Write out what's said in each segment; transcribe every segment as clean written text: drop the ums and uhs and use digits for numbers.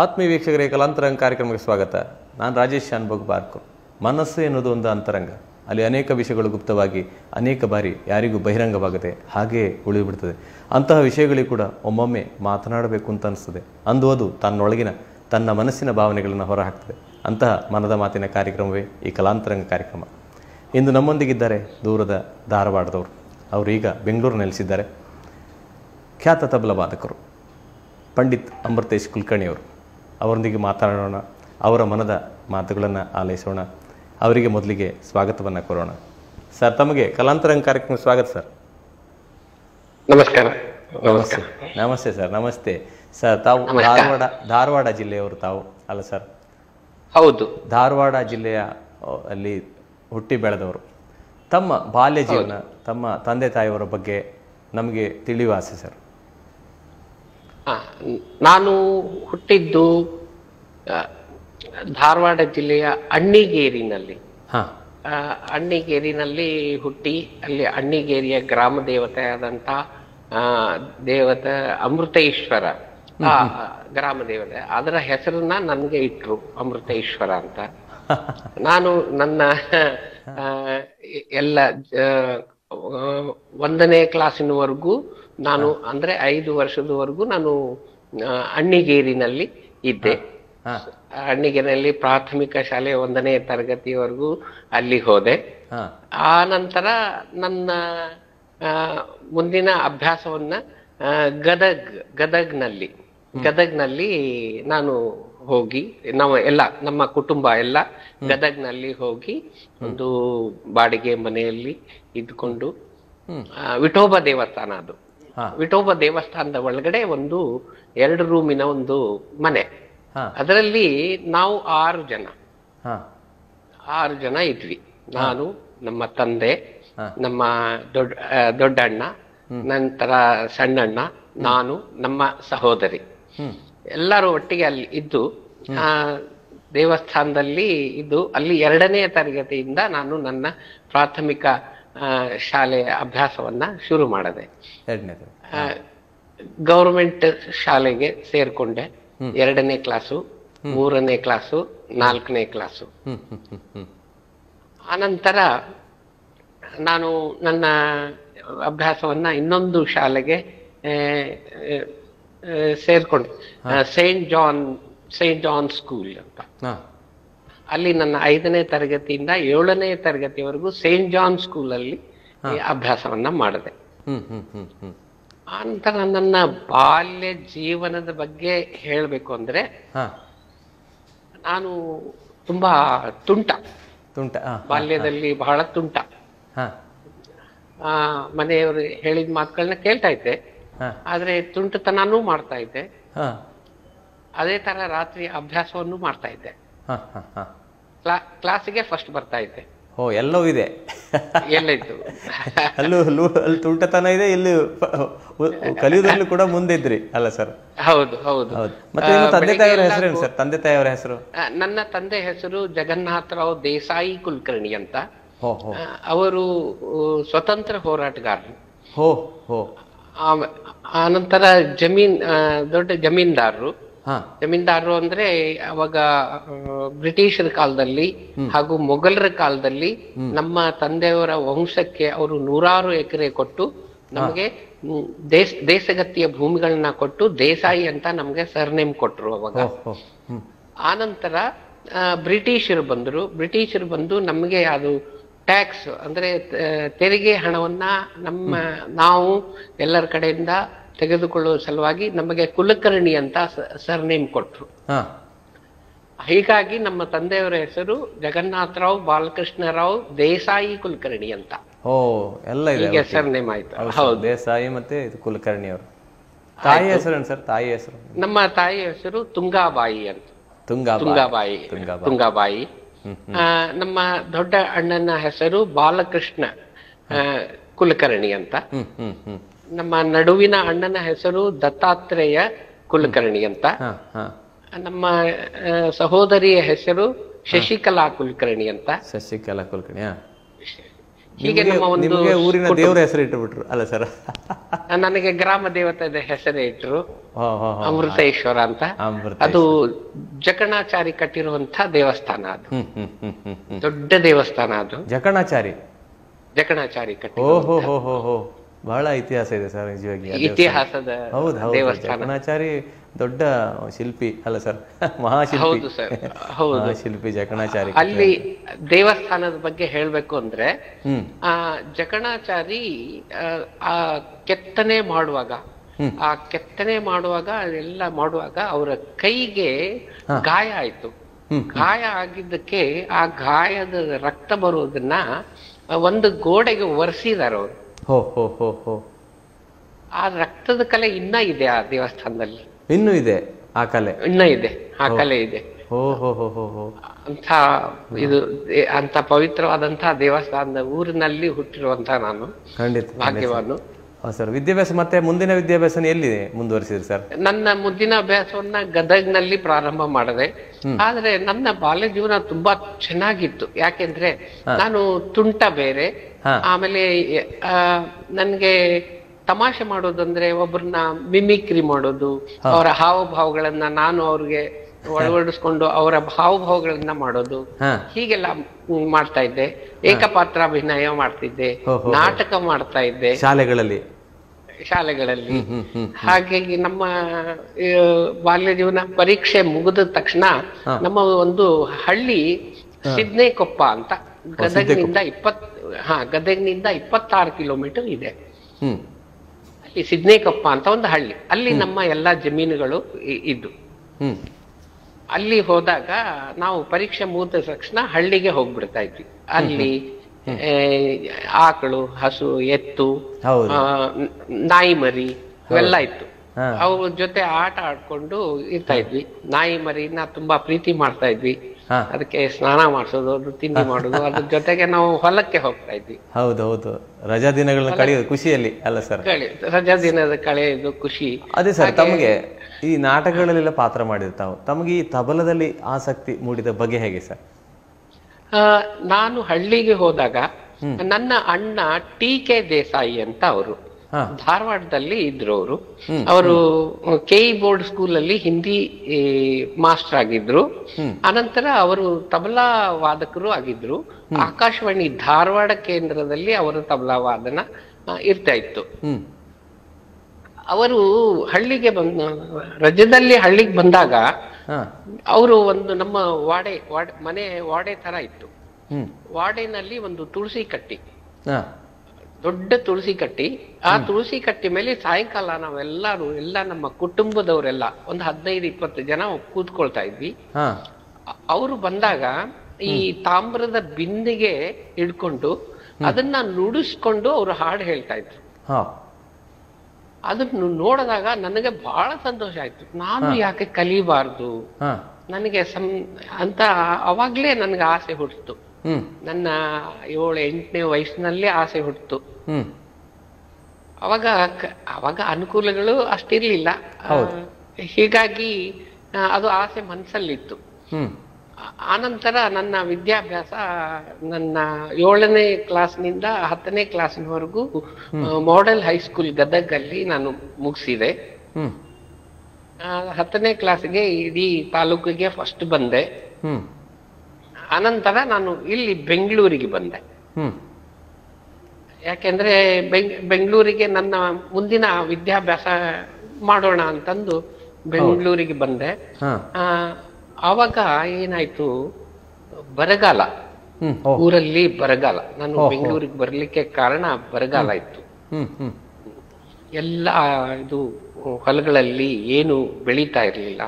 ಆತ್ಮೀಯ ವೀಕ್ಷಕರಿಗೆ ಕಲಾಂತರಂಗ ಕಾರ್ಯಕ್ರಮಕ್ಕೆ ಸ್ವಾಗತ. ನಾನು ರಾಜೇಶ್ ಶಾನ್ಭೋಗ್ ಬಾರ್ಕೋ. ಮನಸ್ಸು ಎನ್ನುವುದು ಒಂದು ಅಂತರಂಗ. ಅಲ್ಲಿ ಅನೇಕ ವಿಷಯಗಳು ಗುಪ್ತವಾಗಿ ಅನೇಕ ಬಾರಿ ಯಾರಿಗೂ ಬಹಿರಂಗವಾಗದೆ ಹಾಗೇ ಉಳಿದುಬಿಡ್ತದೆ. ಅಂತಹ ವಿಷಯಗಳಿಗೆ ಕೂಡ ಒಮ್ಮೊಮ್ಮೆ ಮಾತನಾಡಬೇಕು ಅಂತ ಅನಿಸ್ತದೆ. ಅಂದು ಅದು ತನ್ನೊಳಗಿನ ತನ್ನ ಮನಸ್ಸಿನ ಭಾವನೆಗಳನ್ನು ಹೊರಹಾಕ್ತದೆ. ಅಂತಹ ಮನದ ಮಾತಿನ ಕಾರ್ಯಕ್ರಮವೇ ಈ ಕಲಾಂತರಂಗ ಕಾರ್ಯಕ್ರಮ. ಇಂದು ನಮ್ಮೊಂದಿಗಿದ್ದಾರೆ ದೂರದ ಧಾರವಾಡದವರು. ಅವರು ಈಗ ಬೆಂಗಳೂರು ನೆಲೆಸಿದ್ದಾರೆ. ಖ್ಯಾತ ತಬಲ ವಾದಕರು ಪಂಡಿತ್ ಅಮೃತೇಶ್ ಕುಲಕರ್ಣಿಯವರು. ಅವರೊಂದಿಗೆ ಮಾತನಾಡೋಣ, ಅವರ ಮನದ ಮಾತುಗಳನ್ನು ಆಲೈಸೋಣ. ಅವರಿಗೆ ಮೊದಲಿಗೆ ಸ್ವಾಗತವನ್ನು ಕೋರೋಣ. ಸರ್, ತಮಗೆ ಕಲಾಂತರಂಗ ಕಾರ್ಯಕ್ರಮ ಸ್ವಾಗತ ಸರ್. ನಮಸ್ಕಾರ. ನಮಸ್ತೆ. ನಮಸ್ತೆ ಸರ್. ನಮಸ್ತೆ ಸರ್. ತಾವು ಧಾರವಾಡ ಜಿಲ್ಲೆಯವರು ತಾವು ಅಲ್ಲ ಸರ್? ಹೌದು, ಧಾರವಾಡ ಜಿಲ್ಲೆಯ ಅಲ್ಲಿ ಹುಟ್ಟಿ ಬೆಳೆದವರು. ತಮ್ಮ ಬಾಲ್ಯ ಜೀವನ, ತಮ್ಮ ತಂದೆ ತಾಯಿಯವರ ಬಗ್ಗೆ ನಮಗೆ ತಿಳಿಯುವ ಆಸೆ ಸರ್. ನಾನು ಹುಟ್ಟಿದ್ದು ಧಾರವಾಡ ಜಿಲ್ಲೆಯ ಅಣ್ಣಿಗೇರಿನಲ್ಲಿ. ಅಣ್ಣಿಗೇರಿನಲ್ಲಿ ಹುಟ್ಟಿ ಅಲ್ಲಿ ಅಣ್ಣಿಗೇರಿಯ ಗ್ರಾಮ ದೇವತೆ ಆದಂತ ದೇವತೆ ಅಮೃತೇಶ್ವರ ಗ್ರಾಮ ದೇವತೆ, ಅದರ ಹೆಸರನ್ನ ನನಗೆ ಇಟ್ರು ಅಮೃತೇಶ್ವರ ಅಂತ. ನಾನು ನನ್ನ ಎಲ್ಲ 1ನೇ ಕ್ಲಾಸಿನವರೆಗೂ ನಾನು ಅಂದ್ರೆ 5 ವರ್ಷದವರೆಗೂ ನಾನು ಅಣ್ಣಿಗೇರಿನಲ್ಲಿ ಇದ್ದೆ. ಅಣ್ಣಿಗೇರಿನಲ್ಲಿ ಪ್ರಾಥಮಿಕ ಶಾಲೆ 1ನೇ ತರಗತಿವರೆಗೂ ಅಲ್ಲಿ ಹೋದೆ. ಆ ನಂತರ ನನ್ನ ಮುಂದಿನ ಅಭ್ಯಾಸವನ್ನ ಗದಗ್ನಲ್ಲಿ ನಾನು ಹೋಗಿ, ನಾವು ಎಲ್ಲ ನಮ್ಮ ಕುಟುಂಬ ಎಲ್ಲ ಗದಗ್ನಲ್ಲಿ ಹೋಗಿ ಒಂದು ಬಾಡಿಗೆ ಮನೆಯಲ್ಲಿ ಇದ್ಕೊಂಡು, ವಿಠೋಬ ದೇವಸ್ಥಾನ ಅದು. ವಿಠೋಬ ದೇವಸ್ಥಾನದ ಒಳಗಡೆ ಒಂದು 2 ರೂಮಿನ ಒಂದು ಮನೆ. ಅದರಲ್ಲಿ ನಾವು 6 ಜನ ಇದ್ವಿ. ನಾನು, ನಮ್ಮ ತಂದೆ, ನಮ್ಮ ದೊಡ್ಡಣ್ಣ, ನಂತರ ಸಣ್ಣಣ್ಣ, ನಾನು, ನಮ್ಮ ಸಹೋದರಿ, ಎಲ್ಲರೂ ಒಟ್ಟಿಗೆ ಅಲ್ಲಿ ಇದ್ದು ದೇವಸ್ಥಾನದಲ್ಲಿ ಇದ್ದು ಅಲ್ಲಿ 2ನೇ ತರಗತಿಯಿಂದ ನಾನು ನನ್ನ ಪ್ರಾಥಮಿಕ ಶಾಲೆಯ ಅಭ್ಯಾಸವನ್ನ ಶುರು ಮಾಡಿದೆ. ಗೌರ್ಮೆಂಟ್ ಶಾಲೆಗೆ ಸೇರ್ಕೊಂಡೆ. 2ನೇ ಕ್ಲಾಸು, 3ನೇ ಕ್ಲಾಸು, 4ನೇ ಕ್ಲಾಸು. ಆನಂತರ ನಾನು ನನ್ನ ಅಭ್ಯಾಸವನ್ನ ಇನ್ನೊಂದು ಶಾಲೆಗೆ ಸೇರ್ಕೊಂಡೆ, ಸೇಂಟ್ ಜಾನ್ ಸ್ಕೂಲ್ ಅಂತ. ಅಲ್ಲಿ ನನ್ನ 5ನೇ ತರಗತಿಯಿಂದ 7ನೇ ತರಗತಿವರೆಗೂ ಸೇಂಟ್ ಜಾನ್ ಸ್ಕೂಲ್ ಅಲ್ಲಿ ಅಭ್ಯಾಸವನ್ನ ಮಾಡಿದೆ. ಆನಂತರ ನನ್ನ ಬಾಲ್ಯ ಜೀವನದ ಬಗ್ಗೆ ಹೇಳ್ಬೇಕು ಅಂದ್ರೆ, ನಾನು ತುಂಬಾ ತುಂಟ. ಬಾಲ್ಯದಲ್ಲಿ ಬಹಳ ತುಂಟ. ಮನೆಯವರು ಹೇಳಿದ ಮಾತುಗಳನ್ನ ಕೇಳ್ತಾ ಇದ್ದೆ, ಆದ್ರೆ ತುಂಟತನೂ ಮಾಡ್ತಾ ಇದ್ದೆ. ಅದೇ ತರ ರಾತ್ರಿ ಅಭ್ಯಾಸವನ್ನು ಮಾಡ್ತಾ ಇದ್ದೆ. ಕ್ಲಾಸಿಗೆ ಫಸ್ಟ್ ಬರ್ತಾ ಇದ್ದೆ. ಎಲ್ಲವೂ ಇದೆ, ಎಲ್ಲ ಇತ್ತು. ಅಲ್ಲಿ ತುಂಟತನ ಇದೆ, ಇಲ್ಲಿ ಕಲಿಯುವುದರಲ್ಲೂ ಕೂಡ ಮುಂದೆ ಇದ್ರಿ ಅಲ್ಲ ಸರ್? ಹೌದು ಹೌದು. ಮತ್ತೆ ತಂದೆ ತಾಯಿಯವರ ಹೆಸರೇನು ಸರ್? ತಂದೆ ತಾಯಿಯವರ ಹೆಸರು? ನನ್ನ ತಂದೆ ಹೆಸರು ಜಗನ್ನಾಥರಾವ್ ದೇಸಾಯಿ ಕುಲಕರ್ಣಿ ಅಂತ. ಅವರು ಸ್ವತಂತ್ರ ಹೋರಾಟಗಾರರು. ಆನಂತರ ದೊಡ್ಡ ಜಮೀನ್ದಾರರು ಅಂದ್ರೆ ಅವಾಗ ಬ್ರಿಟಿಷರ ಕಾಲದಲ್ಲಿ ಹಾಗೂ ಮೊಘಲರ ಕಾಲದಲ್ಲಿ ನಮ್ಮ ತಂದೆಯವರ ವಂಶಕ್ಕೆ ಅವರು 100 ಎಕರೆ ಕೊಟ್ಟು ನಮಗೆ ದೇಶಗತಿಯ ಭೂಮಿಗಳನ್ನ ಕೊಟ್ಟು ದೇಸಾಯಿ ಅಂತ ನಮ್ಗೆ ಸರ್ನೇಮ್ ಕೊಟ್ರು ಅವಾಗ. ಆನಂತರ ಬ್ರಿಟಿಷರು ಬಂದು ನಮ್ಗೆ ಅದು ಟ್ಯಾಕ್ಸ್ ಅಂದ್ರೆ ತೆರಿಗೆ ಹಣವನ್ನ ನಾವು ಎಲ್ಲರ ಕಡೆಯಿಂದ ತೆಗೆದುಕೊಳ್ಳುವ ಸಲುವಾಗಿ ನಮಗೆ ಕುಲಕರ್ಣಿ ಅಂತ ಸರ್ನೇಮ್ ಕೊಟ್ರು. ಹೀಗಾಗಿ ನಮ್ಮ ತಂದೆಯವರ ಹೆಸರು ಜಗನ್ನಾಥರಾವ್ ಬಾಲಕೃಷ್ಣರಾವ್ ದೇಸಾಯಿ ಕುಲಕರ್ಣಿ ಅಂತ. ಹೀಗೆ ಸರ್ನೇಮ್ ಆಯ್ತು. ಹೌದು, ದೇಸಾಯಿ ಮತ್ತೆ ಕುಲಕರ್ಣಿ ಅವರು. ತಾಯಿ ಹೆಸರು ಸರ್? ತಾಯಿ ಹೆಸರು? ನಮ್ಮ ತಾಯಿ ಹೆಸರು ತುಂಗಾಬಾಯಿ ಅಂತ. ತುಂಗಾಬಾಯಿ. ನಮ್ಮ ದೊಡ್ಡ ಅಣ್ಣನ ಹೆಸರು ಬಾಲಕೃಷ್ಣ ಕುಲಕರ್ಣಿ ಅಂತ. ನಮ್ಮ ನಡುವಿನ ಅಣ್ಣನ ಹೆಸರು ದತ್ತಾತ್ರೇಯ ಕುಲಕರ್ಣಿ ಅಂತ. ನಮ್ಮ ಸಹೋದರಿಯ ಹೆಸರು ಶಶಿಕಲಾ ಕುಲಕರ್ಣಿ ಅಂತ. ಶಶಿಕಲಾ ಕುಲಕರ್ಣಿ. ಹೀಗೆ ನಮ್ಮ ಒಂದು ನಿಮಗೆ ಊರಿನ ದೇವರ ಹೆಸರು ಇಟ್ಟುಬಿಟ್ರು ಅಲ್ಲ ಸರ್? ನನಗೆ ಗ್ರಾಮ ದೇವತೆ ಹೆಸರೇ ಇಟ್ರು, ಅಮೃತೇಶ್ವರ ಅಂತ. ಅದು ಜಕಣಾಚಾರಿ ಕಟ್ಟಿರುವಂತ ದೇವಸ್ಥಾನ. ಅದು ದೊಡ್ಡ ದೇವಸ್ಥಾನ. ಅದು ಜಕಣಾಚಾರಿ ಕಟ್ಟಿ. ಓಹೋ, ಬಹಳ ಇತಿಹಾಸ ಇದೆ ಸರ್ ನಿಜವಾಗಿ. ಇತಿಹಾಸದ ದೇವಸ್ಥಾನ. ಜಕಣಾಚಾರಿ ದೊಡ್ಡ ಶಿಲ್ಪಿ ಅಲ್ಲ ಸರ್? ಮಹಾಶಿಲ್ಪಿ. ಹೌದು ಸರ್, ಹೌದು, ಶಿಲ್ಪಿ ಜಕಣಾಚಾರಿ. ಅಲ್ಲಿ ದೇವಸ್ಥಾನದ ಬಗ್ಗೆ ಹೇಳ್ಬೇಕು ಅಂದ್ರೆ, ಆ ಜಕಣಾಚಾರಿ ಆ ಕೆತ್ತನೆ ಮಾಡುವಾಗ ಎಲ್ಲ ಮಾಡುವಾಗ ಅವರ ಕೈಗೆ ಗಾಯ ಆಯ್ತು. ಗಾಯ ಆಗಿದ್ದಕ್ಕೆ ಆ ಗಾಯದ ರಕ್ತ ಬರುವುದನ್ನ ಒಂದು ಗೋಡೆಗೆ ಒರೆಸಿದಾರ ಅವರು. ಆ ರಕ್ತದ ಕಲೆ ಇನ್ನ ಇದೆ ಆ ದೇವಸ್ಥಾನದಲ್ಲಿ. ಇನ್ನೂ ಇದೆ ಆ ಕಲೆ? ಇನ್ನ ಇದೆ, ಆ ಕಲೆ ಇದೆ. ಅಂತ ಪವಿತ್ರವಾದಂತಹ ದೇವಸ್ಥಾನದ ಊರಿನಲ್ಲಿ ಹುಟ್ಟಿರುವಂತಹ ನಾನು ಖಂಡಿತ ಭಾಗ್ಯವಾನು. ಸರ್, ವಿದ್ಯಾಭ್ಯಾಸ ಮತ್ತೆ ಮುಂದಿನ ವಿದ್ಯಾಭ್ಯಾಸ ಎಲ್ಲಿ ಮುಂದುವರಿಸಿದ್ರಿ ಸರ್? ನನ್ನ ಮುಂದಿನ ಅಭ್ಯಾಸವನ್ನ ಗದಗ್ನಲ್ಲಿ ಪ್ರಾರಂಭ ಮಾಡಿದೆ. ಆದ್ರೆ ನನ್ನ ಬಾಲ್ಯ ಜೀವನ ತುಂಬಾ ಚೆನ್ನಾಗಿತ್ತು. ಯಾಕೆಂದ್ರೆ ನಾನು ತುಂಟ ಬೇರೆ, ಆಮೇಲೆ ನನ್ಗೆ ತಮಾಷೆ ಮಾಡೋದಂದ್ರೆ ಒಬ್ಬರನ್ನ ಮಿಮಿಕ್ರಿ ಮಾಡೋದು, ಅವರ ಹಾವಭಾವಗಳನ್ನ ನಾನು ಅವ್ರಿಗೆ ಒಳವಡಿಸ್ಕೊಂಡು ಅವರ ಹಾವಭಾವಗಳನ್ನ ಮಾಡೋದು, ಹೀಗೆಲ್ಲ ಮಾಡ್ತಾ ಇದ್ದೆ. ಏಕಪಾತ್ರಾಭಿನಯ ಮಾಡ್ತಿದ್ದೆ, ನಾಟಕ ಮಾಡ್ತಾ ಇದ್ದೆ ಶಾಲೆಗಳಲ್ಲಿ. ಹಾಗಾಗಿ ನಮ್ಮ ಬಾಲ್ಯ ಜೀವನ ಪರೀಕ್ಷೆ ಮುಗಿದ ತಕ್ಷಣ ನಮ್ಮ ಒಂದು ಹಳ್ಳಿ ಸಿದ್ನೇಕೊಪ್ಪ ಅಂತ ಗದಗ್ನಿಂದ 26 ಕಿಲೋಮೀಟರ್ ಇದೆ. ಅಲ್ಲಿ ಸಿದ್ನೇಕೊಪ್ಪ ಅಂತ ಒಂದು ಹಳ್ಳಿ, ಅಲ್ಲಿ ನಮ್ಮ ಎಲ್ಲಾ ಜಮೀನುಗಳು ಇದ್ದು. ಅಲ್ಲಿ ಹೋದಾಗ ನಾವು ಪರೀಕ್ಷೆ ಮುಗಿದ ತಕ್ಷಣ ಹಳ್ಳಿಗೆ ಹೋಗ್ಬಿಡ್ತಾ ಇದ್ವಿ. ಅಲ್ಲಿ ಆಕಳು, ಹಸು, ಎತ್ತು, ನಾಯಿ ಮರಿ ಇವೆಲ್ಲ ಇತ್ತು. ಅವ್ರ ಜೊತೆ ಆಟ ಆಡ್ಕೊಂಡು ಇರ್ತಾ ಇದ್ವಿ. ನಾಯಿ ಮರಿನ ತುಂಬಾ ಪ್ರೀತಿ ಮಾಡ್ತಾ ಇದ್ವಿ. ಅದಕ್ಕೆ ಸ್ನಾನ ಮಾಡಿಸೋದು, ಅದು ತಿಂಡಿ ಮಾಡೋದು, ಅದ್ರ ಜೊತೆಗೆ ನಾವು ಹೊಲಕ್ಕೆ ಹೋಗ್ತಾ ಇದ್ವಿ. ಹೌದೌದು, ರಜಾ ದಿನಗಳನ್ನ ಕಳೆಯೋದು ಖುಷಿಯಲ್ಲಿ ಅಲ್ಲ ಸರ್? ರಜಾ ದಿನದ ಕಳೆಯೋದು ಖುಷಿ. ಅದೇ ಸರ್, ತಮಗೆ ಈ ನಾಟಕಗಳಲ್ಲೆಲ್ಲ ಪಾತ್ರ ಮಾಡಿರ್ತಾವ, ತಮಗೆ ಈ ತಬಲದಲ್ಲಿ ಆಸಕ್ತಿ ಮೂಡಿದ ಬಗ್ಗೆ ಹೇಗೆ ಸರ್? ನಾನು ಹಳ್ಳಿಗೆ ಹೋದಾಗ ನನ್ನ ಅಣ್ಣ ಟಿ.ಕೆ. ದೇಸಾಯಿ ಅಂತ ಅವರು ಧಾರವಾಡದಲ್ಲಿ ಇದ್ರು. ಅವರು ಕೆ.ಇ. ಬೋರ್ಡ್ ಸ್ಕೂಲಲ್ಲಿ ಹಿಂದಿ ಮಾಸ್ಟರ್ ಆಗಿದ್ರು. ಅನಂತರ ಅವರು ತಬಲಾ ವಾದಕರು ಆಗಿದ್ರು. ಆಕಾಶವಾಣಿ ಧಾರವಾಡ ಕೇಂದ್ರದಲ್ಲಿ ಅವರ ತಬಲಾ ವಾದನ ಇರ್ತಾ ಇತ್ತು. ಅವರು ಹಳ್ಳಿಗೆ ರಜದಲ್ಲಿ ಹಳ್ಳಿಗೆ ಬಂದಾಗ ಅವರು ಒಂದು ನಮ್ಮ ಮನೆ ವಾಡೆ ತರ ಇತ್ತು. ವಾಡೆನಲ್ಲಿ ಒಂದು ತುಳಸಿ ಕಟ್ಟಿ, ದೊಡ್ಡ ತುಳಸಿ ಕಟ್ಟಿ. ಆ ತುಳಸಿ ಕಟ್ಟಿ ಮೇಲೆ ಸಾಯಂಕಾಲ ಎಲ್ಲ ನಮ್ಮ ಕುಟುಂಬದವರೆಲ್ಲ ಒಂದು 15-20 ಜನ ಕೂತ್ಕೊಳ್ತಾ ಇದ್ವಿ. ಅವರು ಬಂದಾಗ ಈ ತಾಮ್ರದ ಬಿಂದಿಗೆ ಹಿಡ್ಕೊಂಡು ಅದನ್ನ ನುಡಿಸ್ಕೊಂಡು ಅವರು ಹಾಡು ಹೇಳ್ತಾ ಇದ್ರು. ಅದನ್ನು ನೋಡಿದಾಗ ನನಗೆ ಬಹಳ ಸಂತೋಷ ಆಯ್ತು. ನಾನು ಯಾಕೆ ಕಲಿಬಾರ್ದು ನನಗೆ ಅಂತ ಅವಾಗ್ಲೇ ನನ್ಗೆ ಆಸೆ ಹುಟ್ಟಿತು. ನನ್ನ 7-8ನೇ ವಯಸ್ಸಿನಲ್ಲೇ ಆಸೆ ಹುಟ್ಟಿತು. ಅವಾಗ ಅನುಕೂಲಗಳು ಅಷ್ಟಿರ್ಲಿಲ್ಲ. ಹೀಗಾಗಿ ಅದು ಆಸೆ ಮನಸ್ಸಲ್ಲಿತ್ತು. ಆನಂತರ ನನ್ನ ವಿದ್ಯಾಭ್ಯಾಸ ನನ್ನ 7ನೇ ಕ್ಲಾಸ್ನಿಂದ 10ನೇ ಕ್ಲಾಸ್ನವರೆಗೂ ಮಾಡೆಲ್ ಹೈಸ್ಕೂಲ್ ಗದಗಲ್ಲಿ ನಾನು ಮುಗಿಸಿದೆ. 10ನೇ ಕ್ಲಾಸ್ಗೆ ಇಡೀ ತಾಲೂಕಿಗೆ ಫಸ್ಟ್ ಬಂದೆ. ಅನಂತರ ನಾನು ಇಲ್ಲಿ ಬೆಂಗಳೂರಿಗೆ ಬಂದೆ. ಯಾಕೆಂದ್ರೆ ಬೆಂಗಳೂರಿಗೆ ನನ್ನ ಮುಂದಿನ ವಿದ್ಯಾಭ್ಯಾಸ ಮಾಡೋಣ ಅಂತಂದು ಬೆಂಗಳೂರಿಗೆ ಬಂದೆ. ಆವಾಗ ಏನಾಯ್ತು, ಬರಗಾಲ, ಊರಲ್ಲಿ ಬರಗಾಲ. ನಾನು ಬೆಂಗಳೂರಿಗೆ ಬರ್ಲಿಕ್ಕೆ ಕಾರಣ ಬರಗಾಲ ಇತ್ತು. ಎಲ್ಲ ಇದು ಹೊಲಗಳಲ್ಲಿ ಏನು ಬೆಳೀತಾ ಇರ್ಲಿಲ್ಲ.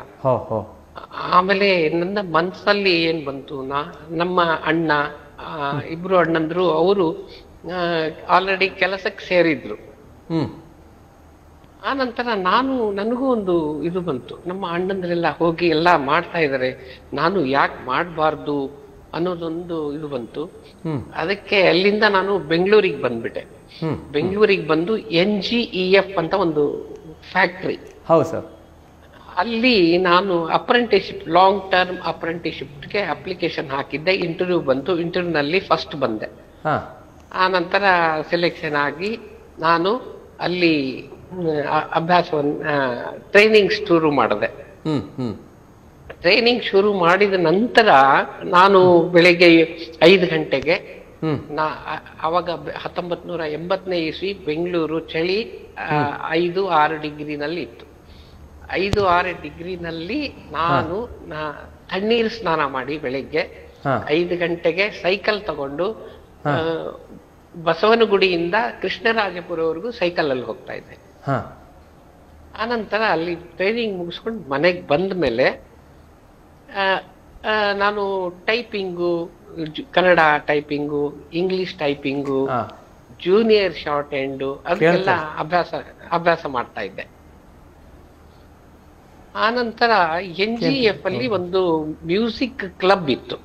ಆಮೇಲೆ ನನ್ನ ಮನಸ್ಸಲ್ಲಿ ಏನ್ ಬಂತು, ನಮ್ಮ ಅಣ್ಣ, ಇಬ್ರು ಅಣ್ಣಂದ್ರು, ಅವರು ಆಲ್ರೆಡಿ ಕೆಲಸಕ್ಕೆ ಸೇರಿದ್ರು. ಆ ನಂತರ ನನಗೂ ಒಂದು ಇದು ಬಂತು, ನಮ್ಮ ಅಣ್ಣಂದ್ರೆಲ್ಲ ಹೋಗಿ ಎಲ್ಲ ಮಾಡ್ತಾ ಇದಾರೆ, ನಾನು ಯಾಕೆ ಮಾಡಬಾರ್ದು ಅನ್ನೋದೊಂದು ಇದು ಬಂತು. ಅದಕ್ಕೆ ಅಲ್ಲಿಂದ ನಾನು ಬೆಂಗಳೂರಿಗೆ ಬಂದ್ಬಿಟ್ಟೆ. ಬೆಂಗಳೂರಿಗೆ ಬಂದು NGEF ಅಂತ ಒಂದು ಫ್ಯಾಕ್ಟ್ರಿ, ಹೌದು ಸರ್, ಅಲ್ಲಿ ನಾನು ಅಪ್ರೆಂಟಿಸ್ಶಿಪ್, ಲಾಂಗ್ ಟರ್ಮ್ ಅಪ್ರೆಂಟಿಸ್ಶಿಪ್ಗೆ ಅಪ್ಲಿಕೇಶನ್ ಹಾಕಿದ್ದೆ. ಇಂಟರ್ವ್ಯೂ ಬಂತು. ಇಂಟರ್ವ್ಯೂನಲ್ಲಿ ಫಸ್ಟ್ ಬಂದೆ. ಆ ನಂತರ ಸೆಲೆಕ್ಷನ್ ಆಗಿ ನಾನು ಅಲ್ಲಿ ಅಭ್ಯಾಸವನ್ನು ಟ್ರೈನಿಂಗ್ ಶುರು ಮಾಡಿದೆ. ಟ್ರೈನಿಂಗ್ ಶುರು ಮಾಡಿದ ನಂತರ ನಾನು ಬೆಳಿಗ್ಗೆ 5 ಗಂಟೆಗೆ ಅವಾಗ 1980ನೇ ಇಸ್ವಿ ಬೆಂಗಳೂರು ಚಳಿ 5-6 ಡಿಗ್ರಿನಲ್ಲಿ ಇತ್ತು. 5-6 ಡಿಗ್ರಿನಲ್ಲಿ ನಾನು ತಣ್ಣೀರು ಸ್ನಾನ ಮಾಡಿ ಬೆಳಿಗ್ಗೆ 5 ಗಂಟೆಗೆ ಸೈಕಲ್ ತಗೊಂಡು ಬಸವನಗುಡಿಯಿಂದ ಕೃಷ್ಣರಾಜಪುರವರೆಗೂ ಸೈಕಲ್ ಅಲ್ಲಿ ಹೋಗ್ತಾ ಇದ್ದೆ. ಆನಂತರ ಅಲ್ಲಿ ಟ್ರೈನಿಂಗ್ ಮುಗಿಸ್ಕೊಂಡು ಮನೆಗೆ ಬಂದ ಮೇಲೆ ನಾನು typing, Kannada typing, English typing, junior short hand ಅದಕ್ಕೆಲ್ಲ ಅಭ್ಯಾಸ ಮಾಡ್ತಾ ಇದ್ದೆ. ಆನಂತರ NGF ಅಲ್ಲಿ ಒಂದು ಮ್ಯೂಸಿಕ್ ಕ್ಲಬ್ ಇತ್ತು.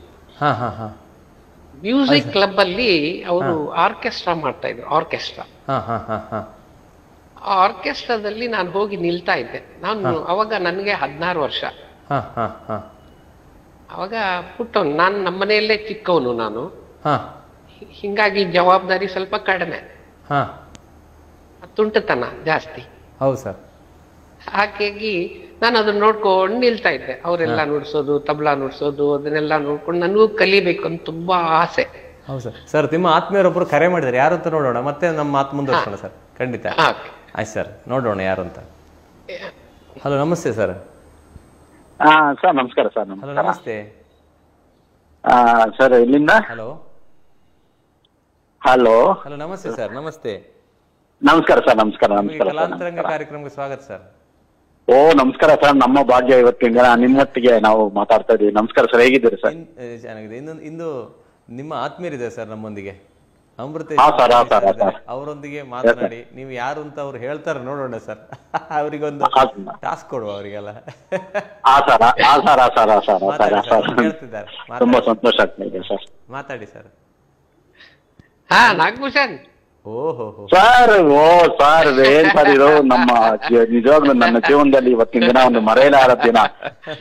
ಮ್ಯೂಸಿಕ್ ಕ್ಲಬ್ ಅಲ್ಲಿ ಅವರು ಆರ್ಕೆಸ್ಟ್ರಾ ಮಾಡ್ತಾ ಇದ್ರು. ಆರ್ಕೆಸ್ಟ್ರಾ ಆ ಆರ್ಕೆಸ್ಟ್ರಾದಲ್ಲಿ ನಾನು ಹೋಗಿ ನಿಲ್ತಾ ಇದ್ದೆ. ಅವಾಗ ನನಗೆ 16 ವರ್ಷ. ಅವಾಗ ಪುಟ್ಟವನು, ನಾನು ನಮ್ಮನೆಯಲ್ಲೇ ಚಿಕ್ಕವನು. ನಾನು ಹಿಂಗಾಗಿ ಜವಾಬ್ದಾರಿ ಸ್ವಲ್ಪ ಕಡಿಮೆ, ತುಂಟತನ ಜಾಸ್ತಿ. ಹೌದು ಸರ್. ಹಾಗಾಗಿ ನಾನು ಅದನ್ನ ನೋಡ್ಕೊಂಡು ನಿಲ್ತಾ ಇದ್ದೆ. ಅವರೆಲ್ಲ ನುಡ್ಸೋದು, ತಬಲಾ ನುಡ್ಸೋದು, ಅದನ್ನೆಲ್ಲ ನೋಡ್ಕೊಂಡು ನನಗೂ ಕಲಿಬೇಕು ಅಂತ ತುಂಬಾ ಆಸೆ. ಹೌದು ಸರ್. ಸರ್, ನಿಮ್ಮ ಆತ್ಮೀಯರೊಬ್ಬರು ಕರೆ ಮಾಡಿದ್ದಾರೆ, ಯಾರು ಅಂತ ನೋಡೋಣ, ಮತ್ತೆ ನಮ್ಮ ಮಾತು ಮುಂದುವರ್ಸೋಣ ಸರ್. ಖಂಡಿತ. ಆಯ್ತು ಸರ್, ನೋಡೋಣ ಯಾರು ಅಂತ. ಹಲೋ, ನಮಸ್ತೆ ಸರ್. ಸರ್ ನಮಸ್ಕಾರ ಸರ್. ಹಲೋ, ನಮಸ್ತೆ ಸರ್, ಇಲ್ಲಿಂದ. ಹಲೋ ಹಲೋ ಹಲೋ, ನಮಸ್ತೆ ಸರ್. ನಮಸ್ತೆ. ನಮಸ್ಕಾರ ಸರ್. ನಮಸ್ಕಾರ ನಮಸ್ಕಾರ. ಕಲಾಂತರಂಗ ಕಾರ್ಯಕ್ರಮಕ್ಕೆ ಸ್ವಾಗತ ಸರ್. ಓ ನಮಸ್ಕಾರ ಸರ್. ನಮ್ಮ ಭಾಗ್ಯ ಇವತ್ತಿನ ದಿನ ನಿಮ್ಮೊಟ್ಟಿಗೆ ನಾವು ಮಾತಾಡ್ತಾ ಇದೀವಿ. ನಮಸ್ಕಾರ ಸರ್, ಹೇಗಿದ್ದೀರಿ ಸರ್? ಚೆನ್ನಾಗಿದೆ. ಇಂದು ನಿಮ್ಮ ಆತ್ಮೀಯರಿದೆ ಸರ್ ನಮ್ಮೊಂದಿಗೆ, ಅಮೃತ. ಅವರೊಂದಿಗೆ ಮಾತನಾಡಿ, ನೀವು ಯಾರು ಅಂತ ಅವ್ರು ಹೇಳ್ತಾರೆ, ನೋಡೋಣ ಸರ್. ಅವರಿಗೊಂದು ಟಾಸ್ಕ್ ಕೊಡುವ ಅವರಿಗೆಲ್ಲ. ಹೇಳ್ತಿದ್ದಾರೆ, ತುಂಬಾ ಸಂತೋಷ ಆಗ್ತಿದೆ ಸರ್. ಮಾತಾಡಿ ಸರ್. ನಾಗಭೂಷಣ್. ಓಹೋ ಸರ್. ಏನ್ ಸರ್ ಇದು, ನಮ್ಮ ನಿಜವಾಗ್ಲೂ ನನ್ನ ಜೀವನದಲ್ಲಿ ಇವತ್ತಿನ ದಿನ ಒಂದು ಮರೆಯಲಾರ ದಿನ.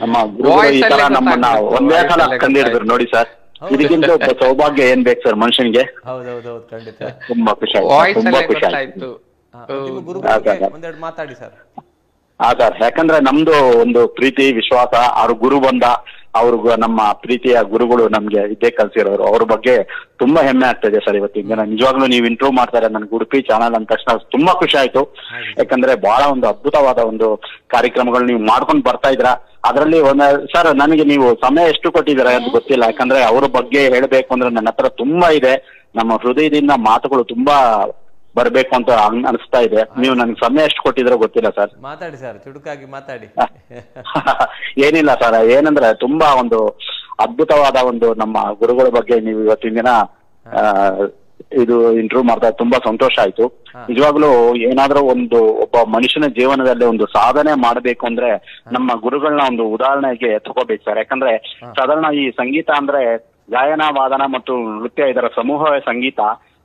ನಮ್ಮ ಗುರುಗಳು ಈ ತರ ನಮ್ಮನ್ನ ಒಂದೇ ಸಲ ಕಂಡಿಡಿದ್ರು ನೋಡಿ ಸರ್. ಇದಕ್ಕಿಂತ ಸೌಭಾಗ್ಯ ಏನ್ ಬೇಕು ಸರ್ ಮನುಷ್ಯನಿಗೆ? ಹೌದೌದು, ಖಂಡಿತ. ತುಂಬಾ ಖುಷಿ ಆಯ್ತು, ತುಂಬಾ ಖುಷಿ ಆಯ್ತು. ಮಾತಾಡಿ ಸರ್. ಸರ್, ಯಾಕಂದ್ರೆ ನಮ್ದು ಒಂದು ಪ್ರೀತಿ ವಿಶ್ವಾಸ, ಅವ್ರ ಗುರು ಬಂದ, ಅವ್ರಿಗೂ ನಮ್ಮ ಪ್ರೀತಿಯ ಗುರುಗಳು ನಮ್ಗೆ ವಿದ್ಯೆ ಕಲ್ಸಿರೋರು, ಅವ್ರ ಬಗ್ಗೆ ತುಂಬಾ ಹೆಮ್ಮೆ ಆಗ್ತದೆ ಸರ್ ಇವತ್ತಿನ ದಿನ. ನಿಜವಾಗ್ಲೂ ನೀವು ಇಂಟರ್ವ್ಯೂ ಮಾಡ್ತಾರೆ ನನ್ಗೆ ಉಡುಪಿ ಚಾನಲ್ ಅಂದ ತಕ್ಷಣ ತುಂಬಾ ಖುಷಿ ಆಯ್ತು. ಯಾಕಂದ್ರೆ ಬಹಳ ಒಂದು ಅದ್ಭುತವಾದ ಒಂದು ಕಾರ್ಯಕ್ರಮಗಳು ನೀವು ಮಾಡ್ಕೊಂಡು ಬರ್ತಾ ಇದ್ರ. ಅದರಲ್ಲಿ ಸರ್, ನನಗೆ ನೀವು ಸಮಯ ಎಷ್ಟು ಕೊಟ್ಟಿದ್ದೀರಾ ಅಂತ ಗೊತ್ತಿಲ್ಲ. ಯಾಕಂದ್ರೆ ಅವ್ರ ಬಗ್ಗೆ ಹೇಳ್ಬೇಕು ಅಂದ್ರೆ ನನ್ನ ಹತ್ರ ತುಂಬಾ ಇದೆ. ನಮ್ಮ ಹೃದಯದಿಂದ ಮಾತುಗಳು ತುಂಬಾ ಬರ್ಬೇಕು ಅಂತ ಅನಿಸ್ತಾ ಇದೆ. ನೀವು ನನ್ಗೆ ಸಮಯ ಎಷ್ಟು ಕೊಟ್ಟಿದ್ರೆ ಗೊತ್ತಿಲ್ಲ ಸರ್. ಮಾತಾಡಿ ಸರ್, ಚುಟುಕಾಗಿ ಮಾತಾಡಿ. ಏನಿಲ್ಲ ಸರ್, ಏನಂದ್ರೆ ತುಂಬಾ ಒಂದು ಅದ್ಭುತವಾದ ಒಂದು ನಮ್ಮ ಗುರುಗಳ ಬಗ್ಗೆ ನೀವು ಇವತ್ತಿನ ದಿನ ಇದು ಇಂಟರ್ವ್ಯೂ ಮಾಡ್ತಾ ತುಂಬಾ ಸಂತೋಷ ಆಯ್ತು. ನಿಜವಾಗ್ಲೂ ಏನಾದ್ರೂ ಒಬ್ಬ ಮನುಷ್ಯನ ಜೀವನದಲ್ಲಿ ಒಂದು ಸಾಧನೆ ಮಾಡಬೇಕು ಅಂದ್ರೆ ನಮ್ಮ ಗುರುಗಳನ್ನ ಒಂದು ಉದಾಹರಣೆಗೆ ತಗೋಬೇಕು ಸರ್. ಯಾಕಂದ್ರೆ ಸಾಧಾರಣ ಈ ಸಂಗೀತ ಅಂದ್ರೆ ಗಾಯನ, ವಾದನ ಮತ್ತು ನೃತ್ಯ, ಇದರ ಸಮೂಹವೇ ಸಂಗೀತ.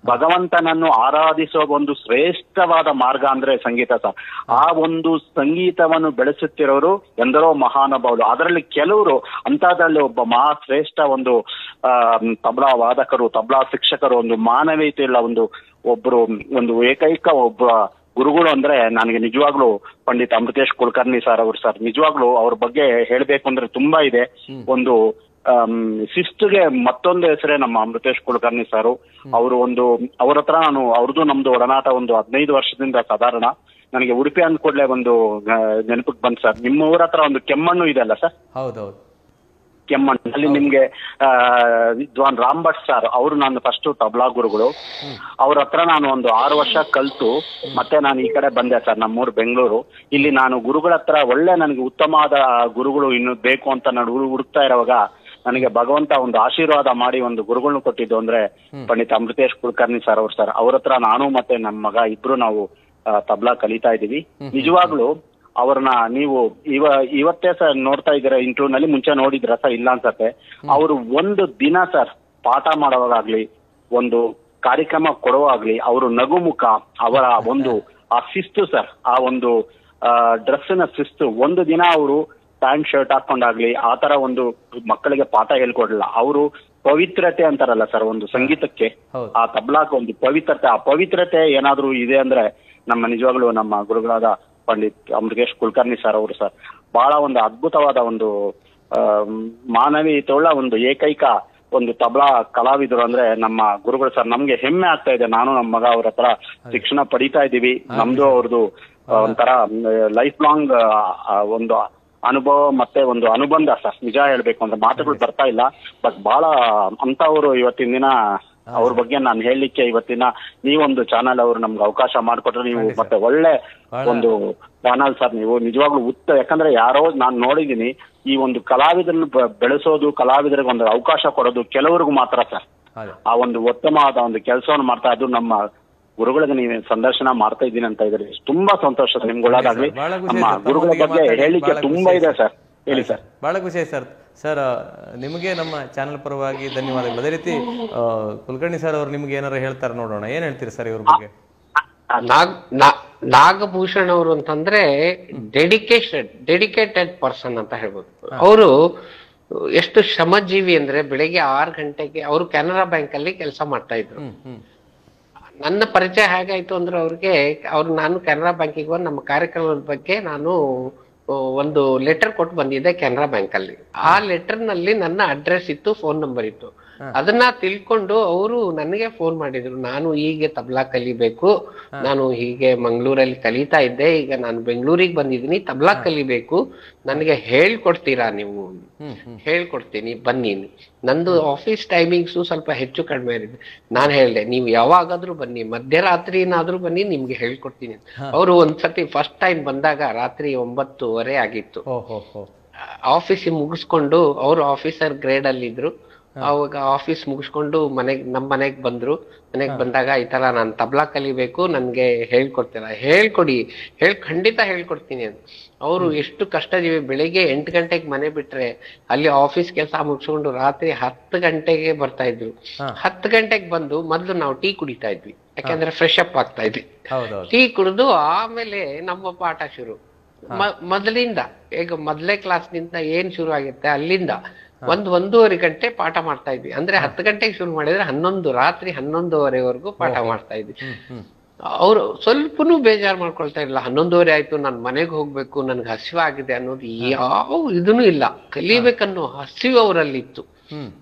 ಭಗವಂತನನ್ನು ಆರಾಧಿಸುವ ಒಂದು ಶ್ರೇಷ್ಠವಾದ ಮಾರ್ಗ ಅಂದ್ರೆ ಸಂಗೀತ ಸರ್. ಆ ಒಂದು ಸಂಗೀತವನ್ನು ಬೆಳೆಸುತ್ತಿರೋರು ಎಂದರೋ ಮಹಾನುಭಾವರು. ಅದರಲ್ಲಿ ಕೆಲವರು ಅಂತದ್ರಲ್ಲಿ ಒಬ್ಬ ಶ್ರೇಷ್ಠ ಒಂದು ತಬಲಾ ವಾದಕರು, ತಬಲಾ ಶಿಕ್ಷಕರು, ಒಂದು ಮಾನವೀಯತೆ ಇಲ್ಲ ಒಂದು ಏಕೈಕ ಒಬ್ಬ ಗುರುಗಳು ಅಂದ್ರೆ ನನಗೆ ನಿಜವಾಗ್ಲೂ ಪಂಡಿತ್ ಅಮೃತೇಶ್ ಕುಲಕರ್ಣಿ ಸರ್ ಅವರು ಸರ್. ನಿಜವಾಗ್ಲೂ ಅವ್ರ ಬಗ್ಗೆ ಹೇಳ್ಬೇಕು ಅಂದ್ರೆ ತುಂಬಾ ಇದೆ. ಒಂದು ಶಿಸ್ತುಗೆ ಮತ್ತೊಂದು ಹೆಸರೇ ನಮ್ಮ ಅಮೃತೇಶ್ ಕುಲಕರ್ಣಿ ಸರ್. ಅವರು ಅವ್ರ ಹತ್ರ ಅವ್ರದ್ದು ನಮ್ದು ಒಡನಾಟ ಒಂದು 15 ವರ್ಷದಿಂದ ಸಾಧಾರಣ. ನನಗೆ ಉಡುಪಿ ಅಂದ್ಕೂಡ್ಲೆ ಒಂದು ನೆನಪಿಗೆ ಬಂತು ಸರ್. ನಿಮ್ಮ ಊರ ಹತ್ರ ಒಂದು ಕೆಮ್ಮಣ್ಣು ಇದೆ ಅಲ್ಲ ಸರ್? ಹೌದೌದು, ಕೆಮ್ಮಣ್ಣು. ಅಲ್ಲಿ ನಿಮ್ಗೆ ವಿದ್ವಾನ್ ರಾಮ್ ಭಟ್ ಸರ್ ಅವರು ನಾನು ಫಸ್ಟ್ ತಬಲಾ ಗುರುಗಳು. ಅವ್ರ ಹತ್ರ ನಾನು ಒಂದು 6 ವರ್ಷ ಕಲ್ತು ಮತ್ತೆ ನಾನು ಈ ಕಡೆ ಬಂದೆ ಸರ್, ನಮ್ಮೂರು ಬೆಂಗಳೂರು. ಇಲ್ಲಿ ನಾನು ಗುರುಗಳ ಹತ್ರ ಒಳ್ಳೆ ನನಗೆ ಉತ್ತಮವಾದ ಗುರುಗಳು ಇನ್ನು ಬೇಕು ಅಂತ ನಾನು ಹುಡುಕ್ತಾ ಇರೋವಾಗ ನನಗೆ ಭಗವಂತ ಒಂದು ಆಶೀರ್ವಾದ ಮಾಡಿ ಒಂದು ಗುರುಗಳನ್ನ ಕೊಟ್ಟಿದ್ದು ಅಂದ್ರೆ ಪಂಡಿತ್ ಅಮೃತೇಶ್ ಕುಲಕರ್ಣಿ ಸರ್ ಅವ್ರು ಸರ್. ಅವ್ರ ಹತ್ರ ನಾನು ಮತ್ತೆ ನಮ್ಮ ಮಗ ಇಬ್ರು ನಾವು ತಬಲಾ ಕಲಿತಾ ಇದೀವಿ. ನಿಜವಾಗ್ಲು ಅವ್ರನ್ನ ನೀವು ಇವತ್ತೇ ಸರ್ ನೋಡ್ತಾ ಇದ್ದೀರಾ ಇಂಟರ್ವ್ಯೂ ನಲ್ಲಿ, ಮುಂಚೆ ನೋಡಿದ್ರ ಸರ್? ಇಲ್ಲ ಅನ್ಸತ್ತೆ. ಅವರು ಒಂದು ದಿನ ಸರ್ ಪಾಠ ಮಾಡೋವಾಗ್ಲಿ, ಒಂದು ಕಾರ್ಯಕ್ರಮ ಕೊಡುವಾಗ್ಲಿ, ಅವರು ನಗುಮುಖ, ಅವರ ಒಂದು ಆ ಶಿಸ್ತು ಸರ್, ಆ ಒಂದು ಡ್ರೆಸ್ಸಿನ ಶಿಸ್ತು. ಒಂದು ದಿನ ಅವರು ಪ್ಯಾಂಟ್ ಶರ್ಟ್ ಹಾಕೊಂಡಾಗ್ಲಿ ಆ ತರ ಒಂದು ಮಕ್ಕಳಿಗೆ ಪಾಠ ಹೇಳ್ಕೊಡ್ಲಿಲ್ಲ. ಅವರು ಪವಿತ್ರತೆ ಅಂತಾರಲ್ಲ ಸರ್ ಒಂದು ಸಂಗೀತಕ್ಕೆ, ಆ ತಬ್ಲಾಕ್ ಒಂದು ಪವಿತ್ರತೆ, ಆ ಪವಿತ್ರತೆ ಏನಾದ್ರೂ ಇದೆ ಅಂದ್ರೆ ನಮ್ಮ ನಿಜವಾಗ್ಲೂ ನಮ್ಮ ಗುರುಗಳಾದ ಪಂಡಿತ್ ಅಮೃತೇಶ್ ಕುಲಕರ್ಣಿ ಸರ್ ಅವರು ಸರ್ ಬಹಳ ಒಂದು ಅದ್ಭುತವಾದ ಒಂದು ಮಾನವೀಯತೆಯುಳ್ಳ ಒಂದು ಏಕೈಕ ಒಂದು ತಬಲಾ ಕಲಾವಿದರು ಅಂದ್ರೆ ನಮ್ಮ ಗುರುಗಳು ಸರ್. ನಮ್ಗೆ ಹೆಮ್ಮೆ ಆಗ್ತಾ ಇದೆ. ನಾನು ನಮ್ಮ ಮಗ ಅವ್ರ ಹತ್ರ ಶಿಕ್ಷಣ ಪಡಿತಾ ಇದ್ದೀವಿ. ನಮ್ದು ಅವ್ರದ್ದು ಒಂಥರ ಲೈಫ್ ಲಾಂಗ್ ಒಂದು ಅನುಭವ ಮತ್ತೆ ಒಂದು ಅನುಬಂಧ ಸರ್. ನಿಜ ಹೇಳ್ಬೇಕು ಅಂದ್ರೆ ಮಾತುಗಳು ಬರ್ತಾ ಇಲ್ಲ. ಬಟ್ ಬಹಳ ಅಂತವ್ರು ಇವತ್ತಿನ ದಿನ ಅವ್ರ ಬಗ್ಗೆ ನಾನು ಹೇಳಲಿಕ್ಕೆ ಇವತ್ತಿನ ನೀವೊಂದು ಚಾನಲ್ ಅವರು ನಮ್ಗೆ ಅವಕಾಶ ಮಾಡಿಕೊಟ್ರೆ ನೀವು ಮತ್ತೆ ಒಳ್ಳೆ ಒಂದು ಚಾನಲ್ ಸರ್. ನೀವು ನಿಜವಾಗ್ಲೂ ಯಾಕಂದ್ರೆ ಯಾರೋ ನಾನು ನೋಡಿದೀನಿ ಈ ಒಂದು ಕಲಾವಿದರನ್ನು ಬೆಳೆಸೋದು, ಕಲಾವಿದರಿಗೆ ಒಂದು ಅವಕಾಶ ಕೊಡೋದು ಕೆಲವರಿಗೂ ಮಾತ್ರ ಸರ್. ಆ ಒಂದು ಉತ್ತಮವಾದ ಒಂದು ಕೆಲಸವನ್ನು ಮಾಡ್ತಾ ಅದು ನಮ್ಮ ಗುರುಗಳಿಗೆ ನೀವು ಸಂದರ್ಶನ ಮಾಡ್ತಾ ಇದ್ದೀನಿ ಅಂತ ಇದ್ರೆ ತುಂಬಾ ಸಂತೋಷ. ನಿಮ್ಗೊಳ್ಳಾದಾಗ್ಲಿ. ನಮ್ಮ ಗುರುಗಳ ಬಗ್ಗೆ ಹೇಳಿಕೆ ತುಂಬಾ ಇದೆ ಸರ್. ಹೇಳಿ ಸರ್. ಬಹಳ ಖುಷಿ ಸರ್. ಸರ್ ನಿಮಗೆ ನಮ್ಮ ಚಾನಲ್ ಪರವಾಗಿ ಧನ್ಯವಾದಗಳು. ಅದೇ ರೀತಿ ಕುಲಕರ್ಣಿ ಸರ್ ಅವರು ನಿಮ್ಗೆ ಏನಾರು ಹೇಳ್ತಾರೆ ನೋಡೋಣ. ಏನ್ ಹೇಳ್ತೀರಿ ಸರ್ ಇವ್ರ ಬಗ್ಗೆ? ನಾಗಭೂಷಣ್ ಅವರು ಅಂತಂದ್ರೆ ಡೆಡಿಕೇಟೆಡ್ ಪರ್ಸನ್ ಅಂತ ಹೇಳ್ಬೋದು. ಅವರು ಎಷ್ಟು ಶ್ರಮಜೀವಿ ಅಂದ್ರೆ ಬೆಳಿಗ್ಗೆ 6 ಗಂಟೆಗೆ ಅವರು ಕೆನರಾ ಬ್ಯಾಂಕ್ ಅಲ್ಲಿ ಕೆಲಸ ಮಾಡ್ತಾ ಇದ್ರು. ನನ್ನ ಪರಿಚಯ ಹೇಗಾಯ್ತು ಅಂದ್ರೆ ನಾನು ಕೆನರಾ ಬ್ಯಾಂಕಿಗೆ ಬಂದು ನಮ್ಮ ಕಾರ್ಯಕ್ರಮದ ಬಗ್ಗೆ ನಾನು ಒಂದು ಲೆಟರ್ ಕೊಟ್ಟು ಬಂದಿದ್ದೆ ಕೆನರಾ ಬ್ಯಾಂಕ್ ಅಲ್ಲಿ. ಆ ಲೆಟರ್ ನಲ್ಲಿ ನನ್ನ ಅಡ್ರೆಸ್ ಇತ್ತು, ಫೋನ್ ನಂಬರ್ ಇತ್ತು. ಅದನ್ನ ತಿಳ್ಕೊಂಡು ಅವರು ನನಗೆ ಫೋನ್ ಮಾಡಿದ್ರು. ನಾನು ಹೀಗೆ ತಬ್ಲಾ ಕಲಿಬೇಕು, ನಾನು ಹೀಗೆ ಮಂಗಳೂರಲ್ಲಿ ಕಲಿತಾ ಇದ್ದೆ, ಈಗ ನಾನು ಬೆಂಗಳೂರಿಗೆ ಬಂದಿದ್ದೀನಿ, ತಬ್ಲಾ ಕಲಿಬೇಕು, ನನಗೆ ಹೇಳ್ಕೊಡ್ತೀರಾ ನೀವು? ಹೇಳ್ಕೊಡ್ತೀನಿ ಬನ್ನಿ. ನಂದು ಆಫೀಸ್ ಟೈಮಿಂಗ್ಸು ಸ್ವಲ್ಪ ಹೆಚ್ಚು ಕಡಿಮೆ ಇರುತ್ತೆ. ನಾನು ಹೇಳ್ದೆ ನೀವು ಯಾವಾಗಾದ್ರೂ ಬನ್ನಿ, ಮಧ್ಯರಾತ್ರಿನಾದ್ರೂ ಬನ್ನಿ, ನಿಮ್ಗೆ ಹೇಳ್ಕೊಡ್ತೀನಿ. ಅವರು ಒಂದ್ಸತಿ ಫಸ್ಟ್ ಟೈಮ್ ಬಂದಾಗ ರಾತ್ರಿ 9:30 ಆಗಿತ್ತು. ಆಫೀಸ್ ಮುಗಿಸ್ಕೊಂಡು ಅವರು ಆಫೀಸರ್ ಗ್ರೇಡ್ ಅಲ್ಲಿ ಇದ್ರು. ಅವಾಗ ಆಫೀಸ್ ಮುಗಿಸ್ಕೊಂಡು ನಮ್ಮ ಮನೆಗ್ ಬಂದ್ರು. ಮನೆಗ್ ಬಂದಾಗ ಈ ತರ ನಾನು ತಬ್ಲಾ ಕಲಿಬೇಕು, ನನ್ಗೆ ಹೇಳ್ಕೊಡ್ತೀರಾ? ಖಂಡಿತ ಹೇಳ್ಕೊಡ್ತೀನಿ ಅಂತ. ಅವರು ಎಷ್ಟು ಕಷ್ಟಜೀವಿ. ಬೆಳಿಗ್ಗೆ 8 ಗಂಟೆಗೆ ಮನೆ ಬಿಟ್ರೆ ಅಲ್ಲಿ ಆಫೀಸ್ ಕೆಲಸ ಮುಗಿಸ್ಕೊಂಡು ರಾತ್ರಿ 10 ಗಂಟೆಗೆ ಬರ್ತಾ ಇದ್ರು. 10 ಗಂಟೆಗೆ ಬಂದು ಮೊದ್ಲು ನಾವು ಟೀ ಕುಡಿತಾ ಇದ್ವಿ, ಯಾಕಂದ್ರೆ ಫ್ರೆಶ್ ಅಪ್ ಆಗ್ತಾ ಇದ್ವಿ. ಟೀ ಕುಡಿದು ಆಮೇಲೆ ನಮ್ಮ ಪಾಠ ಶುರು. ಮೊದಲಿಂದ ಈಗ ಮೊದಲೇ ಕ್ಲಾಸ್ನಿಂದ ಏನ್ ಶುರು ಆಗುತ್ತೆ ಅಲ್ಲಿಂದ 1-1.5 ಗಂಟೆ ಪಾಠ ಮಾಡ್ತಾ ಇದ್ವಿ. ಅಂದ್ರೆ 10 ಗಂಟೆಗೆ ಶುರು ಮಾಡಿದ್ರೆ ರಾತ್ರಿ 11:30ವರೆಗೂ ಪಾಠ ಮಾಡ್ತಾ ಇದ್ವಿ. ಅವ್ರು ಸ್ವಲ್ಪನೂ ಬೇಜಾರು ಮಾಡ್ಕೊಳ್ತಾ ಇಲ್ಲ. 11:30 ಆಯ್ತು, ನಾನ್ ಮನೆಗೆ ಹೋಗ್ಬೇಕು, ನನ್ಗೆ ಹಸಿವಾಗಿದೆ ಅನ್ನೋದು ಯಾವ ಇದನ್ನು ಇಲ್ಲ. ಕಲಿಬೇಕನ್ನೋ ಹಸಿವು ಅವರಲ್ಲಿತ್ತು,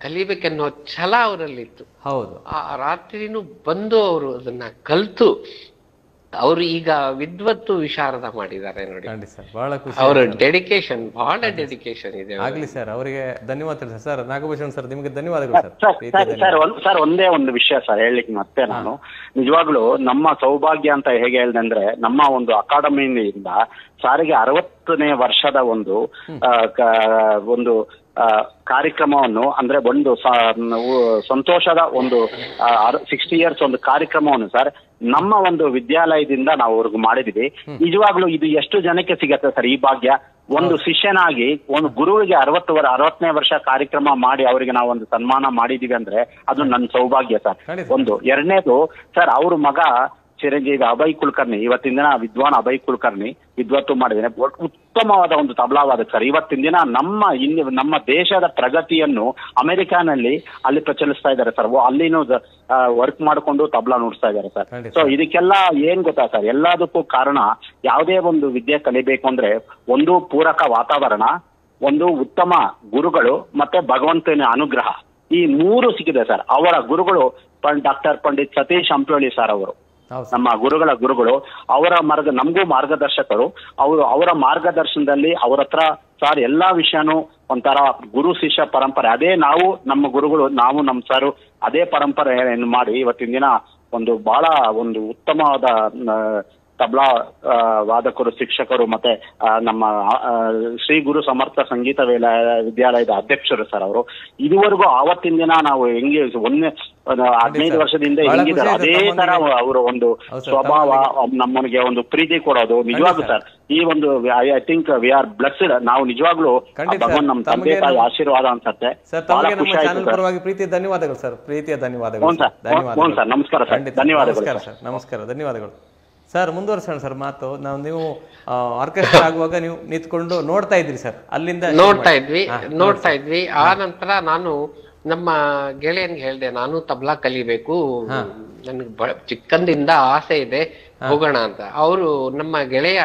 ಕಲಿಬೇಕನ್ನೋ ಛಲ ಅವರಲ್ಲಿತ್ತು. ಹೌದು. ಆ ರಾತ್ರಿನೂ ಬಂದು ಅವರು ಅದನ್ನ ಕಲ್ತು ಅವರು ಈಗ ವಿದ್ವತ್ತು ವಿಶಾರದ ಮಾಡಿದ್ದಾರೆ ನೋಡಿ. ಅವರ ಡೆಡಿಕೇಶನ್ ಬಹಳ ಡೆಡಿಕೇಶನ್ ಇದೆ. ಆಗ್ಲಿ ಸರ್, ಅವರಿಗೆ ಧನ್ಯವಾದ ಸರ್. ನಾಗಭೂಷಣ್ ಸರ್, ನಿಮಗೆ ಧನ್ಯವಾದಗಳು ಸರ್. ಒಂದೇ ಒಂದು ವಿಷಯ ಸರ್ ಹೇಳಲಿಕ್ಕೆ ಮತ್ತೆ ನಾನು ನಿಜವಾಗ್ಲೂ ನಮ್ಮ ಸೌಭಾಗ್ಯ ಅಂತ ಹೇಗೆ ಹೇಳಿದೆ ಅಂದ್ರೆ ನಮ್ಮ ಒಂದು ಅಕಾಡೆಮಿಯಿಂದ ಸಾರಿಗೆ 60ನೇ ವರ್ಷದ ಒಂದು ಕಾರ್ಯಕ್ರಮವನ್ನು ಅಂದ್ರೆ ಒಂದು ಸಂತೋಷದ ಒಂದು 60 ಇಯರ್ಸ್ ಒಂದು ಕಾರ್ಯಕ್ರಮವನ್ನು ಸರ್ ನಮ್ಮ ಒಂದು ವಿದ್ಯಾಲಯದಿಂದ ನಾವು ಅವ್ರಿಗೆ ಮಾಡಿದೀವಿ. ನಿಜವಾಗ್ಲೂ ಇದು ಎಷ್ಟು ಜನಕ್ಕೆ ಸಿಗತ್ತೆ ಸರ್ ಈ ಭಾಗ್ಯ? ಒಂದು ಶಿಷ್ಯನಾಗಿ ಒಂದು ಗುರುವಿಗೆ 60ನೇ ವರ್ಷ ಕಾರ್ಯಕ್ರಮ ಮಾಡಿ ಅವರಿಗೆ ನಾವು ಒಂದು ಸನ್ಮಾನ ಮಾಡಿದೀವಿ ಅಂದ್ರೆ ಅದು ನನ್ನ ಸೌಭಾಗ್ಯ ಸರ್. ಒಂದು ಎರಡನೇದು ಸರ್, ಅವ್ರ ಮಗ ಚಿರಂಜೀವಿ ಅಭಯ್ ಕುಲಕರ್ಣಿ, ಇವತ್ತಿನ ದಿನ ವಿದ್ವಾನ್ ಅಭಯ್ ಕುಲಕರ್ಣಿ ವಿದ್ವತ್ತು ಮಾಡಿದ್ದೇನೆ. ಉತ್ತಮವಾದ ಒಂದು ತಬಲಾವಾದಕ ಸರ್. ಇವತ್ತಿನ ದಿನ ನಮ್ಮ ದೇಶದ ಪ್ರಗತಿಯನ್ನು ಅಮೆರಿಕಾನಲ್ಲಿ ಅಲ್ಲಿ ಪ್ರಚಲಿಸ್ತಾ ಇದ್ದಾರೆ ಸರ್. ಅಲ್ಲಿನೂ ವರ್ಕ್ ಮಾಡಿಕೊಂಡು ತಬಲಾ ನುಡಿಸ್ತಾ ಇದ್ದಾರೆ ಸರ್. ಸೊ ಇದಕ್ಕೆಲ್ಲ ಏನ್ ಗೊತ್ತಾ ಸರ್, ಎಲ್ಲದಕ್ಕೂ ಕಾರಣ ಯಾವುದೇ ಒಂದು ವಿದ್ಯೆ ಕಲಿಬೇಕು ಅಂದ್ರೆ ಒಂದು ಪೂರಕ ವಾತಾವರಣ, ಒಂದು ಉತ್ತಮ ಗುರುಗಳು, ಮತ್ತೆ ಭಗವಂತನ ಅನುಗ್ರಹ, ಈ 3 ಸಿಕ್ಕಿದೆ ಸರ್. ಅವರ ಗುರುಗಳು ಡಾಕ್ಟರ್ ಪಂಡಿತ್ ಸತೀಶ್ ಅಂಪ್ಲೋಳಿ ಸರ್ ಅವರು ನಮ್ಮ ಗುರುಗಳು. ಅವರ ನಮಗೂ ಮಾರ್ಗದರ್ಶಕರು. ಅವರ ಮಾರ್ಗದರ್ಶನದಲ್ಲಿ ಅವ್ರ ಹತ್ರ ಸರ್ ಎಲ್ಲಾ ವಿಷಯನೂ ಒಂಥರ ಗುರು ಶಿಷ್ಯ ಪರಂಪರೆ. ಅದೇ ನಾವು ನಮ್ಮ ಗುರುಗಳು, ನಾವು ನಮ್ಮ ಸರ್ ಅದೇ ಪರಂಪರೆಯನ್ನು ಮಾಡಿ ಇವತ್ತಿನ ದಿನ ಒಂದು ಬಹಳ ಒಂದು ಉತ್ತಮವಾದ ತಬಲಾ ವಾದಕರು, ಶಿಕ್ಷಕರು, ಮತ್ತೆ ನಮ್ಮ ಶ್ರೀ ಗುರು ಸಮರ್ಥ ಸಂಗೀತ ವಿದ್ಯಾಲಯದ ಅಧ್ಯಕ್ಷರು ಸರ್ ಅವರು. ಇದುವರೆಗೂ ಆವತ್ತಿನ ದಿನ ನಾವು ಹೆಂಗೆ 15 ವರ್ಷದಿಂದ ಹೆಂಗಿದ್ದಾರೆ ಅದೇ ತರ ಅವರು ಒಂದು ಸ್ವಭಾವ, ನಮ್ಮನಿಗೆ ಒಂದು ಪ್ರೀತಿ ಕೊಡೋದು ನಿಜವಾಗ್ಲೂ ಸರ್. ಈ ಒಂದು I think we are blessed. ನಾವು ನಿಜವಾಗ್ಲೂ ಭಗವಾನ್ ನಮ್ಮ ತಂದೆ ತಾಯಿ ಆಶೀರ್ವಾದ ಅನ್ಸತ್ತೆ. ಬಹಳ ಖುಷಿ ಆಯ್ತು. ಪ್ರೀತಿಯ ಧನ್ಯವಾದಗಳು ಸರ್. ಪ್ರೀತಿಯ ಧನ್ಯವಾದಗಳು. ಹ್ಞೂ ಸರ್, ನಮಸ್ಕಾರ ಸರ್. ಧನ್ಯವಾದಗಳು ಸರ್. ನಮಸ್ಕಾರ, ಧನ್ಯವಾದಗಳು ಸರ್. ಮುಂದುವರ್ಸೋಣ ಸರ್ ಮಾತು. ನೀವು ಆರ್ಕೆಸ್ಟ್ರಾ ಆಗುವಾಗ ನೀವು ನಿಂತ್ಕೊಂಡು ನೋಡ್ತಾ ಇದ್ರಿ ಸರ್, ಅಲ್ಲಿಂದ ನೋಡ್ತಾ ಇದ್ವಿ. ಆ ನಂತರ ನಾನು ನಮ್ಮ ಗೆಳೆಯನ್ಗೆ ಹೇಳ್ದೆ, ನಾನು ತಬ್ಲಾ ಕಲಿಬೇಕು, ನನ್ಗೆ ಚಿಕ್ಕಂದಿಂದ ಆಸೆ ಇದೆ, ಹೋಗೋಣ ಅಂತ. ಅವರು ನಮ್ಮ ಗೆಳೆಯ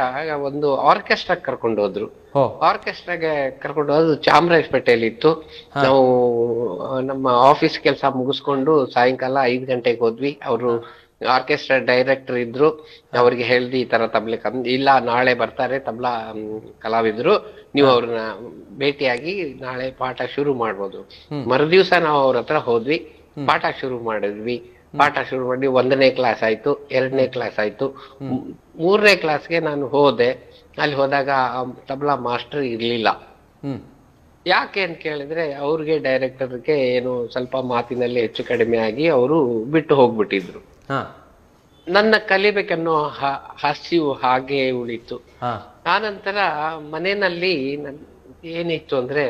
ಒಂದು ಆರ್ಕೆಸ್ಟ್ರಾ ಕರ್ಕೊಂಡು ಹೋದ್ರು. ಆರ್ಕೆಸ್ಟ್ರಾಗೆ ಕರ್ಕೊಂಡು ಹೋದ್ರು, ಚಾಮರಾಜಪೇಟೆಯಲ್ಲಿ ಇತ್ತು. ನಾವು ನಮ್ಮ ಆಫೀಸ್ ಕೆಲಸ ಮುಗಿಸ್ಕೊಂಡು ಸಾಯಂಕಾಲ 5 ಗಂಟೆಗೆ ಹೋದ್ವಿ. ಅವರು ಆರ್ಕೆಸ್ಟ್ರಾ ಡೈರೆಕ್ಟರ್ ಇದ್ರು. ಅವ್ರಿಗೆ ಹೇಳ್ದಿ ಈ ತರ ತಬ್ಲೆ ಇಲ್ಲ, ನಾಳೆ ಬರ್ತಾರೆ ತಬ್ಲಾ ಕಲಾವಿದ್ರು, ನೀವು ಅವ್ರನ್ನ ಭೇಟಿಯಾಗಿ ನಾಳೆ ಪಾಠ ಶುರು ಮಾಡ್ಬೋದು. ಮರುದಿವ್ಸ ನಾವು ಅವ್ರ ಹತ್ರ ಹೋದ್ವಿ, ಪಾಠ ಶುರು ಮಾಡಿದ್ವಿ. ಪಾಠ ಶುರು ಮಾಡಿ 1ನೇ ಕ್ಲಾಸ್ ಆಯ್ತು, 2ನೇ ಕ್ಲಾಸ್ ಆಯ್ತು, 3ನೇ ಕ್ಲಾಸ್ಗೆ ನಾನು ಹೋದೆ. ಅಲ್ಲಿ ಹೋದಾಗ ತಬ್ಲಾ ಮಾಸ್ಟರ್ ಇರ್ಲಿಲ್ಲ. ಯಾಕೆ ಅಂತ ಕೇಳಿದ್ರೆ ಅವ್ರಿಗೆ ಡೈರೆಕ್ಟರ್ಗೆ ಏನು ಸ್ವಲ್ಪ ಮಾತಿನಲ್ಲಿ ಹೆಚ್ಚು ಕಡಿಮೆ ಆಗಿ ಅವರು ಬಿಟ್ಟು ಹೋಗ್ಬಿಟ್ಟಿದ್ರು. ನನ್ನ ಕಲಿಬೇಕನ್ನೋ ಹಸಿವು ಹಾಗೆ ಉಳಿತು. ಆನಂತರ ಮನೆಯಲ್ಲಿ ಏನಿತ್ತು ಅಂದ್ರೆ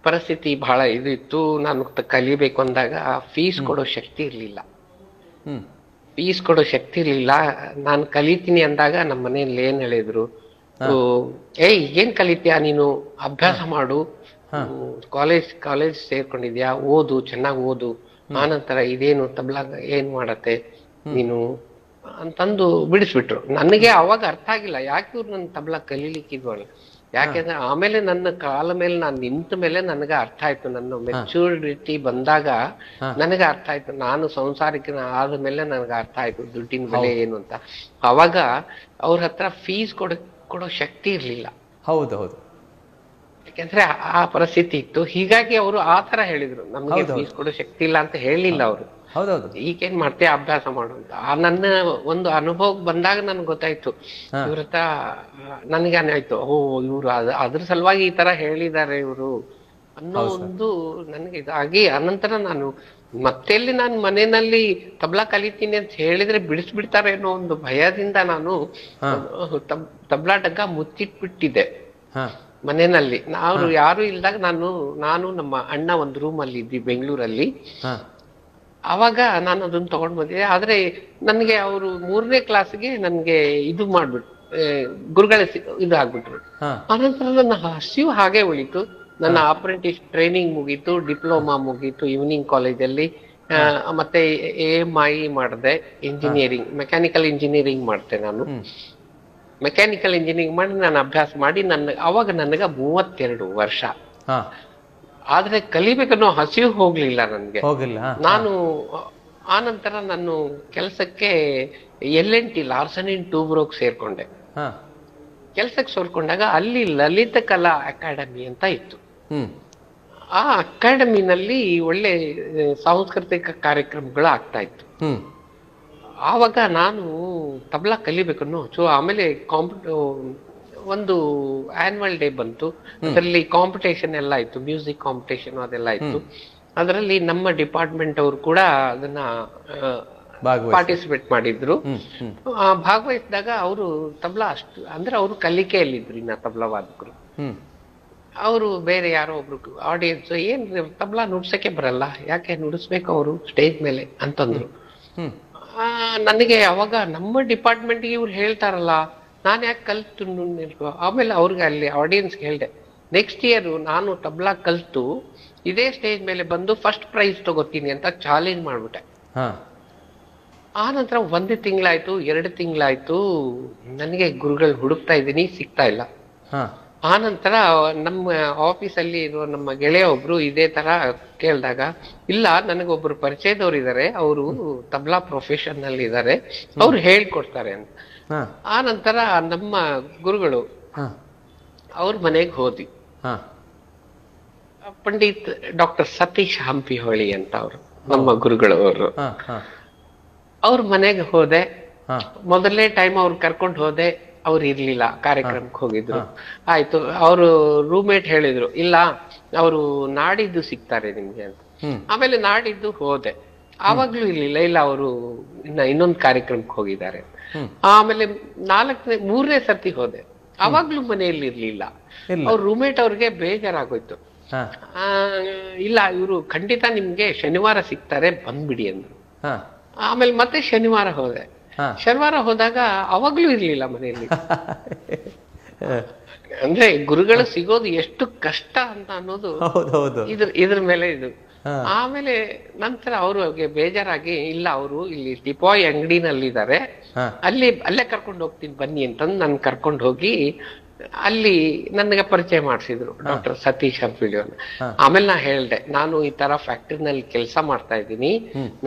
ಪರಿಸ್ಥಿತಿ ಬಹಳ ಇದಿತ್ತು. ನಾನು ಕಲಿಬೇಕು ಅಂದಾಗ ಫೀಸ್ ಕೊಡೋ ಶಕ್ತಿ ಇರ್ಲಿಲ್ಲ. ನಾನು ಕಲಿತೀನಿ ಅಂದಾಗ ನಮ್ಮ ಮನೆಯಲ್ಲಿ ಏನ್ ಹೇಳಿದ್ರು, ಏನ್ ಕಲಿತೀಯ ನೀನು, ಅಭ್ಯಾಸ ಮಾಡು, ಕಾಲೇಜ್ ಸೇರ್ಕೊಂಡಿದ್ಯಾ, ಓದು, ಚೆನ್ನಾಗಿ ಓದು, ಆನಂತರ ಇದೇನು ತಬ್ಲಾ ಏನ್ ಮಾಡತ್ತೆ ನೀನು ಅಂತಂದು ಬಿಡಿಸ್ಬಿಟ್ರು. ನನಗೆ ಅವಾಗ ಅರ್ಥ ಆಗಿಲ್ಲ, ಯಾಕೆ ಇವ್ರು ನನ್ನ ತಬ್ಲಾ ಕಲೀಲಿಕ್ಕಿದ್ವಲ್ಲ. ಯಾಕೆಂದ್ರೆ ಆಮೇಲೆ ನನ್ನ ಕಾಲ ಮೇಲೆ ನಾನು ನಿಂತ ಮೇಲೆ ನನಗೆ ಅರ್ಥ ಆಯ್ತು, ನನ್ನ ಮೆಚೂರಿಟಿ ಬಂದಾಗ ನನಗೆ ಅರ್ಥ ಆಯ್ತು. ನಾನು ಸಂಸಾರಿಕ ಆದ ಮೇಲೆ ನನಗೆ ಅರ್ಥ ಆಯ್ತು ದುಡ್ಡಿನ ಬೆಲೆ ಏನು ಅಂತ. ಅವಾಗ ಅವ್ರ ಹತ್ರ ಫೀಸ್ ಕೊಡೋ ಶಕ್ತಿ ಇರ್ಲಿಲ್ಲ. ಹೌದೌದು, ಯಾಕೆಂದ್ರೆ ಆ ಪರಿಸ್ಥಿತಿ ಇತ್ತು. ಹೀಗಾಗಿ ಅವರು ಆ ತರ ಹೇಳಿದ್ರು, ನಮ್ಗೆ ಫೀಸ್ ಕೊಡೋ ಶಕ್ತಿ ಇಲ್ಲ ಅಂತ ಹೇಳಿಲ್ಲ ಅವರು. ಹೌದೌದು, ಈಗೇನ್ ಮಾಡ್ತೀಯ, ಅಭ್ಯಾಸ ಮಾಡು ಅಂತ. ನನ್ನ ಒಂದು ಅನುಭವ ಬಂದಾಗ ನನ್ಗೆ ಗೊತ್ತಾಯ್ತು, ಇವ್ರ ಹತ್ರ ನನ್ಗೆ ಆಯ್ತು, ಇವ್ರು ಅದ್ರ ಸಲುವಾಗಿ ಈ ತರ ಹೇಳಿದ್ದಾರೆ ಇವರು ಅನ್ನೋ ಒಂದು ನನ್ಗೆ ಇದಾಗಿ, ಅನಂತರ ನಾನು ಮತ್ತೆಲ್ಲಿ ನಾನು ಮನೆಯಲ್ಲಿ ತಬ್ಲಾ ಕಲಿತೀನಿ ಅಂತ ಹೇಳಿದ್ರೆ ಬಿಡಿಸ್ಬಿಡ್ತಾರೆ ಅನ್ನೋ ಒಂದು ಭಯದಿಂದ ನಾನು ತಬ್ಲಾ ಡಗ್ಗ ಮುಚ್ಚಿಟ್ಬಿಟ್ಟಿದ್ದೆ ಮನೆಯಲ್ಲಿ. ನಾವು ಯಾರು ಇಲ್ದಾಗ ನಾನು ನಮ್ಮ ಅಣ್ಣ ಒಂದು ರೂಮ್ ಅಲ್ಲಿ ಇದ್ವಿ ಬೆಂಗಳೂರಲ್ಲಿ. ಅವಾಗ ನಾನು ಅದನ್ನ ತಗೊಂಡ್ ಬಂದಿದ್ದೆ. ಆದ್ರೆ ನನ್ಗೆ ಅವರು 3ನೇ ಕ್ಲಾಸ್ಗೆ ನನ್ಗೆ ಇದು ಮಾಡ್ಬಿಟ್ರು, ಗುರುಗಳ ಇದು ಆಗ್ಬಿಟ್ರು. ಆನಂತರ ನನ್ನ ಹಸಿವು ಹಾಗೆ ಉಳಿತು. ನನ್ನ ಅಪ್ರೆಂಟಿಸ್ ಟ್ರೈನಿಂಗ್ ಮುಗೀತು, ಡಿಪ್ಲೊಮಾ ಮುಗೀತು ಈವ್ನಿಂಗ್ ಕಾಲೇಜಲ್ಲಿ. ಮತ್ತೆ AMI ಮಾಡಿದೆ, ಇಂಜಿನಿಯರಿಂಗ್, ಮೆಕ್ಯಾನಿಕಲ್ ಇಂಜಿನಿಯರಿಂಗ್ ಮಾಡ್ತೆ ನಾನು. ಮೆಕ್ಯಾನಿಕಲ್ ಇಂಜಿನಿಯರಿಂಗ್ ಮಾಡಿ ನಾನು ಅಭ್ಯಾಸ ಮಾಡಿ ಅವಾಗ ನನಗ 32 ವರ್ಷ. ಆದ್ರೆ ಕಲಿಬೇಕನ್ನೋ ಹಸಿವು ಹೋಗ್ಲಿಲ್ಲ ನನ್ಗೆ. ನಾನು ಆನಂತರ ನಾನು ಕೆಲಸಕ್ಕೆ LNT ಲಾರ್ಸನ್ ಇನ್ ಟೂಬ್ರೋಕ್ ಸೇರ್ಕೊಂಡೆ. ಕೆಲ್ಸಕ್ಕೆ ಸೇರ್ಕೊಂಡಾಗ ಅಲ್ಲಿ ಲಲಿತ ಕಲಾ ಅಕಾಡೆಮಿ ಅಂತ ಇತ್ತು. ಆ ಅಕಾಡೆಮಿನಲ್ಲಿ ಒಳ್ಳೆ ಸಾಂಸ್ಕೃತಿಕ ಕಾರ್ಯಕ್ರಮಗಳು ಆಗ್ತಾ ಇತ್ತು. ಆವಾಗ ನಾನು ತಬ್ಲಾ ಕಲಿಬೇಕನ್ನು. ಸೊ ಆಮೇಲೆ ಒಂದು ಆನ್ಯುವಲ್ ಡೇ ಬಂತು. ಅದರಲ್ಲಿ ಕಾಂಪಿಟೇಷನ್ ಎಲ್ಲ ಇತ್ತು, ಮ್ಯೂಸಿಕ್ ಕಾಂಪಿಟೇಷನ್ ಅದೆಲ್ಲ ಇತ್ತು. ಅದರಲ್ಲಿ ನಮ್ಮ ಡಿಪಾರ್ಟ್ಮೆಂಟ್ ಅವರು ಕೂಡ ಅದನ್ನ ಪಾರ್ಟಿಸಿಪೇಟ್ ಮಾಡಿದ್ರು. ಭಾಗವಹಿಸಿದಾಗ ಅವರು ತಬ್ಲಾ ಅಷ್ಟು ಅಂದ್ರೆ ಅವರು ಕಲಿಕೆಯಲ್ಲಿದ್ರು, ಇನ್ನ ತಬ್ಲಾ ವಾದಕರು. ಅವರು ಬೇರೆ ಯಾರೋ ಒಬ್ರು ಆಡಿಯನ್ಸ್, ಏನ್ ತಬ್ಲಾ ನುಡ್ಸಕ್ಕೆ ಬರಲ್ಲ, ಯಾಕೆ ನುಡಿಸ್ಬೇಕು ಅವರು ಸ್ಟೇಜ್ ಮೇಲೆ ಅಂತಂದ್ರು. ನನಗೆ ಅವಾಗ ನಮ್ಮ ಡಿಪಾರ್ಟ್ಮೆಂಟ್ಗೆ ಇವ್ರು ಹೇಳ್ತಾರಲ್ಲ, ನಾನ್ ಯಾಕೆ ಕಲ್ತು ನಿಲ್ಕೊ. ಆಮೇಲೆ ಅವ್ರಿಗೆ ಅಲ್ಲಿ ಆಡಿಯನ್ಸ್ಗೆ ಹೇಳ್ದೆ, ನೆಕ್ಸ್ಟ್ ಇಯರ್ ನಾನು ತಬ್ಲಾ ಕಲ್ತು ಇದೇ ಸ್ಟೇಜ್ ಮೇಲೆ ಬಂದು ಫಸ್ಟ್ ಪ್ರೈಸ್ ತಗೋತೀನಿ ಅಂತ ಚಾಲೆಂಜ್ ಮಾಡ್ಬಿಟ್ಟೆ. ಆ ನಂತರ 1 ತಿಂಗಳಾಯ್ತು, 2 ತಿಂಗಳಾಯ್ತು, ನನಗೆ ಗುರುಗಳು ಹುಡುಕ್ತಾ ಇದ್ದೀನಿ, ಸಿಗ್ತಾ ಇಲ್ಲ. ಆ ನಂತರ ನಮ್ಮ ಆಫೀಸಲ್ಲಿ ಇರುವ ನಮ್ಮ ಗೆಳೆಯ ಒಬ್ರು ಇದೇ ತರ ಕೇಳಿದಾಗ, ಇಲ್ಲ ನನಗೊಬ್ರು ಪರಿಚಯದವ್ರು ಇದಾರೆ, ಅವರು ತಬ್ಲಾ ಪ್ರೊಫೆಷನ್ ಅಲ್ಲಿ ಇದಾರೆ, ಅವ್ರು ಹೇಳ್ಕೊಡ್ತಾರೆ ಅಂತ. ಆ ನಂತರ ನಮ್ಮ ಗುರುಗಳು ಅವ್ರ ಮನೆಗೆ ಹೋದ್ವಿ. ಪಂಡಿತ್ ಡಾಕ್ಟರ್ ಸತೀಶ್ ಹಂಪಿಹೊಳಿ ಅಂತ ಅವರು ನಮ್ಮ ಗುರುಗಳು. ಅವ್ರ ಮನೆಗೆ ಹೋದೆ. ಮೊದಲನೇ ಟೈಮ್ ಅವ್ರು ಕರ್ಕೊಂಡು ಹೋದೆ, ಅವ್ರು ಇರ್ಲಿಲ್ಲ, ಕಾರ್ಯಕ್ರಮಕ್ಕೆ ಹೋಗಿದ್ರು. ಆಯ್ತು, ಅವರು ರೂಮ್ಮೇಟ್ ಹೇಳಿದ್ರು, ಇಲ್ಲ ಅವರು ನಾಡಿದ್ದು ಸಿಗ್ತಾರೆ ನಿಮ್ಗೆ ಅಂತ. ಆಮೇಲೆ ನಾಡಿದ್ದು ಹೋದೆ, ಆವಾಗ್ಲೂ ಇರ್ಲಿಲ್ಲ, ಇಲ್ಲ ಅವರು ಇನ್ನೊಂದು ಕಾರ್ಯಕ್ರಮಕ್ಕೆ ಹೋಗಿದ್ದಾರೆ. ಆಮೇಲೆ 3ನೇ ಸರ್ತಿ ಹೋದೆ, ಅವಾಗ್ಲೂ ಮನೆಯಲ್ಲಿ ಇರ್ಲಿಲ್ಲ. ಅವ್ರ ರೂಮ್ಮೇಟ್ ಅವ್ರಿಗೆ ಬೇಜಾರಾಗೋಯ್ತು. ಇಲ್ಲ ಇವರು ಖಂಡಿತ ನಿಮ್ಗೆ ಶನಿವಾರ ಸಿಗ್ತಾರೆ, ಬಂದ್ಬಿಡಿ ಅಂದ್ರು. ಆಮೇಲೆ ಮತ್ತೆ ಶನಿವಾರ ಹೋದೆ. ಶನಿವಾರ ಹೋದಾಗ ಅವಾಗ್ಲೂ ಇರ್ಲಿಲ್ಲ ಮನೆಯಲ್ಲಿ. ಅಂದ್ರೆ ಗುರುಗಳು ಸಿಗೋದು ಎಷ್ಟು ಕಷ್ಟ ಅಂತ ಅನ್ನೋದು ಇದ್ರ ಮೇಲೆ ಇದು. ಆಮೇಲೆ ನಂತರ ಅವ್ರಿಗೆ ಬೇಜಾರಾಗಿ, ಇಲ್ಲ ಅವರು ಇಲ್ಲಿ ಟಿಪಾಯ್ ಅಂಗಡಿನಲ್ಲಿದ್ದಾರೆ, ಅಲ್ಲೇ ಕರ್ಕೊಂಡು ಹೋಗ್ತೀನಿ ಬನ್ನಿ ಅಂತಂದು ನನ್ ಕರ್ಕೊಂಡು ಹೋಗಿ ಅಲ್ಲಿ ನನಗೆ ಪರಿಚಯ ಮಾಡಿಸಿದ್ರು ಡಾಕ್ಟರ್ ಸತೀಶ್ ಅಂಪೇಳಿ ಅವ್ರನ್ನ. ಆಮೇಲೆ ನಾ ಹೇಳ್ದೆ, ನಾನು ಈ ತರ ಫ್ಯಾಕ್ಟ್ರಿನಲ್ಲಿ ಕೆಲಸ ಮಾಡ್ತಾ ಇದ್ದೀನಿ,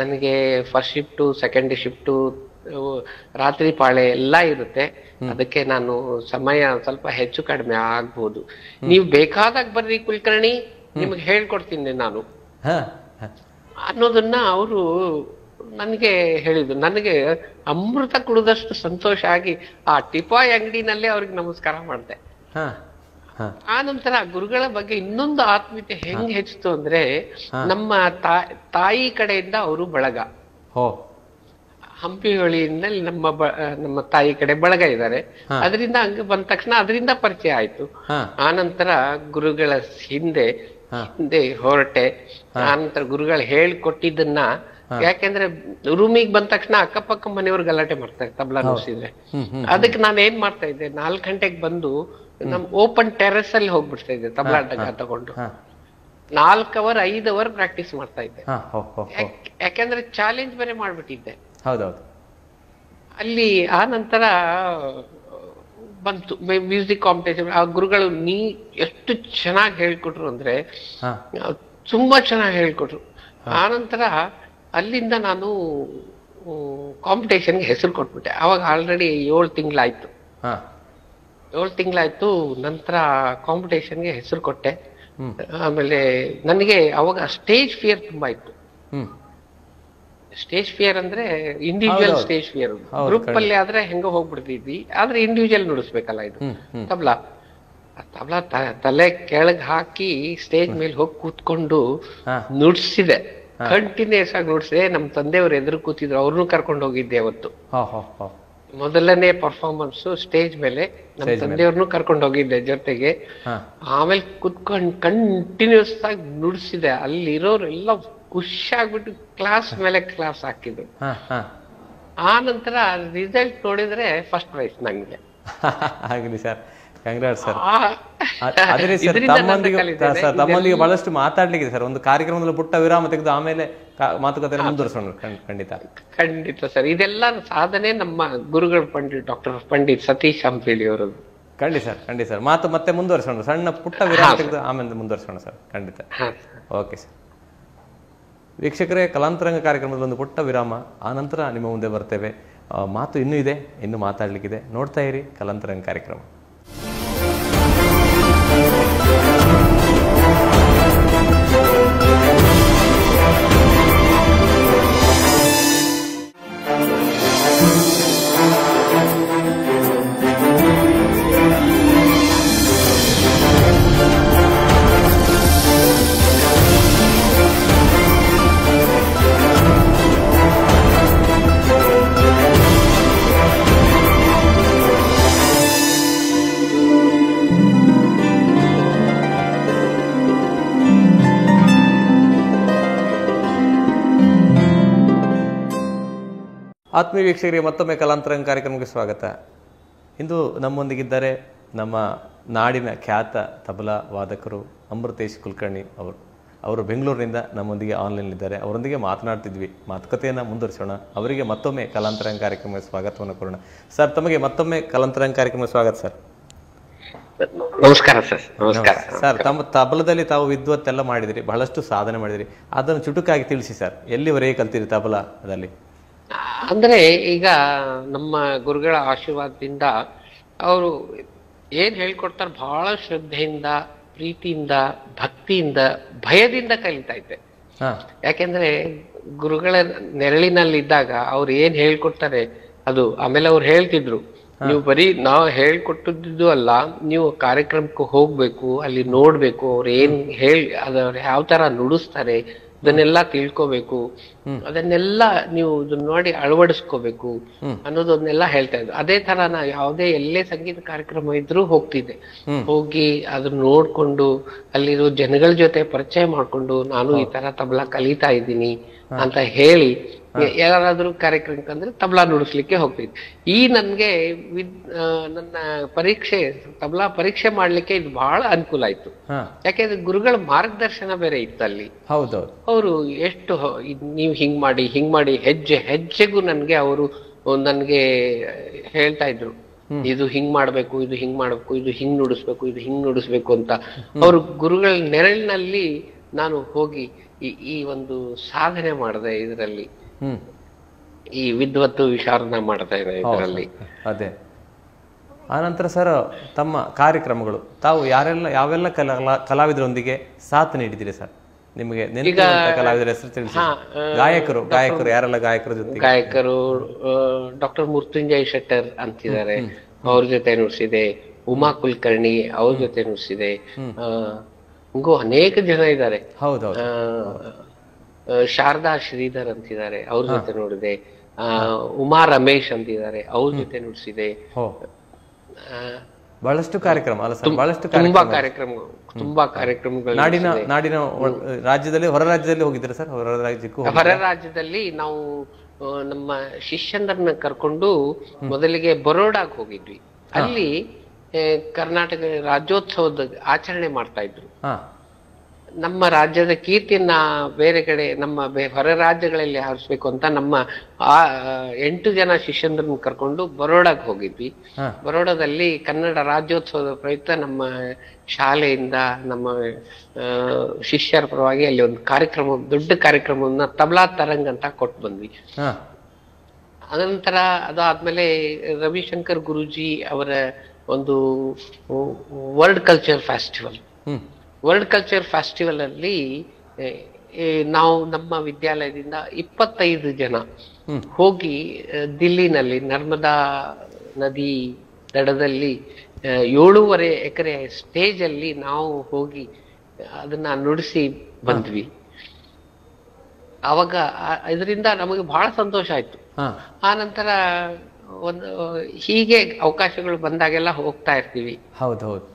ನನಗೆ ಫಸ್ಟ್ ಶಿಫ್ಟು, ಸೆಕೆಂಡ್ ಶಿಫ್ಟು, ರಾತ್ರಿ ಪಾಳೆ ಎಲ್ಲಾ ಇರುತ್ತೆ, ಅದಕ್ಕೆ ನಾನು ಸಮಯ ಸ್ವಲ್ಪ ಹೆಚ್ಚು ಕಡಿಮೆ ಆಗ್ಬೋದು, ನೀವು ಬೇಕಾದಾಗ ಬರ್ರಿ ಕುಲಕರ್ಣಿ, ನಿಮ್ಗೆ ಹೇಳ್ಕೊಡ್ತೀನಿ ನಾನು ಅನ್ನೋದನ್ನ ಅವರು ನನಗೆ ಹೇಳಿದ್ರು. ನನಗೆ ಅಮೃತ ಕುಡಿದಷ್ಟು ಸಂತೋಷ ಆಗಿ ಆ ಟಿಪಾಯ್ ಅಂಗಡಿನಲ್ಲೇ ಅವ್ರಿಗೆ ನಮಸ್ಕಾರ ಮಾಡಿದೆ. ಆ ನಂತರ ಗುರುಗಳ ಬಗ್ಗೆ ಇನ್ನೊಂದು ಆತ್ಮೀಯತೆ ಹೆಂಗ್ ಹೆಚ್ಚಿತು ಅಂದ್ರೆ, ನಮ್ಮ ತಾಯಿ ಕಡೆಯಿಂದ ಅವರು ಬಳಗ, ಹಂಪಿ ಹೊಳಿಯಲ್ಲಿ ನಮ್ಮ ತಾಯಿ ಕಡೆ ಬಳಗ ಇದ್ದಾರೆ, ಅದರಿಂದ ಹಂಗ ಬಂದ ತಕ್ಷಣ ಅದರಿಂದ ಪರಿಚಯ ಆಯ್ತು. ಆ ನಂತರ ಗುರುಗಳ ಹಿಂದೆ ಹೊರಟೆ. ಆನಂತರ ಗುರುಗಳು ಹೇಳ್ಕೊಟ್ಟಿದ್ದನ್ನ, ಯಾಕೆಂದ್ರೆ ರೂಮಿಗೆ ಬಂದ ತಕ್ಷಣ ಅಕ್ಕಪಕ್ಕ ಮನೆಯವ್ರು ಗಲಾಟೆ ಮಾಡ್ತಾರೆ ತಬ್ಲಾ ನುಡಿಸಿದ್ರೆ. ಅದಕ್ಕೆ ನಾನು ಏನ್ ಮಾಡ್ತಾ ಇದ್ದೆ, 4 ಗಂಟೆಗೆ ಬಂದು ನಮ್ ಓಪನ್ ಟೆರೆಸ್ ಅಲ್ಲಿ ಹೋಗ್ಬಿಡ್ತಾ ಇದ್ದೆ ತಬ್ಲಾ ಡಗ ತಗೊಂಡು 4 ಅವರ್ 5 ಅವರ್ ಪ್ರಾಕ್ಟೀಸ್ ಮಾಡ್ತಾ ಇದ್ದೆ. ಯಾಕೆಂದ್ರೆ ಚಾಲೆಂಜ್ ಬೇರೆ ಮಾಡ್ಬಿಟ್ಟಿದ್ದೆ. ಹೌದೌದು. ಅಲ್ಲಿ ಆ ನಂತರ ಬಂತು ಮ್ಯೂಸಿಕ್ ಕಾಂಪಿಟೇಷನ್. ಆ ಗುರುಗಳು ಎಷ್ಟು ಚೆನ್ನಾಗಿ ಹೇಳ್ಕೊಟ್ರು ಅಂದ್ರೆ ತುಂಬಾ ಚೆನ್ನಾಗಿ ಹೇಳ್ಕೊಟ್ರು. ಆ ನಂತರ ಅಲ್ಲಿಂದ ನಾನು ಕಾಂಪಿಟೇಷನ್ಗೆ ಹೆಸರು ಕೊಟ್ಬಿಟ್ಟೆ. ಅವಾಗ ಆಲ್ರೆಡಿ 7 ತಿಂಗಳಾಯ್ತು. 7 ತಿಂಗಳಾಯ್ತು. ನಂತರ ಕಾಂಪಿಟೇಷನ್ಗೆ ಹೆಸರು ಕೊಟ್ಟೆ. ಆಮೇಲೆ ನನಗೆ ಅವಾಗ ಸ್ಟೇಜ್ ಫಿಯರ್ ತುಂಬಾ ಇತ್ತು. ಸ್ಟೇಜ್ ಫಿಯರ್ ಅಂದ್ರೆ ಇಂಡಿವಿಜುವಲ್ ಸ್ಟೇಜ್ ಫಿಯರ್. ಗ್ರೂಪ್ ಅಲ್ಲಿ ಆದ್ರೆ ಹೆಂಗ ಹೋಗ್ಬಿಡ್ತಿದ್ವಿ, ಆದ್ರೆ ಇಂಡಿವಿಜುವಲ್ ನುಡಿಸ್ಬೇಕಲ್ಲ ಇದು ತಬ್ಲಾ. ತಬ್ಲಾ ತಲೆ ಕೆಳಗ್ ಹಾಕಿ ಸ್ಟೇಜ್ ಮೇಲೆ ಹೋಗಿ ಕೂತ್ಕೊಂಡು ನುಡ್ಸಿದೆ, ಕಂಟಿನ್ಯೂಸ್ ಆಗಿ ನುಡ್ಸಿದೆ. ನಮ್ ತಂದೆಯವ್ರು ಎದುರು ಕೂತಿದ್ರು, ಅವ್ರನ್ನೂ ಕರ್ಕೊಂಡು ಹೋಗಿದ್ದೆ ಅವತ್ತು. ಮೊದಲನೇ ಪರ್ಫಾರ್ಮೆನ್ಸ್ ಸ್ಟೇಜ್ ಮೇಲೆ ನಮ್ ತಂದೆಯವ್ರನ್ನೂ ಕರ್ಕೊಂಡು ಹೋಗಿದ್ದೆ ಜೊತೆಗೆ. ಆಮೇಲೆ ಕುತ್ಕೊಂಡ್ ಕಂಟಿನ್ಯೂಸ್ ಆಗಿ ನುಡ್ಸಿದೆ. ಅಲ್ಲಿರೋರೆಲ್ಲ ಖುಷಿ ಆಗ್ಬಿಟ್ಟು ಕ್ಲಾಸ್ ಮೇಲೆ ಕ್ಲಾಸ್ ಹಾಕಿದ್ರು. ಆ ನಂತರ ರಿಸಲ್ಟ್ ನೋಡಿದ್ರೆ ಫಸ್ಟ್ ಪ್ರೈಸ್ ನಂಗೆ. ಆಗಲಿ ಸರ್, ಕಂಗ್ರಾಟ್ಸ್ ಸರ್. ಅದೇ ಸರ್, ತಮ್ಮೊಂದಿಗೆ ಬಹಳಷ್ಟು ಮಾತಾಡ್ಲಿಕ್ಕೆ ಸರ್. ಒಂದು ಕಾರ್ಯಕ್ರಮದಲ್ಲಿ ಪುಟ್ಟ ವಿರಾಮ ತೆಗೆದು ಆಮೇಲೆ ಮಾತುಕತೆ ಮುಂದುವರಿಸೋಣ. ಖಂಡಿತ ಸರ್. ಇದೆಲ್ಲ ಸಾಧನೆ ನಮ್ಮ ಗುರುಗಳು ಡಾಕ್ಟರ್ ಪಂಡಿತ್ ಸತೀಶ್ ಅಂಪೇಳಿ ಅವರದ್ದು. ಖಂಡಿತ ಸರ್, ಖಂಡಿತ ಸರ್. ಮಾತು ಮತ್ತೆ ಮುಂದುವರಿಸೋಣ. ಸಣ್ಣ ಪುಟ್ಟ ವಿರಾಮ ತೆಗೆದು ಆಮೇಲೆ ಮುಂದುವರಿಸೋಣ ಸರ್. ಖಂಡಿತ. Okay sir. ವೀಕ್ಷಕರೇ, ಕಲಾಂತರಂಗ ಕಾರ್ಯಕ್ರಮದಲ್ಲಿ ಒಂದು ಪುಟ್ಟ ವಿರಾಮ, ಆ ನಂತರ ನಿಮ್ಮ ಮುಂದೆ ಬರ್ತೇವೆ. ಮಾತು ಇನ್ನೂ ಇದೆ, ಇನ್ನೂ ಮಾತಾಡ್ಲಿಕ್ಕಿದೆ. ನೋಡ್ತಾ ಇರಿ ಕಲಾಂತರಂಗ ಕಾರ್ಯಕ್ರಮ. ಆತ್ಮೀಯ ವೀಕ್ಷಕರಿಗೆ ಮತ್ತೊಮ್ಮೆ ಕಲಾಂತರಂಗ ಕಾರ್ಯಕ್ರಮಕ್ಕೆ ಸ್ವಾಗತ. ಇಂದು ನಮ್ಮೊಂದಿಗಿದ್ದಾರೆ ನಮ್ಮ ನಾಡಿನ ಖ್ಯಾತ ತಬಲಾ ವಾದಕರು ಅಮೃತೇಶ್ ಕುಲಕರ್ಣಿ ಅವರು ಬೆಂಗಳೂರಿನಿಂದ ನಮ್ಮೊಂದಿಗೆ ಆನ್ಲೈನ್ನಲ್ಲಿದ್ದಾರೆ. ಅವರೊಂದಿಗೆ ಮಾತನಾಡ್ತಿದ್ವಿ, ಮಾತುಕತೆಯನ್ನು ಮುಂದುವರಿಸೋಣ. ಅವರಿಗೆ ಮತ್ತೊಮ್ಮೆ ಕಲಾಂತರಂಗ ಕಾರ್ಯಕ್ರಮಕ್ಕೆ ಸ್ವಾಗತವನ್ನು ಕೊಡೋಣ. ಸರ್, ತಮಗೆ ಮತ್ತೊಮ್ಮೆ ಕಲಾಂತರಂಗ ಕಾರ್ಯಕ್ರಮಕ್ಕೆ ಸ್ವಾಗತ ಸರ್. ನಮಸ್ಕಾರ ಸರ್. ನಮಸ್ಕಾರ ಸರ್. ತಮ್ಮ ತಬಲದಲ್ಲಿ ತಾವು ವಿದ್ವತ್ತೆಲ್ಲ ಮಾಡಿದಿರಿ, ಬಹಳಷ್ಟು ಸಾಧನೆ ಮಾಡಿದಿರಿ. ಅದನ್ನು ಚುಟುಕಾಗಿ ತಿಳಿಸಿ ಸರ್. ಎಲ್ಲಿವರೆಗೆ ಕಲ್ತೀರಿ ತಬಲಾದಲ್ಲಿ? ಅಂದ್ರೆ ಈಗ ನಮ್ಮ ಗುರುಗಳ ಆಶೀರ್ವಾದದಿಂದ ಅವರು ಏನ್ ಹೇಳ್ಕೊಡ್ತಾರೆ ಬಹಳ ಶ್ರದ್ಧೆಯಿಂದ, ಪ್ರೀತಿಯಿಂದ, ಭಕ್ತಿಯಿಂದ, ಭಯದಿಂದ ಕಲಿತಾ ಇದ್ದೆ. ಯಾಕೆಂದ್ರೆ ಗುರುಗಳ ನೆರಳಿನಲ್ಲಿದ್ದಾಗ ಅವ್ರು ಏನ್ ಹೇಳ್ಕೊಡ್ತಾರೆ ಅದು. ಆಮೇಲೆ ಅವ್ರು ಹೇಳ್ತಿದ್ರು, ನೀವು ಬರೀ ನಾವು ಹೇಳ್ಕೊಟ್ಟಿದ್ದು ಅಲ್ಲ, ನೀವು ಕಾರ್ಯಕ್ರಮಕ್ಕೆ ಹೋಗ್ಬೇಕು, ಅಲ್ಲಿ ನೋಡ್ಬೇಕು, ಅವ್ರು ಏನ್ ಅದ್ರ ಯಾವ ತರ ನುಡಿಸ್ತಾರೆ ಅದನ್ನೆಲ್ಲ ತಿಳ್ಕೋಬೇಕು, ಅದನ್ನೆಲ್ಲ ನೀವು ನೋಡಿ ಅಳವಡಿಸ್ಕೋಬೇಕು ಅನ್ನೋದನ್ನೆಲ್ಲ ಹೇಳ್ತಾ ಇದ್ರು. ಅದೇ ತರ ನಾ ಯಾವುದೇ ಎಲ್ಲೇ ಸಂಗೀತ ಕಾರ್ಯಕ್ರಮ ಇದ್ರೂ ಹೋಗ್ತಿದ್ದೆ. ಹೋಗಿ ಅದನ್ನ ನೋಡ್ಕೊಂಡು ಅಲ್ಲಿರೋ ಜನಗಳ ಜೊತೆ ಪರಿಚಯ ಮಾಡ್ಕೊಂಡು, ನಾನು ಈ ತರ ತಬಲಾ ಕಲಿತಾ ಇದ್ದೀನಿ ಅಂತ ಹೇಳಿ ಯಾರಾದ್ರೂ ಕಾರ್ಯಕ್ರಮಕ್ಕೆ ಅಂದ್ರೆ ತಬಲಾ ನುಡಿಸ್ಲಿಕ್ಕೆ ಹೋಗ್ತಿದ್ವಿ. ಈ ನನ್ಗೆ ನನ್ನ ತಬಲಾ ಪರೀಕ್ಷೆ ಮಾಡ್ಲಿಕ್ಕೆ ಇದು ಬಹಳ ಅನುಕೂಲ ಆಯ್ತು. ಯಾಕೆಂದ್ರೆ ಗುರುಗಳ ಮಾರ್ಗದರ್ಶನ ಬೇರೆ ಇತ್ತು ಅಲ್ಲಿ. ಹೌದೌದು. ಅವರು ಎಷ್ಟು ನೀವ್ ಹಿಂಗ್ ಮಾಡಿ ಹೆಜ್ಜೆ ಹೆಜ್ಜೆಗೂ ನನ್ಗೆ ಅವರು ನನ್ಗೆ ಹೇಳ್ತಾ ಇದ್ರು, ಇದು ಹಿಂಗ್ ಮಾಡ್ಬೇಕು, ಇದು ಹಿಂಗ್ ಮಾಡ್ಬೇಕು, ಇದು ಹಿಂಗ್ ನುಡಿಸ್ಬೇಕು, ಇದು ಹಿಂಗ್ ನುಡಿಸ್ಬೇಕು ಅಂತ. ಅವರು ಗುರುಗಳ ನೆರಳಿನಲ್ಲಿ ನಾನು ಹೋಗಿ ಈ ಒಂದು ಸಾಧನೆ ಮಾಡಿದೆ. ಇದರಲ್ಲಿ ಈ ವಿದ್ವತ್ತು ವಿಶಾರಣ ಮಾಡ್ತಾ ಇದೆ ಇದರಲ್ಲಿ. ಅದೇ ಆನಂತರ ಸರ್ ತಮ್ಮ ಕಾರ್ಯಕ್ರಮಗಳು ತಾವು ಯಾವೆಲ್ಲ ಕಲಾವಿದರೊಂದಿಗೆ ಸಾಥ್ ನೀಡಿದ್ದೀರಿ ಸರ್? ನಿಮಗೆ ನೆನಪಿರುವಂತ ಕಲಾವಿದರ ಹೆಸರು ತಿಳಿಸಿ. ಗಾಯಕರು ಯಾರೆಲ್ಲ ಗಾಯಕರ ಜೊತೆ? ಗಾಯಕರು ಡಾಕ್ಟರ್ ಮೃತ್ಯುಂಜಯ ಶೆಟ್ಟರ್ ಅಂತಿದ್ದಾರೆ, ಅವ್ರ ಜೊತೆ ನುಡಿಸಿದೆ. ಉಮಾ ಕುಲಕರ್ಣಿ ಅವ್ರ ಜೊತೆ ನುಡಿಸಿದೆ. ಹಿಂಗೂ ಅನೇಕ ಜನ ಇದ್ದಾರೆ. ಹೌದೌದು. ಶಾರದಾ ಶ್ರೀಧರ್ ಅಂತಿದ್ದಾರೆ, ಅವ್ರ ಜೊತೆ ನೋಡಿದೆ. ಉಮಾ ರಮೇಶ್ ಅಂತಿದ್ದಾರೆ, ಅವ್ರ ಜೊತೆ ನುಡಿಸಿದೆ. ಬಹಳಷ್ಟು ಕಾರ್ಯಕ್ರಮ ಅಲ್ಲ ಸರ್? ಬಹಳಷ್ಟು ತುಂಬಾ ಕಾರ್ಯಕ್ರಮಗಳು ನಾಡಿನ ರಾಜ್ಯದಲ್ಲಿ, ಹೊರ ರಾಜ್ಯದಲ್ಲಿ ಹೋಗಿದ್ದೀರಾ ಸರ್? ಹೊರ ರಾಜ್ಯಕ್ಕೂ? ಹೊರ ರಾಜ್ಯದಲ್ಲಿ ನಾವು ನಮ್ಮ ಶಿಷ್ಯಂದ್ರನ್ನ ಕರ್ಕೊಂಡು ಮೊದಲಿಗೆ ಬರೋಡಾಗ್ ಹೋಗಿದ್ವಿ. ಅಲ್ಲಿ ಕರ್ನಾಟಕ ರಾಜ್ಯೋತ್ಸವದ ಆಚರಣೆ ಮಾಡ್ತಾ ಇದ್ರು. ನಮ್ಮ ರಾಜ್ಯದ ಕೀರ್ತಿಯನ್ನ ಬೇರೆ ಕಡೆ ನಮ್ಮ ಹೊರ ರಾಜ್ಯಗಳಲ್ಲಿ ಹಾರಿಸ್ಬೇಕು ಅಂತ ನಮ್ಮ 8 ಜನ ಶಿಷ್ಯಂದ್ರನ್ನ ಕರ್ಕೊಂಡು ಬರೋಡಾಗ್ ಹೋಗಿದ್ವಿ. ಬರೋಡಾದಲ್ಲಿ ಕನ್ನಡ ರಾಜ್ಯೋತ್ಸವದ ಪ್ರಯುಕ್ತ ನಮ್ಮ ಶಾಲೆಯಿಂದ ನಮ್ಮ ಶಿಷ್ಯರ ಪರವಾಗಿ ಅಲ್ಲಿ ಒಂದು ದೊಡ್ಡ ಕಾರ್ಯಕ್ರಮವನ್ನ ತಬಲಾ ತರಂಗ್ ಅಂತ ಕೊಟ್ಟು ಬಂದ್ವಿ. ಅನಂತರ ಅದಾದ್ಮೇಲೆ ರವಿಶಂಕರ್ ಗುರೂಜಿ ಅವರ ಒಂದು ವರ್ಲ್ಡ್ ಕಲ್ಚರ್ ಫೆಸ್ಟಿವಲ್ ಅಲ್ಲಿ ನಾವು ನಮ್ಮ ವಿದ್ಯಾಲಯದಿಂದ 25 ಜನ ಹೋಗಿ ದಿಲ್ಲಿನಲ್ಲಿ ನರ್ಮದಾ ನದಿ ದಡದಲ್ಲಿ 7.5 ಎಕರೆ ಸ್ಟೇಜ್ ಅಲ್ಲಿ ನಾವು ಹೋಗಿ ಅದನ್ನ ನುಡಿಸಿ ಬಂದ್ವಿ. ಅವಾಗ ಇದರಿಂದ ನಮಗೆ ಬಹಳ ಸಂತೋಷ ಆಯ್ತು. ಆ ನಂತರ ಹೀಗೆ ಅವಕಾಶಗಳು ಬಂದಾಗೆಲ್ಲ ಹೋಗ್ತಾ ಇರ್ತೀವಿ. ಹೌದೌದು.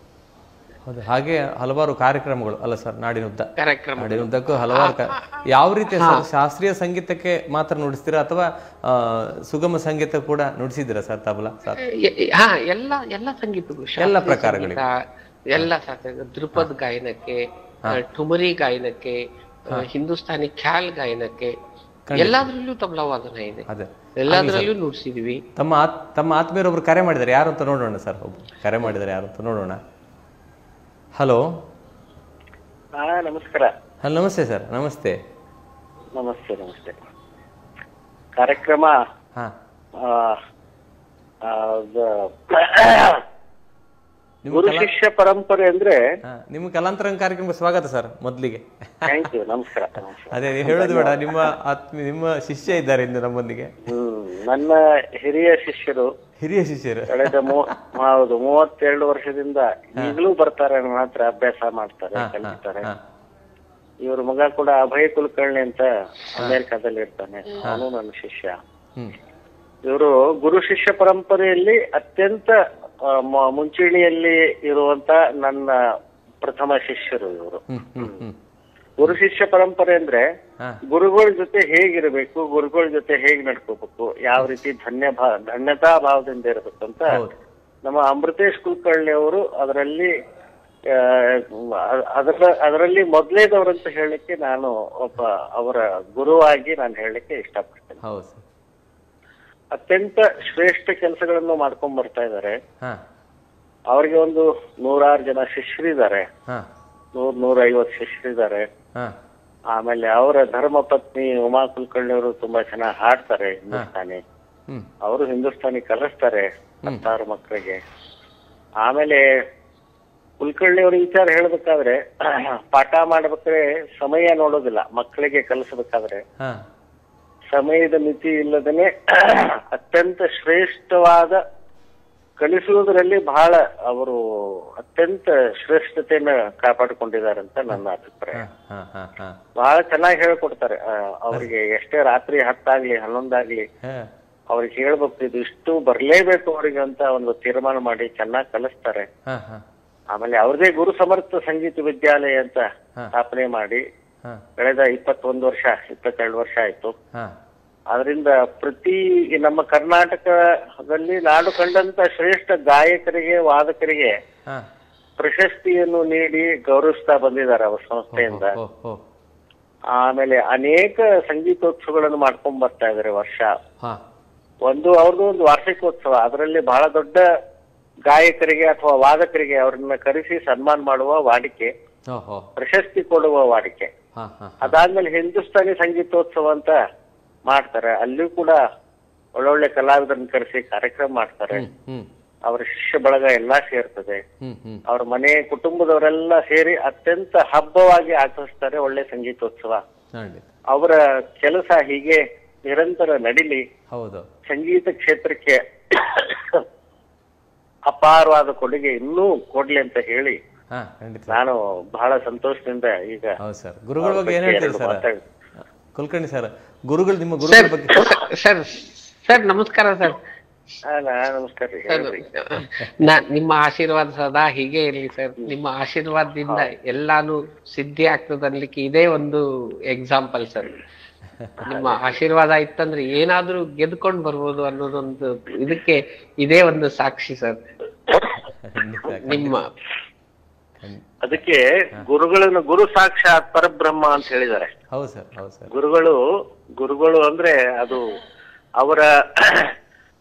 ಹಾಗೆ ಹಲವಾರು ಕಾರ್ಯಕ್ರಮಗಳು ಅಲ್ಲ ಸರ್? ನಾಡಿನುದ್ದಕ್ಕೂ ಹಲವಾರು. ಯಾವ ರೀತಿ ಶಾಸ್ತ್ರೀಯ ಸಂಗೀತಕ್ಕೆ ಮಾತ್ರ ನುಡಿಸ್ತೀರಾ ಅಥವಾ ಸುಗಮ ಸಂಗೀತ ಕೂಡ ನುಡಿಸಿದ್ದೀರಾ ಸರ್ ತಬಲಾ? ಎಲ್ಲ ಸಂಗೀತಗಳು, ಎಲ್ಲ ಪ್ರಕಾರಗಳಿಗೆ, ಎಲ್ಲ ಧ್ರುಪದ್ ಗಾಯನಕ್ಕೆ, ಠುಮರಿ ಗಾಯನಕ್ಕೆ, ಹಿಂದೂಸ್ತಾನಿ ಖ್ಯಾಲ್ ಗಾಯನಕ್ಕೆ, ಎಲ್ಲಾದ್ರಲ್ಲೂ ತಬಲಾ ವಾದನ ಇದೆ. ಎಲ್ಲಾದ್ರಲ್ಲೂ ನುಡಿಸಿದ್ವಿ. ತಮ್ಮ ಆತ್ಮೀಯರೊಬ್ರು ಕರೆ ಮಾಡಿದ್ದಾರೆ, ಯಾರು ಅಂತ ನೋಡೋಣ ಸರ್. ಒಬ್ರು ಕರೆ ಮಾಡಿದ್ದಾರೆ, ಯಾರು ಅಂತ ನೋಡೋಣ. ಹಲೋ. ನಮಸ್ಕಾರ. ನಮಸ್ತೆ ಸರ್. ನಮಸ್ತೆ. ಕಾರ್ಯಕ್ರಮ ಗುರು ಶಿಷ್ಯ ಪರಂಪರೆ ಅಂದ್ರೆ ನಿಮ್ಮ ಕಲಾಂತರಂಗ ಕಾರ್ಯಕ್ರಮಕ್ಕೆ ಸ್ವಾಗತ ಸರ್. ಮೊದಲಿಗೆ ಥ್ಯಾಂಕ್ ಯು. ನಮಸ್ಕಾರ. ಅದೇ ಹೇಳೋದು ಬೇಡ, ನಿಮ್ಮ ಶಿಷ್ಯ ಇದ್ದಾರೆ ಇಂದು ನಮ್ಮೊಂದಿಗೆ. ನನ್ನ ಹಿರಿಯ ಶಿಷ್ಯರು ಕಳೆದ 32 ವರ್ಷದಿಂದ ಈಗಲೂ ಬರ್ತಾರೆ, ನನ್ನ ಹತ್ರ ಅಭ್ಯಾಸ ಮಾಡ್ತಾರೆ, ಕಲಿಸ್ತಾರೆ. ಇವ್ರ ಮಗ ಕೂಡ ಅಭಯ್ ಕುಲಕರ್ಣಿ ಅಂತ ಅಮೆರಿಕಾದಲ್ಲಿ ಇರ್ತಾನೆ, ಅವನು ನನ್ನ ಶಿಷ್ಯ. ಇವರು ಗುರು ಶಿಷ್ಯ ಪರಂಪರೆಯಲ್ಲಿ ಅತ್ಯಂತ ಮುಂಚೂಣಿಯಲ್ಲಿ ಇರುವಂತ ನನ್ನ ಪ್ರಥಮ ಶಿಷ್ಯರು ಇವರು. ಗುರು ಶಿಷ್ಯ ಪರಂಪರೆ ಅಂದ್ರೆ ಗುರುಗಳ ಜೊತೆ ಹೇಗಿರ್ಬೇಕು, ಗುರುಗಳ ಜೊತೆ ಹೇಗ್ ನಡ್ಕೋಬೇಕು, ಯಾವ ರೀತಿ ಧನ್ಯತಾ ಭಾವದಿಂದ ಇರಬೇಕು ಅಂತ ನಮ್ಮ ಅಮೃತೇಶ್ ಕುಲಕರ್ಣಿ ಅವರು ಅದರಲ್ಲಿ ಮೊದಲೇದವ್ರಂತ ಹೇಳಲಿಕ್ಕೆ ನಾನು ಅವರ ಗುರುವಾಗಿ ನಾನು ಹೇಳಲಿಕ್ಕೆ ಇಷ್ಟಪಡ್ತೇನೆ. ಅತ್ಯಂತ ಶ್ರೇಷ್ಠ ಕೆಲಸಗಳನ್ನು ಮಾಡ್ಕೊಂಡ್ ಬರ್ತಾ ಇದ್ದಾರೆ. ಅವ್ರಿಗೆ ಒಂದು 100 ಜನ ಶಿಷ್ಯರಿದ್ದಾರೆ, 150 ಶಿಷ್ಯರಿದ್ದಾರೆ. ಆಮೇಲೆ ಅವರ ಧರ್ಮ ಪತ್ನಿ ಉಮಾ ಕುಲಕರ್ಣಿ ಅವರು ತುಂಬಾ ಚೆನ್ನಾಗಿ ಹಾಡ್ತಾರೆ ಹಿಂದೂಸ್ತಾನಿ. ಅವರು ಹಿಂದೂಸ್ತಾನಿ ಕಲಿಸ್ತಾರೆ 10 ಮಕ್ಕಳಿಗೆ. ಆಮೇಲೆ ಕುಲಕರ್ಣಿ ಅವ್ರ ವಿಚಾರ ಹೇಳ್ಬೇಕಾದ್ರೆ ಪಾಠ ಮಾಡ್ಬೇಕಾದ್ರೆ ಸಮಯ ನೋಡೋದಿಲ್ಲ. ಮಕ್ಕಳಿಗೆ ಕಲಿಸ್ಬೇಕಾದ್ರೆ ಸಮಯದ ಮಿತಿ ಇಲ್ಲದೇನೆ ಅತ್ಯಂತ ಶ್ರೇಷ್ಠವಾದ ಕಲಿಸುವುದರಲ್ಲಿ ಬಹಳ ಅವರು ಅತ್ಯಂತ ಶ್ರೇಷ್ಠತೆಯನ್ನ ಕಾಪಾಡಿಕೊಂಡಿದ್ದಾರೆ ಅಂತ ನನ್ನ ಅಭಿಪ್ರಾಯ. ಬಹಳ ಚೆನ್ನಾಗಿ ಹೇಳ್ಕೊಡ್ತಾರೆ. ಅವ್ರಿಗೆ ಎಷ್ಟೇ ರಾತ್ರಿ 10 ಆಗ್ಲಿ 11 ಆಗ್ಲಿ ಅವ್ರಿಗೆ ಹೇಳ್ಬೇಕು, ಇದು ಇಷ್ಟು ಬರ್ಲೇಬೇಕು ಅವ್ರಿಗೆ ಅಂತ ಒಂದು ತೀರ್ಮಾನ ಮಾಡಿ ಚೆನ್ನಾಗಿ ಕಲಿಸ್ತಾರೆ. ಆಮೇಲೆ ಅವ್ರದೇ ಗುರು ಸಮರ್ಥ ಸಂಗೀತ ವಿದ್ಯಾಲಯ ಅಂತ ಸ್ಥಾಪನೆ ಮಾಡಿ ಕಳೆದ 21 ವರ್ಷ 22 ವರ್ಷ ಆಯ್ತು. ಅದರಿಂದ ಪ್ರತಿ ನಮ್ಮ ಕರ್ನಾಟಕದಲ್ಲಿ ನಾಡು ಕಂಡಂತ ಶ್ರೇಷ್ಠ ಗಾಯಕರಿಗೆ ವಾದಕರಿಗೆ ಪ್ರಶಸ್ತಿಯನ್ನು ನೀಡಿ ಗೌರವಿಸ್ತಾ ಬಂದಿದ್ದಾರೆ ಅವರ ಸಂಸ್ಥೆಯಿಂದ. ಆಮೇಲೆ ಅನೇಕ ಸಂಗೀತೋತ್ಸವಗಳನ್ನು ಮಾಡ್ಕೊಂಡ್ ಬರ್ತಾ ಇದಾರೆ ವರ್ಷ. ಅವ್ರದ್ದು ಒಂದು ವಾರ್ಷಿಕೋತ್ಸವ, ಅದರಲ್ಲಿ ಬಹಳ ದೊಡ್ಡ ಗಾಯಕರಿಗೆ ಅಥವಾ ವಾದಕರಿಗೆ ಅವ್ರನ್ನ ಕರೆಸಿ ಸನ್ಮಾನ ಮಾಡುವ ವಾಡಿಕೆ, ಪ್ರಶಸ್ತಿ ಕೊಡುವ ವಾಡಿಕೆ. ಅದಾದ್ಮೇಲೆ ಹಿಂದೂಸ್ತಾನಿ ಸಂಗೀತೋತ್ಸವ ಅಂತ ಮಾಡ್ತಾರೆ, ಅಲ್ಲಿಯೂ ಕೂಡ ಒಳ್ಳೊಳ್ಳೆ ಕಲಾವಿದರನ್ನ ಕರೆಸಿ ಕಾರ್ಯಕ್ರಮ ಮಾಡ್ತಾರೆ. ಅವರ ಶಿಷ್ಯ ಬಳಗ ಎಲ್ಲಾ ಸೇರ್ತದೆ, ಅವ್ರ ಮನೆ ಕುಟುಂಬದವರೆಲ್ಲ ಸೇರಿ ಅತ್ಯಂತ ಹಬ್ಬವಾಗಿ ಆಚರಿಸ್ತಾರೆ ಒಳ್ಳೆ ಸಂಗೀತೋತ್ಸವ. ಅವರ ಕೆಲಸ ಹೀಗೆ ನಿರಂತರ ನಡಿಲಿ, ಸಂಗೀತ ಕ್ಷೇತ್ರಕ್ಕೆ ಅಪಾರವಾದ ಕೊಡುಗೆ ಇನ್ನೂ ಕೊಡ್ಲಿ ಅಂತ ಹೇಳಿ ನಾನು ಬಹಳ ಸಂತೋಷದಿಂದ ಈಗ ಗುರುಗಳ ಬಗ್ಗೆ ಏನ್ ಹೇಳ್ತೀರಿ ಸರ್? ಕುಲಕರ್ಣಿ ಸರ್, ಗುರುಗಳು ನಿಮ್ಮ ಗುರುಗಳ ಬಗ್ಗೆ. ಸರ್ ನಮಸ್ಕಾರ ಸರ್. ನಮಸ್ಕಾರ ರೀ. ನಿಮ್ಮ ಆಶೀರ್ವಾದ ಸದಾ ಹೀಗೆ ಇರ್ಲಿ ಸರ್. ನಿಮ್ಮ ಆಶೀರ್ವಾದದಿಂದ ಎಲ್ಲಾನು ಸಿದ್ಧಿ ಆಗ್ತದ ಅನ್ಲಿಕ್ಕೆ ಇದೇ ಒಂದು ಎಕ್ಸಾಂಪಲ್ ಸರ್. ನಿಮ್ಮ ಆಶೀರ್ವಾದ ಇತ್ತಂದ್ರೆ ಏನಾದ್ರೂ ಗೆದ್ಕೊಂಡ್ ಬರ್ಬೋದು ಅನ್ನೋದೊಂದು ಇದಕ್ಕೆ ಇದೇ ಒಂದು ಸಾಕ್ಷಿ ಸರ್. ನಿಮ್ಮ ಅದಕ್ಕೆ ಗುರುಗಳನ್ನು ಗುರು ಸಾಕ್ಷಾತ್ ಪರಬ್ರಹ್ಮ ಅಂತ ಹೇಳಿದ್ದಾರೆ. ಗುರುಗಳು ಅಂದ್ರೆ ಅದು ಅವರ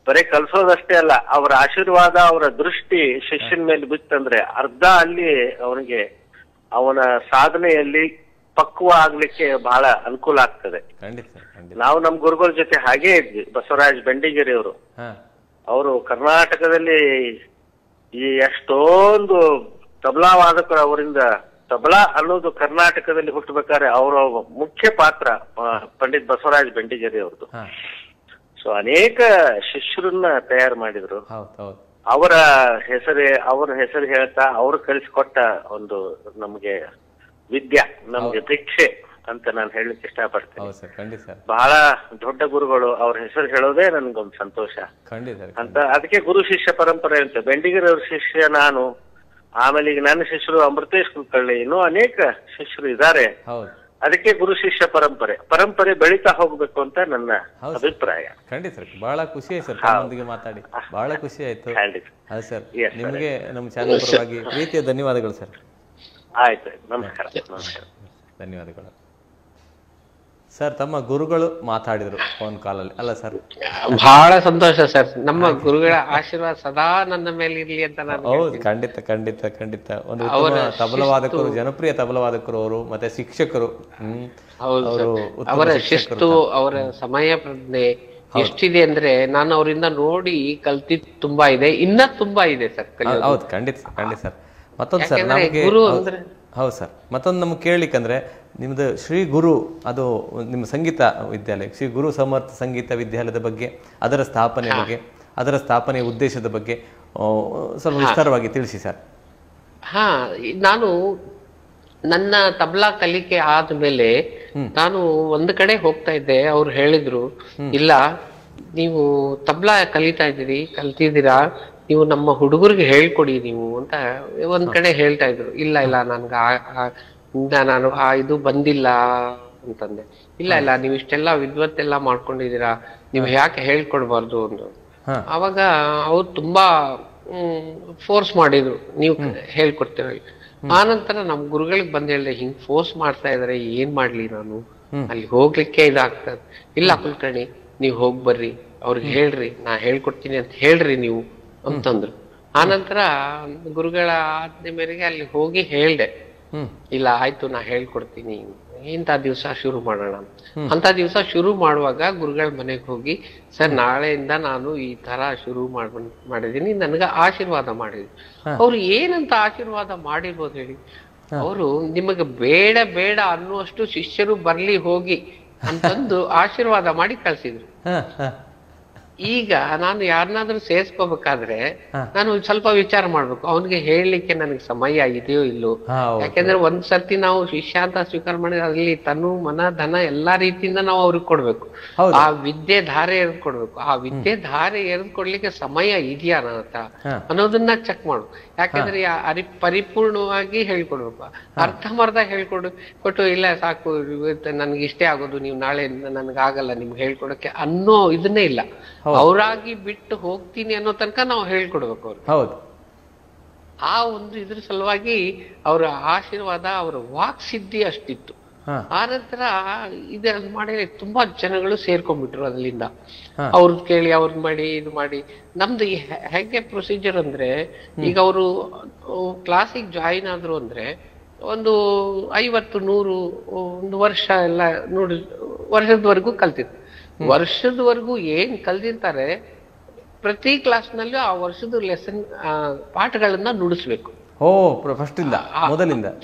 ಬರೀ ಕಲ್ಸೋದಷ್ಟೇ ಅಲ್ಲ, ಅವರ ಆಶೀರ್ವಾದ, ಅವರ ದೃಷ್ಟಿ ಶಿಷ್ಯನ ಮೇಲೆ ಬಿತ್ತಂದ್ರೆ ಅರ್ಧ ಅಲ್ಲಿ ಅವನಿಗೆ ಅವನ ಸಾಧನೆಯಲ್ಲಿ ಪಕ್ವ ಆಗ್ಲಿಕ್ಕೆ ಬಹಳ ಅನುಕೂಲ ಆಗ್ತದೆ. ನಾವು ನಮ್ ಗುರುಗಳ ಜೊತೆ ಹಾಗೇ ಇದ್ವಿ. ಬಸವರಾಜ್ ಬೆಂಡಿಗೇರಿ ಅವರು ಕರ್ನಾಟಕದಲ್ಲಿ ಈ ಎಷ್ಟೊಂದು ತಬಲಾ ವಾದಕರು, ಅವರಿಂದ ತಬಲಾ ಅನ್ನೋದು ಕರ್ನಾಟಕದಲ್ಲಿ ಹುಟ್ಟಬೇಕಾದ್ರೆ ಅವರ ಮುಖ್ಯ ಪಾತ್ರ ಪಂಡಿತ್ ಬಸವರಾಜ್ ಬೆಂಡಿಗೇರಿ ಅವ್ರದ್ದು. ಸೊ ಅನೇಕ ಶಿಷ್ಯರನ್ನ ತಯಾರು ಮಾಡಿದ್ರು. ಅವರ ಹೆಸರು ಹೇಳ್ತಾ ಅವ್ರು ಕಲಿಸಿಕೊಟ್ಟ ಒಂದು ನಮ್ಗೆ ವಿದ್ಯಾ, ನಮ್ಗೆ ಭಿಕ್ಷೆ ಅಂತ ನಾನು ಹೇಳಲಿಕ್ಕೆ ಇಷ್ಟಪಡ್ತೇನೆ. ಬಹಳ ದೊಡ್ಡ ಗುರುಗಳು, ಅವ್ರ ಹೆಸರು ಹೇಳೋದೇ ನನ್ಗೊಂದು ಸಂತೋಷ ಅಂತ. ಅದಕ್ಕೆ ಗುರು ಶಿಷ್ಯ ಪರಂಪರೆ ಅಂತ. ಬೆಂಡಿಗೇರಿ ಅವ್ರ ಶಿಷ್ಯ ನಾನು, ಆಮೇಲೆ ಈಗ ನನ್ನ ಶಿಷ್ಯರು ಅಮೃತೇಶ್ ಕುಲಕರ್ಣಿ, ಇನ್ನೂ ಅನೇಕ ಶಿಷ್ಯರು ಇದ್ದಾರೆ. ಅದಕ್ಕೆ ಗುರು ಶಿಷ್ಯ ಪರಂಪರೆ ಬೆಳೀತಾ ಹೋಗ್ಬೇಕು ಅಂತ ನನ್ನ ಅಭಿಪ್ರಾಯ. ಖಂಡಿತ ಬಹಳ ಖುಷಿ ಆಯ್ತು ಸರ್, ತಮ್ಮೊಂದಿಗೆ ಮಾತಾಡಿ ಬಹಳ ಖುಷಿ ಆಯ್ತು. ಸರ್ ನಿಮಗೆ ನಮ್ಮ ಚಾನೆಲ್ ಪರವಾಗಿ ಪ್ರೀತಿಯ ಧನ್ಯವಾದಗಳು ಸರ್. ಆಯ್ತು, ನಮಸ್ಕಾರ. ಧನ್ಯವಾದಗಳು ಸರ್. ತಮ್ಮ ಗುರುಗಳು ಮಾತಾಡಿದ್ರು ಫೋನ್ ಕಾಲಲ್ಲಿ ಅಲ್ಲ ಸರ್? ಬಹಳ ಸಂತೋಷ ಸರ್. ನಮ್ಮ ಗುರುಗಳ ಆಶೀರ್ವಾದ ಸದಾ ನನ್ನ ಮೇಲೆ ಇರ್ಲಿ ಅಂತ ನಾನು. ಹೌದು, ಖಂಡಿತ ಖಂಡಿತ ಖಂಡಿತ. ಒಂದು ಉತ್ತಮ ತಬಲವಾದಕರು, ಜನಪ್ರಿಯ ತಬಲವಾದಕರು ಅವರು, ಮತ್ತೆ ಶಿಕ್ಷಕರು. ಅವರ ಶಿಸ್ತು, ಅವರ ಸಮಯ ಪ್ರಜ್ಞೆ ಎಷ್ಟಿದೆ ಅಂದ್ರೆ ನಾನು ಅವರಿಂದ ನೋಡಿ ಕಲ್ತಿದ್ದು ತುಂಬಾ ಇದೆ, ಇನ್ನ ತುಂಬಾ ಇದೆ ಸರ್. ಹೌದು, ಖಂಡಿತ ಖಂಡಿತ ಸರ್. ಮತ್ತೊಂದು ಸರ್ ನಮಗೆ, ಹೌದು ಸರ್, ಮತ್ತೊಂದು ನಮ್ಗೆ ಕೇಳಲಿಕ್ಕಂದ್ರೆ ನಿಮ್ದು ಶ್ರೀ ಗುರು, ಅದು ನಿಮ್ಮ ಸಂಗೀತ ವಿದ್ಯಾಲಯ ಶ್ರೀ ಗುರು ಸಮರ್ಥ ಸಂಗೀತ ವಿದ್ಯಾಲಯದ ಬಗ್ಗೆ, ಅದರ ಸ್ಥಾಪನೆ ಬಗ್ಗೆ, ಅದರ ಸ್ಥಾಪನೆಯ ಉದ್ದೇಶದ ಬಗ್ಗೆ ಸ್ವಲ್ಪ ವಿಸ್ತಾರವಾಗಿ ತಿಳಿಸಿ ಸರ್. ನಾನು ನನ್ನ ತಬಲಾ ಕಲಿಕೆ ಆದ್ಮೇಲೆ ನಾನು ಒಂದು ಕಡೆ ಹೋಗ್ತಾ ಇದ್ದೆ. ಅವ್ರು ಹೇಳಿದ್ರು, ಇಲ್ಲ ನೀವು ತಬಲಾ ಕಲ್ತಿದ್ದೀರಾ, ನೀವು ನಮ್ಮ ಹುಡುಗರಿಗೆ ಹೇಳ್ಕೊಡಿ ನೀವು ಅಂತ ಒಂದ್ ಕಡೆ ಹೇಳ್ತಾ ಇದ್ರು. ಇಲ್ಲ ನಾನು ಇದು ಬಂದಿಲ್ಲ ಅಂತಂದೆ. ಇಲ್ಲ ನೀವು ಇಷ್ಟೆಲ್ಲ ವಿದ್ವತ್ತೆಲ್ಲ ಮಾಡ್ಕೊಂಡಿದೀರಾ, ನೀವು ಯಾಕೆ ಹೇಳ್ಕೊಡ್ಬಾರ್ದು ಅಂದ್ರು. ಅವಾಗ ಅವ್ರು ತುಂಬಾ ಫೋರ್ಸ್ ಮಾಡಿದ್ರು, ನೀವು ಹೇಳ್ಕೊಡ್ತೀರ. ಆನಂತರ ನಮ್ ಗುರುಗಳಿಗೆ ಬಂದ್ ಹೇಳ್ದೆ, ಹಿಂಗ್ ಫೋರ್ಸ್ ಮಾಡ್ತಾ ಇದಾರೆ, ಏನ್ ಮಾಡ್ಲಿ ನಾನು, ಅಲ್ಲಿ ಹೋಗ್ಲಿಕ್ಕೆ ಇದಾಗ್ತದೆ. ಇಲ್ಲ ಕುಲಕರ್ಣಿ, ನೀವ್ ಹೋಗ್ ಬರ್ರಿ, ಅವ್ರಿಗೆ ಹೇಳ್ರಿ, ನಾ ಹೇಳ್ಕೊಡ್ತೀನಿ ಅಂತ ಹೇಳ್ರಿ ನೀವು ಅಂತಂದ್ರು. ಆನಂತರ ಗುರುಗಳ ಆಜ್ಞೆ ಮೇರೆಗೆ ಅಲ್ಲಿ ಹೋಗಿ ಹೇಳ್ದೆ, ಇಲ್ಲ ಆಯ್ತು ನಾ ಹೇಳ್ಕೊಡ್ತೀನಿ, ಇಂಥ ದಿವಸ ಶುರು ಮಾಡೋಣ ಅಂತ. ದಿವಸ ಶುರು ಮಾಡುವಾಗ ಗುರುಗಳ ಮನೆಗೆ ಹೋಗಿ, ಸರ್ ನಾಳೆಯಿಂದ ನಾನು ಈ ತರ ಶುರು ಮಾಡಿದೀನಿ, ನನ್ಗ ಆಶೀರ್ವಾದ ಮಾಡಿದ್ರು. ಅವ್ರು ಏನಂತ ಆಶೀರ್ವಾದ ಮಾಡಿರ್ಬೋದು ಹೇಳಿ? ಅವರು ನಿಮಗೆ ಬೇಡ ಅನ್ನುವಷ್ಟು ಶಿಷ್ಯರು ಬರ್ಲಿ ಹೋಗಿ ಅಂತಂದು ಆಶೀರ್ವಾದ ಮಾಡಿ ಕಳ್ಸಿದ್ರು. ಈಗ ನಾನು ಯಾರನ್ನಾದ್ರೂ ಸೇರ್ಸ್ಕೋಬೇಕಾದ್ರೆ ನಾನು ಸ್ವಲ್ಪ ವಿಚಾರ ಮಾಡ್ಬೇಕು, ಅವನಿಗೆ ಹೇಳಲಿಕ್ಕೆ ನನಗೆ ಸಮಯ ಇದೆಯೋ ಇಲ್ಲೋ. ಯಾಕೆಂದ್ರೆ ಒಂದ್ ಸರ್ತಿ ನಾವು ಶಿಷ್ಯ ಅಂತ ಸ್ವೀಕಾರ ಮಾಡಿದ್ರೆ ಅಲ್ಲಿ ತನು ಮನ ಧನ ಎಲ್ಲಾ ರೀತಿಯಿಂದ ನಾವು ಅವ್ರಿಗೆ ಕೊಡ್ಬೇಕು. ಆ ವಿದ್ಯೆ ಧಾರೆ ಎರೆದು ಕೊಡ್ಬೇಕು. ಆ ವಿದ್ಯೆ ಧಾರೆ ಎರೆದು ಕೊಡ್ಲಿಕ್ಕೆ ಸಮಯ ಇದೆಯಾ ನನ್ನ ಹತ್ರ ಅನ್ನೋದನ್ನ ಚೆಕ್ ಮಾಡು. ಯಾಕಂದ್ರೆ ಪರಿಪೂರ್ಣವಾಗಿ ಹೇಳ್ಕೊಡ್ಬೇಕು. ಅರ್ಧಮರ್ಧ ಕೊಟ್ಟು ಇಲ್ಲ ಸಾಕು ನನ್ಗೆ ಇಷ್ಟೇ ಆಗೋದು, ನೀವು ನಾಳೆ ನನ್ಗಾಗಲ್ಲ ನಿಮ್ಗೆ ಹೇಳ್ಕೊಡಕ್ಕೆ ಅನ್ನೋ ಇದನ್ನೇ ಇಲ್ಲ. ಅವರಾಗಿ ಬಿಟ್ಟು ಹೋಗ್ತೀನಿ ಅನ್ನೋ ತನಕ ನಾವು ಹೇಳ್ಕೊಡ್ಬೇಕು ಅವ್ರಿಗೆ. ಹೌದು. ಆ ಒಂದು ಇದ್ರ ಸಲುವಾಗಿ ಅವರ ಆಶೀರ್ವಾದ, ಅವರ ವಾಕ್ ಸಿದ್ಧಿ ಅಷ್ಟಿತ್ತು. ಆ ನಂತರ ಇದು ಮಾಡಿ ತುಂಬಾ ಜನಗಳು ಸೇರ್ಕೊಂಡ್ಬಿಟ್ರು ಅಲ್ಲಿಂದ. ಅವ್ರದ್ದು ಕೇಳಿ ಅವ್ರದ್ದು ಮಾಡಿ ಇದು ಮಾಡಿ. ನಮ್ದು ಹೇಗೆ ಪ್ರೊಸೀಜರ್ ಅಂದ್ರೆ, ಈಗ ಅವರು ಕ್ಲಾಸಿಗೆ ಜಾಯಿನ್ ಆದ್ರು ಅಂದ್ರೆ ಒಂದು 50-100 ಒಂದು ವರ್ಷ ಎಲ್ಲ ನೋಡಿ ವರ್ಷದವರೆಗೂ ಕಲ್ತಿದ್ರು. ವರ್ಷದವರೆಗೂ ಏನ್ ಕಲ್ತಿರ್ತಾರೆ ಪ್ರತಿ ಕ್ಲಾಸ್ನಲ್ಲೂ ಆ ವರ್ಷದ ಲೆಸನ್ ಪಾಠಗಳನ್ನ ನುಡಿಸ್ಬೇಕು.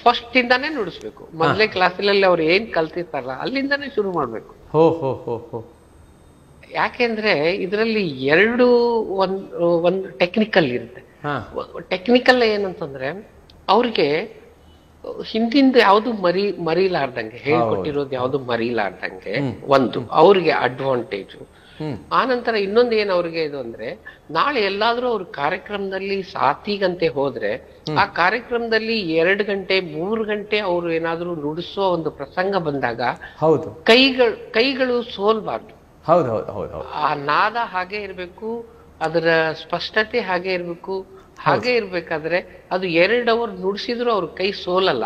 ಫಸ್ಟ್ ಇಂದಾನೇ ನುಡಿಸ್ಬೇಕು. ಮೊದಲೇ ಕ್ಲಾಸಲ್ಲಿ ಅವ್ರು ಏನ್ ಕಲ್ತಿರ್ತಾರಲ್ಲ ಅಲ್ಲಿಂದಾನೇ ಶುರು ಮಾಡ್ಬೇಕು. ಯಾಕೆಂದ್ರೆ ಇದರಲ್ಲಿ ಒಂದು ಟೆಕ್ನಿಕಲ್ ಇರುತ್ತೆ. ಟೆಕ್ನಿಕಲ್ ಏನಂತಂದ್ರೆ ಅವ್ರಿಗೆ ಹಿಂದಿಂದ ಯಾವ್ದು ಮರಿಲಾರ್ದಂಗೆ ಹೇಳ್ಕೊಟ್ಟಿರೋದು ಯಾವ್ದು ಮರಿಲಾರ್ದಂಗೆ ಒಂದು ಅವ್ರಿಗೆ ಅಡ್ವಾಂಟೇಜ್. ಆನಂತರ ಇನ್ನೊಂದು ಏನ್ ಅವ್ರಿಗೆ ಇದು ಅಂದ್ರೆ, ನಾಳೆ ಎಲ್ಲಾದ್ರೂ ಅವ್ರ ಕಾರ್ಯಕ್ರಮದಲ್ಲಿ ಸಾತಿಗಂತೆ ಹೋದ್ರೆ ಆ ಕಾರ್ಯಕ್ರಮದಲ್ಲಿ 2 ಗಂಟೆ 3 ಗಂಟೆ ಅವ್ರು ಏನಾದ್ರೂ ನುಡಿಸೋ ಒಂದು ಪ್ರಸಂಗ ಬಂದಾಗ ಕೈಗಳು ಸೋಲ್ಬಾರ್ದು. ಆ ನಾದ ಹಾಗೆ ಇರ್ಬೇಕು, ಅದರ ಸ್ಪಷ್ಟತೆ ಹಾಗೆ ಇರ್ಬೇಕು. ಹಾಗೆ ಇರ್ಬೇಕಾದ್ರೆ ಅದು 2 ಅವರ್ ನುಡಿಸಿದ್ರು ಅವ್ರ ಕೈ ಸೋಲಲ್ಲ.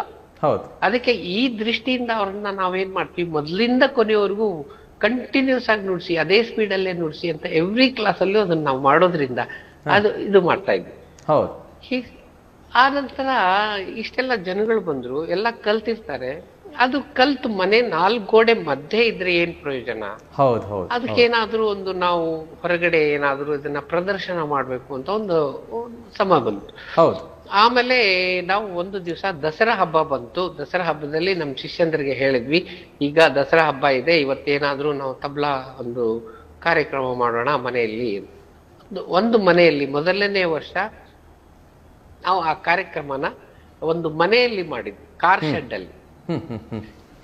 ಅದಕ್ಕೆ ಈ ದೃಷ್ಟಿಯಿಂದ ಅವ್ರನ್ನ ನಾವೇನ್ ಮಾಡ್ತೀವಿ, ಮೊದ್ಲಿಂದ ಕೊನೆಯವರೆಗೂ ಕಂಟಿನ್ಯೂಸ್ ಆಗಿ ನುಡಿಸಿ, ಅದೇ ಸ್ಪೀಡ್ ಅಲ್ಲೇ ನುಡಿಸಿ ಅಂತ ಎವ್ರಿ ಕ್ಲಾಸ್ ಅಲ್ಲೂ ಅದನ್ನ ನಾವು ಮಾಡೋದ್ರಿಂದ ಇದು ಮಾಡ್ತಾ ಇದ್ವಿ. ಆ ನಂತರ ಇಷ್ಟೆಲ್ಲ ಜನಗಳು ಬಂದ್ರು, ಎಲ್ಲ ಕಲ್ತಿರ್ತಾರೆ. ಅದು ಕಲ್ತು ಮನೆ 4 ಗೋಡೆ ಮಧ್ಯೆ ಇದ್ರೆ ಏನ್ ಪ್ರಯೋಜನ? ಅದಕ್ಕೇನಾದ್ರೂ ಒಂದು ನಾವು ಹೊರಗಡೆ ಏನಾದ್ರೂ ಇದನ್ನ ಪ್ರದರ್ಶನ ಮಾಡ್ಬೇಕು ಅಂತ ಒಂದು ಸಮ ಬಂತು. ಆಮೇಲೆ ನಾವು ಒಂದು ದಿವಸ ದಸರಾ ಹಬ್ಬ ಬಂತು. ದಸರಾ ಹಬ್ಬದಲ್ಲಿ ನಮ್ ಶಿಷ್ಯಂದ್ರಿಗೆ ಹೇಳಿದ್ವಿ, ಈಗ ದಸರಾ ಹಬ್ಬ ಇದೆ, ಇವತ್ತೇನಾದ್ರೂ ನಾವು ತಬ್ಲಾ ಒಂದು ಕಾರ್ಯಕ್ರಮ ಮಾಡೋಣ ಮನೆಯಲ್ಲಿ. ಒಂದು ಮನೆಯಲ್ಲಿ ಮೊದಲನೇ ವರ್ಷ ನಾವು ಆ ಕಾರ್ಯಕ್ರಮನ ಒಂದು ಮನೆಯಲ್ಲಿ ಮಾಡಿದ್ವಿ, ಕಾರ್ ಶೆಡ್ ಅಲ್ಲಿ.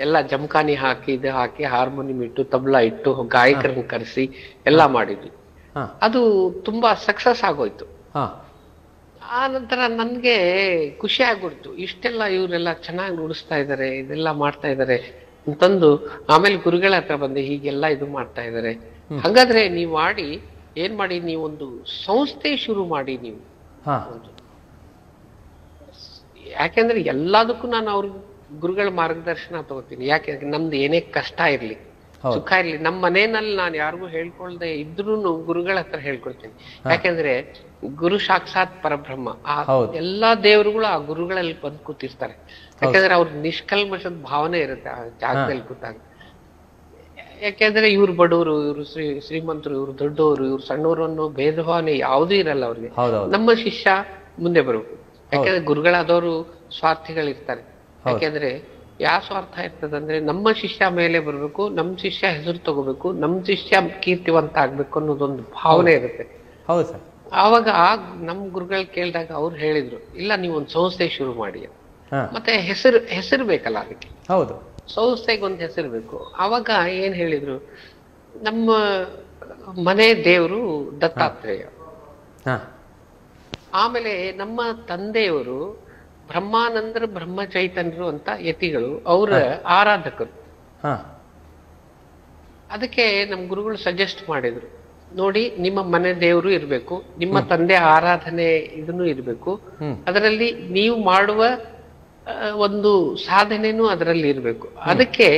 ಎಲ್ಲ ಜಮಖಾನಿ ಹಾಕಿ ಇದು ಹಾಕಿ ಹಾರ್ಮೋನಿಯಂ ಇಟ್ಟು ತಬ್ಲಾ ಇಟ್ಟು ಗಾಯಕರನ್ನ ಕರೆಸಿ ಎಲ್ಲ ಮಾಡಿದ್ವಿ. ಅದು ತುಂಬಾ ಸಕ್ಸಸ್ ಆಗೋಯ್ತು. ಆ ನಂತರ ನನ್ಗೆ ಖುಷಿ ಆಗ್ಬಿಡ್ತು, ಇಷ್ಟೆಲ್ಲ ಇವರೆಲ್ಲ ಚೆನ್ನಾಗಿ ನುಡಿಸ್ತಾ ಇದಾರೆ, ಇದೆಲ್ಲ ಮಾಡ್ತಾ ಇದಾರೆ ಅಂತಂದು ಆಮೇಲೆ ಗುರುಗಳ ಹತ್ರ ಬಂದೆ, ಹೀಗೆಲ್ಲ ಇದು ಮಾಡ್ತಾ ಇದಾರೆ, ಹಾಗಾದ್ರೆ ನೀವು ಏನ್ ಮಾಡಿ ನೀವೊಂದು ಸಂಸ್ಥೆ ಶುರು ಮಾಡಿ ನೀವು. ಯಾಕೆಂದ್ರೆ ಎಲ್ಲದಕ್ಕೂ ನಾನು ಅವ್ರ ಗುರುಗಳ ಮಾರ್ಗದರ್ಶನ ತಗೋತೀನಿ. ಯಾಕೆ ನಮ್ದು ಏನೇ ಕಷ್ಟ ಇರ್ಲಿ ಸುಖ ಇರ್ಲಿ, ನಮ್ಮ ಮನೆಯಲ್ಲಿ ನಾನು ಯಾರಿಗೂ ಹೇಳ್ಕೊಳ್ದೆ ಇದ್ರೂ ಗುರುಗಳ ಹತ್ರ ಹೇಳ್ಕೊಳ್ತೀನಿ. ಯಾಕೆಂದ್ರೆ ಗುರು ಸಾಕ್ಷಾತ್ ಪರಬ್ರಹ್ಮ. ಆ ಎಲ್ಲಾ ದೇವರುಗಳು ಆ ಗುರುಗಳಲ್ಲಿ ಬಂದು ಕೂತಿರ್ತಾರೆ. ಯಾಕೆಂದ್ರೆ ಅವ್ರ ನಿಷ್ಕಲ್ಮಶದ ಭಾವನೆ ಇರುತ್ತೆ ಆ ಜಾಗದಲ್ಲಿ ಕೂತಾಗ. ಯಾಕೆಂದ್ರೆ ಇವ್ರು ಬಡವರು, ಇವ್ರು ಶ್ರೀಮಂತರು, ಇವ್ರು ದೊಡ್ಡವರು, ಇವ್ರು ಸಣ್ಣವರು ಅನ್ನೋ ಭೇದ ಭಾವನೆ ಯಾವುದೂ ಇರಲ್ಲ ಅವ್ರಿಗೆ. ನಮ್ಮ ಶಿಷ್ಯ ಮುಂದೆ ಬರ್ಬೇಕು. ಯಾಕೆಂದ್ರೆ ಗುರುಗಳಾದವರು ಸ್ವಾರ್ಥಿಗಳಿರ್ತಾರೆ. ಯಾಕೆಂದ್ರೆ ಯಾವ ಸ್ವಾರ್ಥ ಇರ್ತದಂದ್ರೆ ನಮ್ಮ ಶಿಷ್ಯ ಮೇಲೆ ಬರ್ಬೇಕು, ನಮ್ ಶಿಷ್ಯ ಹೆಸರು ತಗೋಬೇಕು, ನಮ್ ಶಿಷ್ಯ ಕೀರ್ತಿವಂತ ಆಗ್ಬೇಕು ಅನ್ನೋದೊಂದು ಭಾವನೆ ಇರುತ್ತೆ. ಆವಾಗ ನಮ್ ಗುರುಗಳು ಕೇಳಿದಾಗ ಅವ್ರು ಹೇಳಿದ್ರು, ಇಲ್ಲ ನೀವೊಂದು ಸಂಸ್ಥೆ ಶುರು ಮಾಡಿ. ಮತ್ತೆ ಹೆಸರು ಬೇಕಲ್ಲ ಅದಕ್ಕೆ. ಸಂಸ್ಥೆಗೆ ಒಂದು ಹೆಸರು ಬೇಕು. ಅವಾಗ ಏನ್ ಹೇಳಿದ್ರು, ನಮ್ಮ ಮನೆ ದೇವರು ದತ್ತಾತ್ರೇಯ, ಆಮೇಲೆ ನಮ್ಮ ತಂದೆಯವರು ಬ್ರಹ್ಮಾನಂದರು ಬ್ರಹ್ಮ ಚೈತನ್ಯರು ಅಂತ ಯತಿಗಳು, ಅವರ ಆರಾಧಕರು. ಅದಕ್ಕೆ ನಮ್ ಗುರುಗಳು ಸಜೆಸ್ಟ್ ಮಾಡಿದ್ರು, ನೋಡಿ ನಿಮ್ಮ ಮನೆ ದೇವರು ಇರ್ಬೇಕು, ನಿಮ್ಮ ತಂದೆ ಆರಾಧನೆ ಇದನ್ನು ಇರ್ಬೇಕು, ಅದರಲ್ಲಿ ನೀವು ಮಾಡುವ ಒಂದು ಸಾಧನೆನೂ ಅದರಲ್ಲಿ ಇರ್ಬೇಕು. ಅದಕ್ಕೆ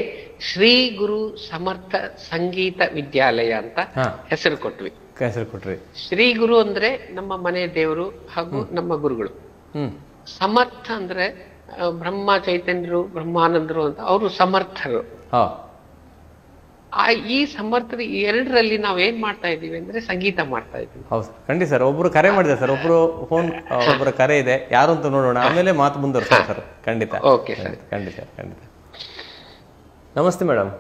ಶ್ರೀ ಗುರು ಸಮರ್ಥ ಸಂಗೀತ ವಿದ್ಯಾಲಯ ಅಂತ ಹೆಸರು ಕೊಟ್ವಿ. ಶ್ರೀ ಗುರು ಅಂದ್ರೆ ನಮ್ಮ ಮನೆ ದೇವರು ಹಾಗೂ ನಮ್ಮ ಗುರುಗಳು. ಸಮರ್ಥ ಅಂದ್ರೆ ಬ್ರಹ್ಮ ಚೈತನ್ಯರು ಬ್ರಹ್ಮಾನಂದರು ಅಂತ ಅವರು ಸಮರ್ಥರು. ಈ ಸಮರ್ಥರು ಎರಡರಲ್ಲಿ ನಾವ್ ಏನ್ ಮಾಡ್ತಾ ಇದೀವಿ ಅಂದ್ರೆ ಸಂಗೀತ ಮಾಡ್ತಾ ಇದೀವಿ. ಹೌದು, ಖಂಡಿತ ಸರ್. ಒಬ್ರು ಕರೆ ಮಾಡಿದೆ ಸರ್, ಒಬ್ಬರ ಕರೆ ಇದೆ, ಯಾರು ಅಂತ ನೋಡೋಣ, ಆಮೇಲೆ ಮಾತು ಮುಂದುವರ್ಸೋಣ ಸರ್. ಖಂಡಿತ. ಓಕೆ ಸರ್, ಖಂಡಿತ ಖಂಡಿತ. ನಮಸ್ತೆ ಮೇಡಮ್.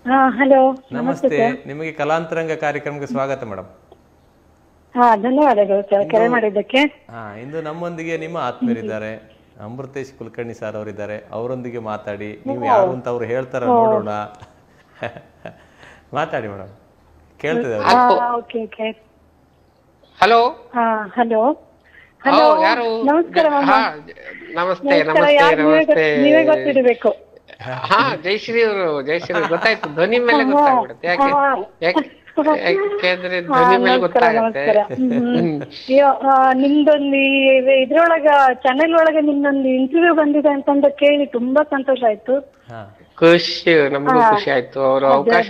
ಹಲೋ, ನಮಸ್ತೆ. ನಿಮಗೆ ಕಲಾಂತರಂಗ ಕಾರ್ಯಕ್ರಮಕ್ಕೆ ಸ್ವಾಗತ ಮೇಡಮ್. ಧನ್ಯವಾದಗಳು ಸರ್ ಕರೆ ಮಾಡಿದ್ದಕ್ಕೆ. ಇಂದು ನಮ್ಮೊಂದಿಗೆ ನಿಮ್ಮ ಆತ್ಮೀಯರಿದ್ದಾರೆ, ಅಮೃತೇಶ್ ಕುಲಕರ್ಣಿ ಸರ್ ಅವರಿದ್ದಾರೆ. ಅವರೊಂದಿಗೆ ಮಾತಾಡಿ, ನೀವು ಯಾರು ಅಂತ ಅವ್ರು ಹೇಳ್ತಾರ ನೋಡೋಣ. ಮಾತಾಡಿ ಮೇಡಮ್, ಕೇಳ್ತದೆ. ಹಲೋ ಹಲೋ ಹಲೋ, ಯಾರು? ನಮಸ್ಕಾರ. ನಮಸ್ತೆ ನಮಸ್ತೆ. ನೀವೇ ಗೊತ್ತಿರಬೇಕು. ಹಾ, ಜಯಶ್ರೀ ಅವರು. ಜಯಶ್ರೀ ಗೊತ್ತಾಯ್ತು, ಧ್ವನಿ ಮೇಲೆ ಗೊತ್ತಾಗ್ಬಿಡುತ್ತೆ. ಯಾಕೆಂದ್ರೆ ಧ್ವನಿ ಮೇಲೆ ಗೊತ್ತಾಗುತ್ತೆ. ನಿಮ್ದೊಂದು ಇದ್ರೊಳಗ ಚಾನೆಲ್ ಒಳಗೆ ನಿಮ್ದೊಂದು ಇಂಟರ್ವ್ಯೂ ಬಂದಿದೆ ಅಂತಂದ ಕೇಳಿ ತುಂಬಾ ಸಂತೋಷ ಆಯ್ತು. ಖುಷಿ, ನಮಗೂ ಖುಷಿ ಆಯ್ತು. ಅವರು ಅವಕಾಶ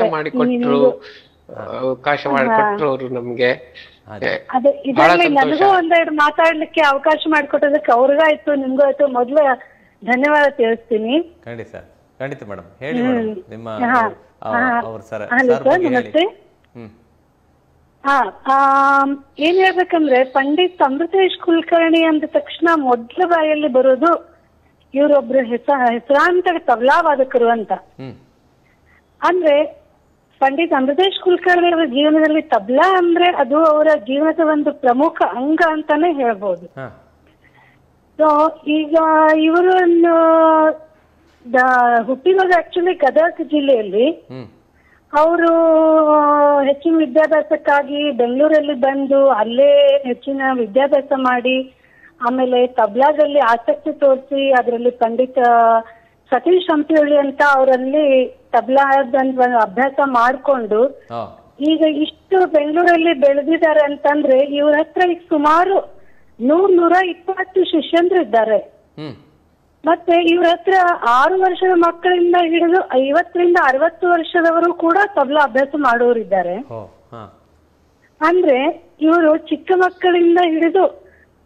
ಮಾಡಿಕೊಟ್ರು ಅವರು ನಮ್ಗೆ. ಅದೇ ಇದರಲ್ಲಿ ನನಗೂ ಒಂದೆರಡು ಮಾತಾಡ್ಲಿಕ್ಕೆ ಅವಕಾಶ ಮಾಡಿಕೊಟ್ಟದಕ್ಕೆ ಅವ್ರಿಗಾಯ್ತು, ನಿಮ್ಗೂ ಆಯ್ತು. ಮೊದ್ಲು ಧನ್ಯವಾದ ತಿಳಿಸ್ತೀನಿ. ಖಂಡಿತ ಮೇಡಮ್, ಹೇಳಿ ನಿಮ್ಮ. ನಮಸ್ತೆ. ಏನ್ ಹೇಳ್ಬೇಕಂದ್ರೆ, ಪಂಡಿತ್ ಅಮೃತೇಶ್ ಕುಲಕರ್ಣಿ ಅಂದ ತಕ್ಷಣ ಮೊದ್ಲ ಬಾಯಲ್ಲಿ ಬರೋದು ಇವರೊಬ್ರು ಹೆಸರಾಂತ ತಬಲಾ ವಾದಕರು ಅಂತ. ಅಂದ್ರೆ ಪಂಡಿತ್ ಅಮೃತೇಶ್ ಕುಲಕರ್ಣಿ ಅವರ ಜೀವನದಲ್ಲಿ ತಬಲಾ ಅಂದ್ರೆ ಅದು ಅವರ ಜೀವನದ ಒಂದು ಪ್ರಮುಖ ಅಂಗ ಅಂತಾನೆ ಹೇಳ್ಬೋದು. ಸೊ ಈಗ ಇವರನ್ನು ಹುಟ್ಟಿರೋದು ಆಕ್ಚುಲಿ ಗದಗ ಜಿಲ್ಲೆಯಲ್ಲಿ. ಅವರು ಹೆಚ್ಚಿನ ವಿದ್ಯಾಭ್ಯಾಸಕ್ಕಾಗಿ ಬೆಂಗಳೂರಲ್ಲಿ ಬಂದು ಅಲ್ಲೇ ಹೆಚ್ಚಿನ ವಿದ್ಯಾಭ್ಯಾಸ ಮಾಡಿ, ಆಮೇಲೆ ತಬ್ಲಾದಲ್ಲಿ ಆಸಕ್ತಿ ತೋರಿಸಿ ಅದರಲ್ಲಿ ಪಂಡಿತ ಸತೀಶ್ ಹಂಪಿಹೊಳಿ ಅಂತ ಅವರಲ್ಲಿ ತಬ್ಲಾದ ಅಭ್ಯಾಸ ಮಾಡ್ಕೊಂಡು ಈಗ ಇಷ್ಟು ಬೆಂಗಳೂರಲ್ಲಿ ಬೆಳೆದಿದ್ದಾರೆ ಅಂತಂದ್ರೆ ಇವ್ರ ಹತ್ರ ಈಗ ಸುಮಾರು 100-120 ಶಿಷ್ಯಂದ್ರು ಇದ್ದಾರೆ. ಮತ್ತೆ ಇವ್ರ ಹತ್ರ 6 ವರ್ಷದ ಮಕ್ಕಳಿಂದ ಹಿಡಿದು 50-60 ವರ್ಷದವರು ಕೂಡ ತಬಲಾ ಅಭ್ಯಾಸ ಮಾಡೋರಿದ್ದಾರೆ. ಅಂದ್ರೆ ಇವರು ಚಿಕ್ಕ ಮಕ್ಕಳಿಂದ ಹಿಡಿದು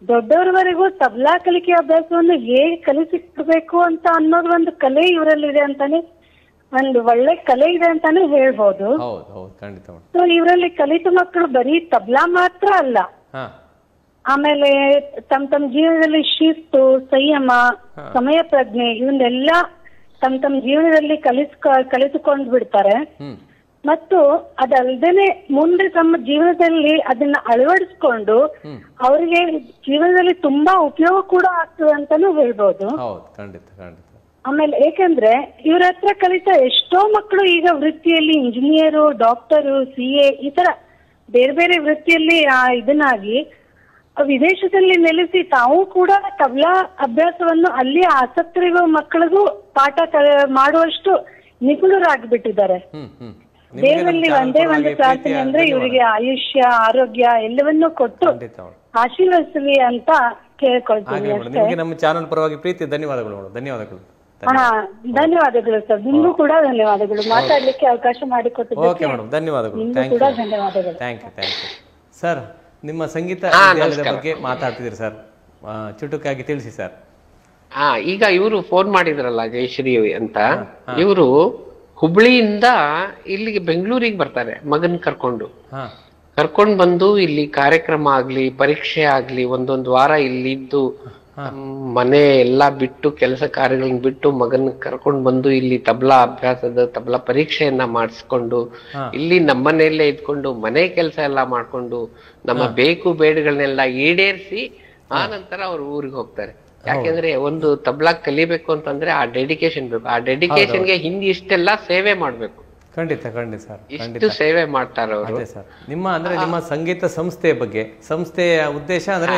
ದೊಡ್ಡವರವರೆಗೂ ತಬಲಾ ಕಲಿಕೆ ಅಭ್ಯಾಸವನ್ನು ಹೇಗೆ ಕಲಿಸಿಕೊಡ್ಬೇಕು ಅಂತ ಅನ್ನೋದು ಒಂದು ಕಲೆ ಇವರಲ್ಲಿದೆ ಅಂತಾನೆ, ಒಂದು ಒಳ್ಳೆ ಕಲೆ ಇದೆ ಅಂತಾನೆ ಹೇಳ್ಬೋದು. ಸೊ ಇವರಲ್ಲಿ ಕಲಿತ ಮಕ್ಕಳು ಬರೀ ತಬಲಾ ಮಾತ್ರ ಅಲ್ಲ, ಆಮೇಲೆ ತಮ್ಮ ಜೀವನದಲ್ಲಿ ಶಿಸ್ತು, ಸಂಯಮ, ಸಮಯ ಪ್ರಜ್ಞೆ ಇವನ್ನೆಲ್ಲ ತಮ್ಮ ಜೀವನದಲ್ಲಿ ಕಲಿತುಕೊಂಡು ಬಿಡ್ತಾರೆ. ಮತ್ತು ಅದಲ್ದೇನೆ ಮುಂದೆ ತಮ್ಮ ಜೀವನದಲ್ಲಿ ಅದನ್ನ ಅಳವಡಿಸ್ಕೊಂಡು ಅವರಿಗೆ ಜೀವನದಲ್ಲಿ ತುಂಬಾ ಉಪಯೋಗ ಕೂಡ ಆಗ್ತದೆ ಅಂತಾನು ಹೇಳ್ಬೋದು. ಆಮೇಲೆ ಏಕೆಂದ್ರೆ ಇವ್ರ ಹತ್ರ ಕಲಿತ ಎಷ್ಟೋ ಮಕ್ಕಳು ಈಗ ವೃತ್ತಿಯಲ್ಲಿ ಇಂಜಿನಿಯರು, ಡಾಕ್ಟರು, CA ಈ ತರ ಬೇರೆ ಬೇರೆ ವೃತ್ತಿಯಲ್ಲಿ ಇದನ್ನಾಗಿ ವಿದೇಶದಲ್ಲಿ ನೆಲೆಸಿ ತಾವು ಕೂಡ ತಬಲಾ ಅಭ್ಯಾಸವನ್ನು ಅಲ್ಲಿ ಆಸಕ್ತರಿಗೂ ಮಕ್ಕಳಿಗೂ ಪಾಠ ಮಾಡುವಷ್ಟು ನಿಪುಣರಾಗ್ಬಿಟ್ಟಿದ್ದಾರೆ. ದೇವರಲ್ಲಿ ಒಂದೇ ಒಂದು ಪ್ರಾರ್ಥನೆ ಅಂದ್ರೆ ಇವರಿಗೆ ಆಯುಷ್ಯ, ಆರೋಗ್ಯ ಎಲ್ಲವನ್ನೂ ಕೊಟ್ಟು ಆಶೀರ್ವದಿಸಲಿ ಅಂತ ಕೇಳ್ಕೊಳ್ತೀನಿ. ನಮ್ಮ ಚಾನಲ್ ಪರವಾಗಿ ಪ್ರೀತಿ ಧನ್ಯವಾದಗಳು. ಧನ್ಯವಾದಗಳು ಸರ್. ನಿಮ್ಗೂ ಕೂಡ ಧನ್ಯವಾದಗಳು. ಮಾತಾಡ್ಲಿಕ್ಕೆ ಅವಕಾಶ ಮಾಡಿಕೊಟ್ಟಿದ್ದಕ್ಕೆ ನಿಮ್ಗೂ ಕೂಡ ಧನ್ಯವಾದಗಳು. ಸರ್, ನಿಮ್ಮ ಸಂಗೀತ ಬಗ್ಗೆ ಮಾತಾಡ್ತಿದ್ರಿ ಸರ್, ಚುಟುಕಾಗಿ ತಿಳಿಸಿ ಸರ್. ಈಗ ಇವರು ಫೋನ್ ಮಾಡಿದ್ರಲ್ಲ ಜಯಶ್ರೀ ಅಂತ, ಇವರು ಹುಬ್ಳಿಯಿಂದ ಇಲ್ಲಿಗೆ ಬೆಂಗಳೂರಿಗೆ ಬರ್ತಾರೆ ಮಗನ್ ಕರ್ಕೊಂಡು ಬಂದು ಇಲ್ಲಿ ಕಾರ್ಯಕ್ರಮ ಆಗ್ಲಿ, ಪರೀಕ್ಷೆ ಆಗ್ಲಿ, ಒಂದೊಂದು ವಾರ ಇಲ್ಲಿದ್ದು ಮನೆ ಎಲ್ಲಾ ಬಿಟ್ಟು, ಕೆಲಸ ಕಾರ್ಯಗಳನ್ನ ಬಿಟ್ಟು ಮಗನ್ ಕರ್ಕೊಂಡ್ ಬಂದು ಇಲ್ಲಿ ತಬಲಾ ತಬಲಾ ಪರೀಕ್ಷೆಯನ್ನ ಮಾಡಿಸ್ಕೊಂಡು ಇಲ್ಲಿ ನಮ್ಮನೆಯಲ್ಲೇ ಇದ್ಕೊಂಡು ಮನೆ ಕೆಲಸ ಎಲ್ಲಾ ಮಾಡ್ಕೊಂಡು ನಮ್ಮ ಬೇಕು ಬೇಡಗಳನ್ನೆಲ್ಲ ಈಡೇರಿಸಿ ಆ ನಂತರ ಅವ್ರು ಊರಿಗೆ ಹೋಗ್ತಾರೆ. ಯಾಕೆಂದ್ರೆ ಒಂದು ತಬಲಾ ಕಲಿಬೇಕು ಅಂತಂದ್ರೆ ಆ ಡೆಡಿಕೇಶನ್ ಬೇಕು. ಆ ಡೆಡಿಕೇಶನ್ಗೆ ಹಿಂದೆ ಇಷ್ಟೆಲ್ಲ ಸೇವೆ ಮಾಡ್ಬೇಕು. ಖಂಡಿತ ಸರ್, ಇಷ್ಟು ಸೇವೆ ಮಾಡ್ತಾರೆ ಅವರು. ನಿಮ್ಮ ಸಂಗೀತ ಸಂಸ್ಥೆಯ ಬಗ್ಗೆ, ಸಂಸ್ಥೆಯ ಉದ್ದೇಶ ಅಂದ್ರೆ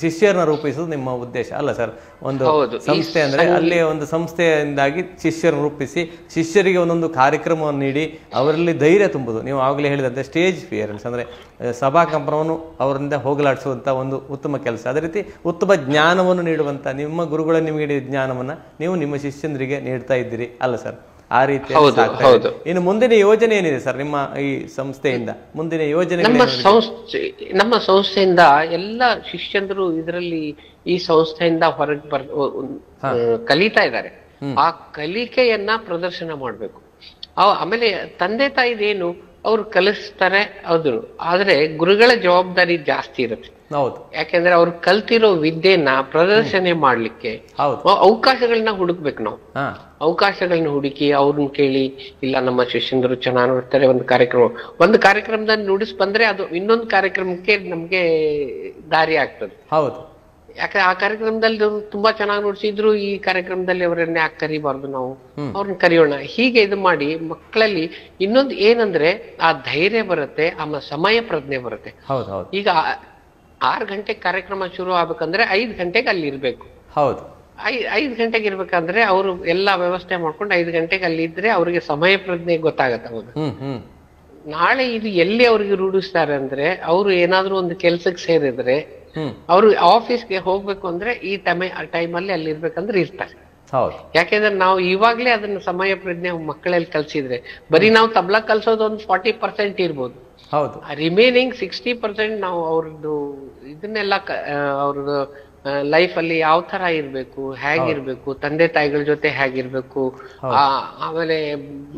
ಶಿಷ್ಯರನ್ನ ರೂಪಿಸುವುದು ನಿಮ್ಮ ಉದ್ದೇಶ ಅಲ್ಲ ಸರ್? ಒಂದು ಸಂಸ್ಥೆ ಅಂದ್ರೆ ಅಲ್ಲಿ ಒಂದು ಸಂಸ್ಥೆಯಿಂದಾಗಿ ಶಿಷ್ಯರನ್ನು ರೂಪಿಸಿ ಶಿಷ್ಯರಿಗೆ ಒಂದೊಂದು ಕಾರ್ಯಕ್ರಮವನ್ನು ನೀಡಿ ಅವರಲ್ಲಿ ಧೈರ್ಯ ತುಂಬುದು. ನೀವು ಆಗಲೇ ಹೇಳಿದಂತೆ ಸ್ಟೇಜ್ ಫಿಯರೆನ್ಸ್ ಅಂದ್ರೆ ಸಭಾ ಕಂಪನವನ್ನು ಅವರಿಂದ ಹೋಗಲಾಡಿಸುವಂತ ಒಂದು ಉತ್ತಮ ಕೆಲಸ. ಅದೇ ರೀತಿ ಉತ್ತಮ ಜ್ಞಾನವನ್ನು ನೀಡುವಂತ ನಿಮ್ಮ ಗುರುಗಳ ನಿಮಗೆ ನೀಡಿದ ಜ್ಞಾನವನ್ನ ನೀವು ನಿಮ್ಮ ಶಿಷ್ಯಂದರಿಗೆ ನೀಡ್ತಾ ಇದ್ದೀರಿ ಅಲ್ಲ ಸರ್? ಆ ರೀತಿ ಇನ್ನು ಮುಂದಿನ ಯೋಜನೆ ಏನಿದೆ ಸರ್ ನಿಮ್ಮ ಈ ಸಂಸ್ಥೆಯಿಂದ? ಮುಂದಿನ ಯೋಜನೆ ನಮ್ಮ ಸಂಸ್ಥೆಯಿಂದ ಎಲ್ಲ ಶಿಷ್ಯಂದರು ಇದರಲ್ಲಿ ಈ ಸಂಸ್ಥೆಯಿಂದ ಹೊರಗೆ ಕಲಿತಾ ಇದ್ದಾರೆ. ಆ ಕಲಿಕೆಯನ್ನ ಪ್ರದರ್ಶನ ಮಾಡ್ಬೇಕು. ಆಮೇಲೆ ತಂದೆ ತಾಯಿದೇನು ಅವ್ರು ಕಲಿಸ್ತಾರೆ. ಹೌದು, ಆದ್ರೆ ಗುರುಗಳ ಜವಾಬ್ದಾರಿ ಜಾಸ್ತಿ ಇರುತ್ತೆ. ಹೌದು, ಯಾಕೆಂದ್ರೆ ಅವ್ರು ಕಲ್ತಿರೋ ವಿದ್ಯೆನ ಪ್ರದರ್ಶನ ಮಾಡ್ಲಿಕ್ಕೆ ಅವಕಾಶಗಳನ್ನ ಹುಡುಕ್ಬೇಕು ನಾವು. ಅವಕಾಶಗಳನ್ನ ಹುಡುಕಿ ಅವ್ರನ್ನ ಕೇಳಿ, ಇಲ್ಲ ನಮ್ಮ ಶಿಷ್ಯಂದರು ಚೆನ್ನಾಗಿ ನೋಡ್ತಾರೆ, ಒಂದು ಕಾರ್ಯಕ್ರಮದಲ್ಲಿ ನುಡಿಸ್ ಬಂದ್ರೆ ಅದು ಇನ್ನೊಂದು ಕಾರ್ಯಕ್ರಮಕ್ಕೆ ನಮ್ಗೆ ದಾರಿ ಆಗ್ತದೆ. ಹೌದು, ಯಾಕಂದ್ರೆ ಆ ಕಾರ್ಯಕ್ರಮದಲ್ಲಿ ತುಂಬಾ ಚೆನ್ನಾಗಿ ನುಡಿಸಿದ್ರು, ಈ ಕಾರ್ಯಕ್ರಮದಲ್ಲಿ ಅವರನ್ನ ಯಾಕೆ ಕರಿಬಾರ್ದು, ನಾವು ಅವ್ರನ್ನ ಕರಿಯೋಣ. ಹೀಗೆ ಇದು ಮಾಡಿ ಮಕ್ಕಳಲ್ಲಿ ಇನ್ನೊಂದು ಏನಂದ್ರೆ ಆ ಧೈರ್ಯ ಬರುತ್ತೆ, ಆಮೇಲೆ ಸಮಯ ಪ್ರಜ್ಞೆ ಬರುತ್ತೆ. ಈಗ 6 ಗಂಟೆಗೆ ಕಾರ್ಯಕ್ರಮ ಶುರು ಆಗ್ಬೇಕಂದ್ರೆ 5 ಗಂಟೆಗೆ ಅಲ್ಲಿ ಇರ್ಬೇಕು. ಹೌದು, 5 ಗಂಟೆಗೆ ಇರ್ಬೇಕಂದ್ರೆ ಅವರು ಎಲ್ಲಾ ವ್ಯವಸ್ಥೆ ಮಾಡ್ಕೊಂಡು 5 ಗಂಟೆಗೆ ಅಲ್ಲಿ ಇದ್ರೆ ಅವ್ರಿಗೆ ಸಮಯ ಪ್ರಜ್ಞೆ ಗೊತ್ತಾಗತ್ತೆ. ಹೌದು, ನಾಳೆ ಇದು ಎಲ್ಲಿ ಅವ್ರಿಗೆ ರೂಢಿಸ್ತಾರೆ ಅಂದ್ರೆ, ಅವ್ರು ಏನಾದ್ರು ಒಂದು ಕೆಲ್ಸಕ್ಕೆ ಸೇರಿದ್ರೆ ಅವ್ರು ಆಫೀಸ್ಗೆ ಹೋಗ್ಬೇಕು ಅಂದ್ರೆ ಈ ಟೈಮಲ್ಲಿ ಅಲ್ಲಿ ಇರ್ಬೇಕಂದ್ರೆ ಇರ್ತಾರೆ. ಯಾಕೆಂದ್ರೆ ನಾವು ಇವಾಗ್ಲೇ ಅದನ್ನ ಸಮಯ ಪ್ರಜ್ಞೆ ಮಕ್ಕಳಲ್ಲಿ ಕಲ್ಸಿದ್ರೆ, ಬರೀ ನಾವು ತಬ್ಲಾ ಕಲ್ಸೋದು ಒಂದು 40% ಇರ್ಬೋದು. ರಿಮೈನಿಂಗ್ 60% ನಾವು ಅವ್ರದ್ದು ಇದನ್ನೆಲ್ಲ ಅವ್ರದ್ದು ಲೈಫ್ ಅಲ್ಲಿ ಯಾವ ತರ ಇರ್ಬೇಕು, ಹೇಗಿರ್ಬೇಕು, ತಂದೆ ತಾಯಿಗಳ ಜೊತೆ ಹೇಗಿರ್ಬೇಕು, ಆಮೇಲೆ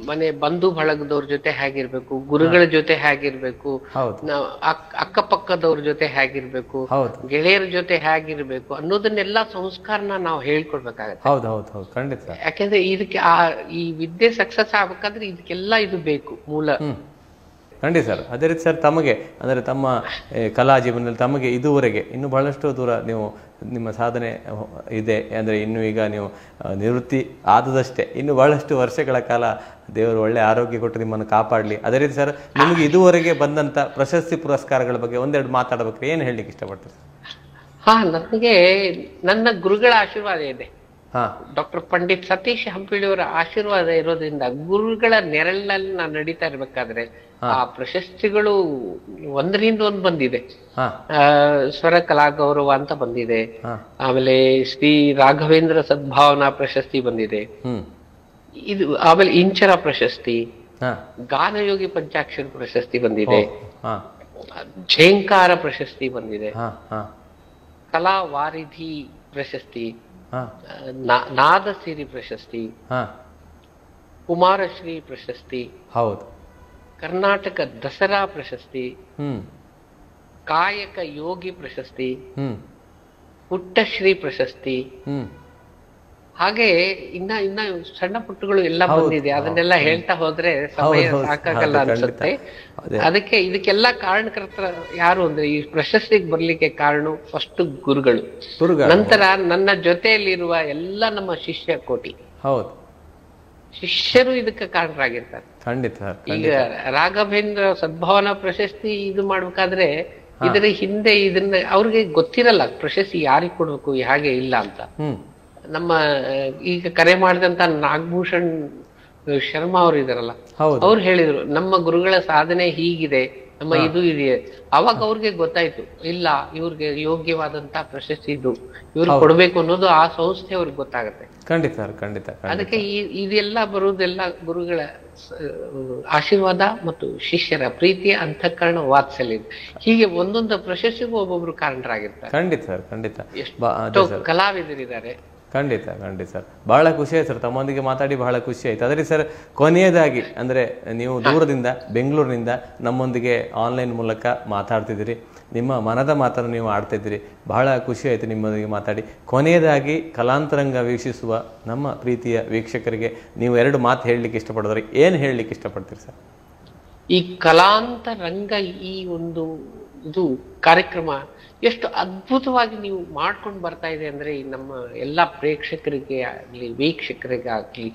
ಮನೆ ಬಂಧು ಬಳಗದವ್ರ ಜೊತೆ ಹೇಗಿರ್ಬೇಕು, ಗುರುಗಳ ಜೊತೆ ಹೇಗಿರ್ಬೇಕು, ಅಕ್ಕಪಕ್ಕದವ್ರ ಜೊತೆ ಹೇಗಿರ್ಬೇಕು, ಗೆಳೆಯರ ಜೊತೆ ಹೇಗಿರ್ಬೇಕು ಅನ್ನೋದನ್ನೆಲ್ಲ ಸಂಸ್ಕಾರನ ನಾವು ಹೇಳ್ಕೊಡ್ಬೇಕಾಗತ್ತೆ. ಯಾಕೆಂದ್ರೆ ಇದಕ್ಕೆ ಈ ವಿದ್ಯೆ ಸಕ್ಸಸ್ ಆಗ್ಬೇಕಾದ್ರೆ ಇದಕ್ಕೆಲ್ಲ ಇದು ಬೇಕು, ಮೂಲ. ಖಂಡಿತ ಸರ್. ಅದೇ ರೀತಿ ಸರ್, ತಮಗೆ ಅಂದರೆ ತಮ್ಮ ಕಲಾ ಜೀವನದಲ್ಲಿ ತಮಗೆ ಇದುವರೆಗೆ ಇನ್ನೂ ಬಹಳಷ್ಟು ದೂರ ನೀವು ನಿಮ್ಮ ಸಾಧನೆ ಇದೆ. ಅಂದರೆ ಇನ್ನು ಈಗ ನೀವು ನಿವೃತ್ತಿ ಆದದಷ್ಟೇ, ಇನ್ನು ಬಹಳಷ್ಟು ವರ್ಷಗಳ ಕಾಲ ದೇವರು ಒಳ್ಳೆ ಆರೋಗ್ಯ ಕೊಟ್ಟು ನಿಮ್ಮನ್ನು ಕಾಪಾಡಲಿ. ಅದೇ ರೀತಿ ಸರ್, ನಿಮಗೆ ಇದುವರೆಗೆ ಬಂದಂಥ ಪ್ರಶಸ್ತಿ ಪುರಸ್ಕಾರಗಳ ಬಗ್ಗೆ ಒಂದೆರಡು ಮಾತಾಡಬೇಕು, ಏನು ಹೇಳಲಿಕ್ಕೆ ಇಷ್ಟಪಡ್ತೀರಿ? ನನಗೆ ನನ್ನ ಗುರುಗಳ ಆಶೀರ್ವಾದ ಇದೆ. ಡಾಕ್ಟರ್ ಪಂಡಿತ್ ಸತೀಶ್ ಹಂಪಿಳಿಯವರ ಆಶೀರ್ವಾದ ಇರೋದ್ರಿಂದ, ಗುರುಗಳ ನೆರಳಿನಲ್ಲಿ ನಾನು ನಡೀತಾ ಇರ್ಬೇಕಾದ್ರೆ ಆ ಪ್ರಶಸ್ತಿಗಳು ಒಂದರಿಂದ ಒಂದು ಬಂದಿದೆ. ಸ್ವರ ಕಲಾ ಗೌರವ ಅಂತ ಬಂದಿದೆ, ಆಮೇಲೆ ಶ್ರೀ ರಾಘವೇಂದ್ರ ಸದ್ಭಾವನಾ ಪ್ರಶಸ್ತಿ ಬಂದಿದೆ, ಇದು ಆಮೇಲೆ ಇಂಚರ ಪ್ರಶಸ್ತಿ, ಗಾನಯೋಗಿ ಪಂಚಾಕ್ಷರ ಪ್ರಶಸ್ತಿ ಬಂದಿದೆ, ಝೇಂಕಾರ ಪ್ರಶಸ್ತಿ ಬಂದಿದೆ, ಕಲಾ ವಾರಿಧಿ ಪ್ರಶಸ್ತಿ, ನಾದಸಿರಿ ಪ್ರಶಸ್ತಿ, ಕುಮಾರಶ್ರೀ ಪ್ರಶಸ್ತಿ, ಹೌದು, ಕರ್ನಾಟಕ ದಸರಾ ಪ್ರಶಸ್ತಿ, ಕಾಯಕ ಯೋಗಿ ಪ್ರಶಸ್ತಿ, ಪುಟ್ಟಶ್ರೀ ಪ್ರಶಸ್ತಿ, ಹಾಗೆ ಇನ್ನ ಸಣ್ಣ ಪುಟ್ಟಗಳು ಎಲ್ಲ ಬಂದಿದೆ. ಅದನ್ನೆಲ್ಲ ಹೇಳ್ತಾ ಹೋದ್ರೆ ಸಮಯ ಸಾಕಾಗಲ್ಲ ಅನ್ಸುತ್ತೆ. ಅದಕ್ಕೆ ಇದಕ್ಕೆಲ್ಲ ಕಾರಣಕರ್ತ ಯಾರು ಅಂದ್ರೆ, ಈ ಪ್ರಶಸ್ತಿಗೆ ಬರ್ಲಿಕ್ಕೆ ಕಾರಣ ಫಸ್ಟ್ ಗುರುಗಳು, ನಂತರ ನನ್ನ ಜೊತೆಯಲ್ಲಿರುವ ಎಲ್ಲ ನಮ್ಮ ಶಿಷ್ಯ ಕೋಟಿ. ಹೌದು, ಶಿಷ್ಯರು ಇದಕ್ಕೆ ಕಾರಣರಾಗಿರ್ತಾರೆ. ಖಂಡಿತ. ಈಗ ರಾಘವೇಂದ್ರ ಸದ್ಭಾವನಾ ಪ್ರಶಸ್ತಿ ಇದು ಮಾಡ್ಬೇಕಾದ್ರೆ ಇದರ ಹಿಂದೆ ಇದನ್ನ ಅವ್ರಿಗೆ ಗೊತ್ತಿರಲ್ಲ ಪ್ರಶಸ್ತಿ ಯಾರಿಗೆ ಕೊಡ್ಬೇಕು ಹೇಗೆ ಇಲ್ಲ ಅಂತ. ನಮ್ಮ ಈಗ ಕರೆ ಮಾಡಿದಂತ ನಾಗಭೂಷಣ್ ಶರ್ಮಾ ಅವರು ಇದಾರಲ್ಲ, ಅವ್ರು ಹೇಳಿದ್ರು ನಮ್ಮ ಗುರುಗಳ ಸಾಧನೆ ಹೀಗಿದೆ, ನಮ್ಮ ಇದು ಇದೆಯೇ. ಅವಾಗ ಅವ್ರಿಗೆ ಗೊತ್ತಾಯ್ತು, ಇಲ್ಲ ಇವ್ರಿಗೆ ಯೋಗ್ಯವಾದಂತ ಪ್ರಶಸ್ತಿ ಇದು ಇವ್ರು ಕೊಡ್ಬೇಕು ಅನ್ನೋದು ಆ ಸಂಸ್ಥೆ ಅವ್ರಿಗೆ ಗೊತ್ತಾಗತ್ತೆ. ಖಂಡಿತ ಖಂಡಿತ. ಅದಕ್ಕೆ ಇದೆಲ್ಲ ಬರುವುದೆಲ್ಲ ಗುರುಗಳ ಆಶೀರ್ವಾದ ಮತ್ತು ಶಿಷ್ಯರ ಪ್ರೀತಿಯ ಅಂತಃಕರಣ ವಾತ್ಸಲ್ಯ. ಹೀಗೆ ಒಂದೊಂದು ಪ್ರಶಸ್ತಿಗೂ ಒಬ್ಬೊಬ್ರು ಕಾರಣರಾಗಿರ್ತಾರೆ. ಖಂಡಿತ ಸರ್, ಖಂಡಿತ. ಎಷ್ಟೋ ಕಲಾವಿದರಿದ್ದಾರೆ. ಖಂಡಿತ ಖಂಡಿತ ಸರ್. ಬಹಳ ಖುಷಿ ಆಯ್ತು ಸರ್, ತಮ್ಮೊಂದಿಗೆ ಮಾತಾಡಿ ಬಹಳ ಖುಷಿ ಆಯ್ತು. ಅದೇ ಸರ್, ಕೊನೆಯದಾಗಿ ಅಂದರೆ ನೀವು ದೂರದಿಂದ ಬೆಂಗಳೂರಿನಿಂದ ನಮ್ಮೊಂದಿಗೆ ಆನ್ಲೈನ್ ಮೂಲಕ ಮಾತಾಡ್ತಿದ್ದೀರಿ, ನಿಮ್ಮ ಮನದ ಮಾತನ್ನು ನೀವು ಆಡ್ತಿದ್ದೀರಿ, ಬಹಳ ಖುಷಿ ಆಯಿತು ನಿಮ್ಮೊಂದಿಗೆ ಮಾತಾಡಿ. ಕೊನೆಯದಾಗಿ ಕಲಾಂತರಂಗ ವೀಕ್ಷಿಸುವ ನಮ್ಮ ಪ್ರೀತಿಯ ವೀಕ್ಷಕರಿಗೆ ನೀವು 2 ಮಾತು ಹೇಳಲಿಕ್ಕೆ ಇಷ್ಟಪಡೋದ್ರೆ ಏನು ಹೇಳಲಿಕ್ಕೆ ಇಷ್ಟಪಡ್ತೀರಿ ಸರ್? ಈ ಕಲಾಂತರಂಗ ಈ ಒಂದು ಇದು ಕಾರ್ಯಕ್ರಮ ಎಷ್ಟು ಅದ್ಭುತವಾಗಿ ನೀವು ಮಾಡ್ಕೊಂಡು ಬರ್ತಾ ಇದೆ ಅಂದ್ರೆ, ನಮ್ಮ ಎಲ್ಲಾ ಪ್ರೇಕ್ಷಕರಿಗೆ ಆಗ್ಲಿ ವೀಕ್ಷಕರಿಗೆ ಆಗ್ಲಿ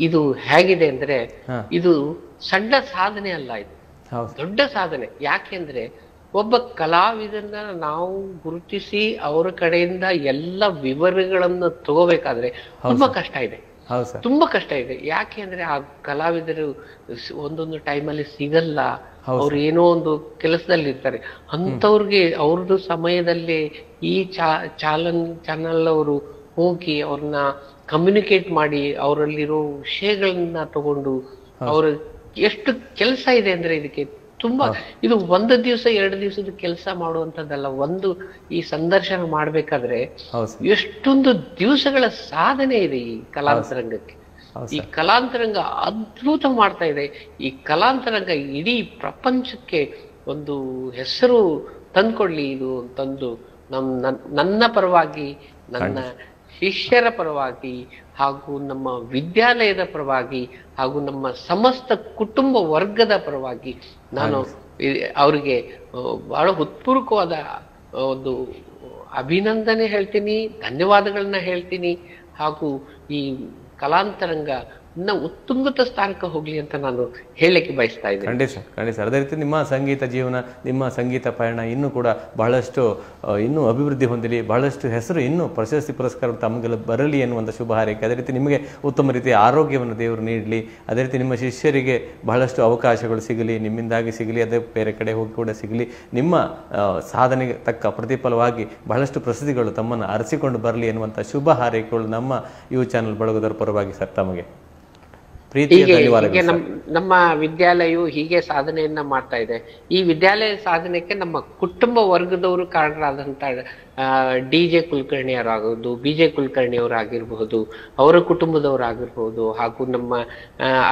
ಇದು ಹೇಗಿದೆ ಅಂದ್ರೆ, ಇದು ಸಣ್ಣ ಸಾಧನೆ ಅಲ್ಲ, ಇದು ದೊಡ್ಡ ಸಾಧನೆ. ಯಾಕೆಂದ್ರೆ ಒಬ್ಬ ಕಲಾವಿದನ್ನ ನಾವು ಗುರುತಿಸಿ ಅವರ ಕಡೆಯಿಂದ ಎಲ್ಲ ವಿವರಗಳನ್ನು ತಗೋಬೇಕಾದ್ರೆ ತುಂಬಾ ಕಷ್ಟ ಇದೆ, ತುಂಬಾ ಕಷ್ಟ ಇದೆ. ಯಾಕೆ ಅಂದ್ರೆ ಆ ಕಲಾವಿದರು ಒಂದೊಂದು ಟೈಮಲ್ಲಿ ಸಿಗಲ್ಲ, ಅವ್ರು ಏನೋ ಒಂದು ಕೆಲಸದಲ್ಲಿ ಇರ್ತಾರೆ. ಅಂತವ್ರಿಗೆ ಅವ್ರದ್ದು ಸಮಯದಲ್ಲಿ ಈ ಚಾನಲ್ ಅವರು ಹೋಗಿ ಅವ್ರನ್ನ ಕಮ್ಯುನಿಕೇಟ್ ಮಾಡಿ ಅವರಲ್ಲಿರೋ ವಿಷಯಗಳನ್ನ ತಗೊಂಡು ಅವ್ರ ಎಷ್ಟು ಕೆಲಸ ಇದೆ ಅಂದ್ರೆ ಇದಕ್ಕೆ ತುಂಬಾ. ಇದು 1 ದಿವಸ 2 ದಿವಸದ ಕೆಲಸ ಮಾಡುವಂತದ್ದಲ್ಲ. ಈ ಸಂದರ್ಶನ ಮಾಡ್ಬೇಕಾದ್ರೆ ಎಷ್ಟೊಂದು ದಿವಸಗಳ ಸಾಧನೆ ಇದೆ ಈ ಕಲಾಂತರಂಗಕ್ಕೆ. ಈ ಕಲಾಂತರಂಗ ಅದ್ಭುತ ಮಾಡ್ತಾ ಇದೆ. ಈ ಕಲಾಂತರಂಗ ಇಡೀ ಪ್ರಪಂಚಕ್ಕೆ ಒಂದು ಹೆಸರು ತಂದ್ಕೊಡ್ಲಿ ಇದು ತಂದು ನನ್ನ ಪರವಾಗಿ, ನನ್ನ ಶಿಷ್ಯರ ಪರವಾಗಿ, ಹಾಗೂ ನಮ್ಮ ವಿದ್ಯಾಲಯದ ಪರವಾಗಿ, ಹಾಗೂ ನಮ್ಮ ಸಮಸ್ತ ಕುಟುಂಬ ವರ್ಗದ ಪರವಾಗಿ ನಾನು ಅವರಿಗೆ ಬಹಳ ಹೃತ್ಪೂರ್ವಕವಾದ ಒಂದು ಅಭಿನಂದನೆ ಹೇಳ್ತೀನಿ, ಧನ್ಯವಾದಗಳನ್ನ ಹೇಳ್ತೀನಿ. ಹಾಗೂ ಈ ಕಲಾಂತರಂಗ ಉತ್ತುಂಗತ ಸ್ಥಾನಕ್ಕೆ ಹೋಗ್ಲಿ ಅಂತ ನಾನು ಹೇಳಲಿಕ್ಕೆ ಬಯಸ್ತಾ ಇದ್ದೀನಿ. ಖಂಡಿತ ಸರ್. ಅದೇ ರೀತಿ ನಿಮ್ಮ ಸಂಗೀತ ಜೀವನ, ನಿಮ್ಮ ಸಂಗೀತ ಪಯಣ ಇನ್ನೂ ಕೂಡ ಬಹಳಷ್ಟು ಇನ್ನೂ ಅಭಿವೃದ್ಧಿ ಹೊಂದಲಿ, ಬಹಳಷ್ಟು ಹೆಸರು ಇನ್ನೂ ಪ್ರಶಸ್ತಿ ಪುರಸ್ಕಾರ ತಮಗೆಲ್ಲ ಬರಲಿ ಎನ್ನುವಂಥ ಶುಭ ಹಾರೈಕೆ. ಅದೇ ರೀತಿ ನಿಮಗೆ ಉತ್ತಮ ರೀತಿಯ ಆರೋಗ್ಯವನ್ನು ದೇವರು ನೀಡಲಿ. ಅದೇ ರೀತಿ ನಿಮ್ಮ ಶಿಷ್ಯರಿಗೆ ಬಹಳಷ್ಟು ಅವಕಾಶಗಳು ಸಿಗಲಿ, ನಿಮ್ಮಿಂದಾಗಿ ಸಿಗಲಿ, ಅದೇ ಬೇರೆ ಕಡೆ ಹೋಗಿ ಕೂಡ ಸಿಗಲಿ. ನಿಮ್ಮ ಸಾಧನೆಗೆ ತಕ್ಕ ಪ್ರತಿಫಲವಾಗಿ ಬಹಳಷ್ಟು ಪ್ರಸಿದ್ಧಿಗಳು ತಮ್ಮನ್ನು ಅರಸಿಕೊಂಡು ಬರಲಿ ಎನ್ನುವಂಥ ಶುಭ ಹಾರೈಕೆಗಳು ನಮ್ಮ ಯು ಚಾನಲ್ ಬಳಗದವರ ಪರವಾಗಿ ಸರ್ ತಮಗೆ ಹೀಗೆ ನಮ್ಮ ವಿದ್ಯಾಲಯವು ಹೀಗೆ ಸಾಧನೆಯನ್ನ ಮಾಡ್ತಾ ಇದೆ. ಈ ವಿದ್ಯಾಲಯ ಸಾಧನೆಗೆ ನಮ್ಮ ಕುಟುಂಬ ವರ್ಗದವರು ಕಾರಣರಾದಂತ DJ ಕುಲಕರ್ಣಿಯವರಾಗೋದು, BJ ಕುಲಕರ್ಣಿಯವರಾಗಿರ್ಬಹುದು, ಅವರ ಕುಟುಂಬದವರಾಗಿರ್ಬಹುದು, ಹಾಗೂ ನಮ್ಮ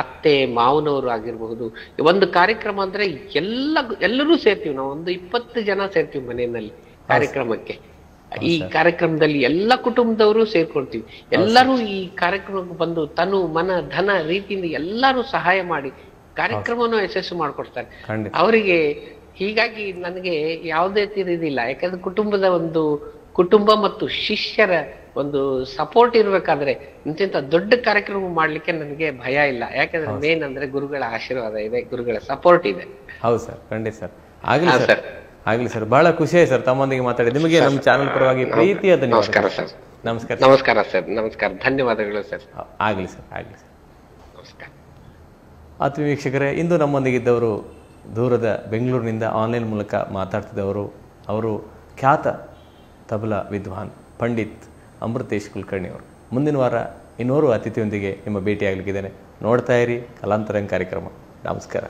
ಅತ್ತೆ ಮಾವನವರು ಆಗಿರಬಹುದು. ಒಂದು ಕಾರ್ಯಕ್ರಮ ಅಂದ್ರೆ ಎಲ್ಲರೂ ಸೇರ್ತೀವಿ. ನಾವು ಒಂದು 20 ಜನ ಸೇರ್ತೀವಿ ಮನೆಯಲ್ಲಿ ಕಾರ್ಯಕ್ರಮಕ್ಕೆ. ಈ ಕಾರ್ಯಕ್ರಮದಲ್ಲಿ ಎಲ್ಲ ಕುಟುಂಬದವರು ಸೇರ್ಕೊಳ್ತೀವಿ. ಎಲ್ಲರೂ ಈ ಕಾರ್ಯಕ್ರಮಕ್ಕೆ ಬಂದು ತನು ಮನ ಧನ ರೀತಿಯಿಂದ ಎಲ್ಲರೂ ಸಹಾಯ ಮಾಡಿ ಕಾರ್ಯಕ್ರಮವನ್ನು ಯಶಸ್ಸು ಮಾಡ್ಕೊಡ್ತಾರೆ ಅವರಿಗೆ. ಹೀಗಾಗಿ ನನಗೆ ಯಾವುದೇ ತಿರಿದಿಲ್ಲ, ಯಾಕಂದ್ರೆ ಕುಟುಂಬ ಮತ್ತು ಶಿಷ್ಯರ ಒಂದು ಸಪೋರ್ಟ್ ಇರ್ಬೇಕಾದ್ರೆ ಇಂತಿಂತ ದೊಡ್ಡ ಕಾರ್ಯಕ್ರಮ ಮಾಡ್ಲಿಕ್ಕೆ ನನಗೆ ಭಯ ಇಲ್ಲ. ಯಾಕಂದ್ರೆ ಮೇನ್ ಅಂದ್ರೆ ಗುರುಗಳ ಆಶೀರ್ವಾದ ಇದೆ, ಗುರುಗಳ ಸಪೋರ್ಟ್ ಇದೆ. ಹೌದು ಸರ್, ಖಂಡಿತ ಸರ್. ಆಗ್ಲಿ ಸರ್, ಬಹಳ ಖುಷಿ ಆಯ್ತು ಸರ್ ತಮ್ಮೊಂದಿಗೆ ಮಾತಾಡಿ. ನಿಮಗೆ ನಮ್ಮ ಚಾನಲ್ ಪರವಾಗಿ ಪ್ರೀತಿಯ ನಮಸ್ಕಾರ ಸರ್. ನಮಸ್ಕಾರ ಸರ್. ನಮಸ್ಕಾರ, ಧನ್ಯವಾದಗಳು ಸರ್. ಆಗ್ಲಿ ಸರ್. ನಮಸ್ಕಾರ. ಆತ್ಮೀಯ ವೀಕ್ಷಕರೇ, ಇಂದು ನಮ್ಮೊಂದಿಗಿದ್ದವರು ದೂರದ ಬೆಂಗಳೂರಿನಿಂದ ಆನ್ಲೈನ್ ಮೂಲಕ ಮಾತಾಡ್ತಿದ್ದವರು ಅವರು ಖ್ಯಾತ ತಬಲಾ ವಿದ್ವಾನ್ ಪಂಡಿತ್ ಅಮೃತೇಶ್ ಕುಲಕರ್ಣಿ ಅವರು. ಮುಂದಿನ ವಾರ ಇನ್ನೋರು ಅತಿಥಿಯೊಂದಿಗೆ ನಿಮ್ಮ ಭೇಟಿಯಾಗಲಿಕ್ಕಿದ್ದೇನೆ. ನೋಡ್ತಾ ಇರಿ ಕಲಾಂತರಂಗ ಕಾರ್ಯಕ್ರಮ. ನಮಸ್ಕಾರ.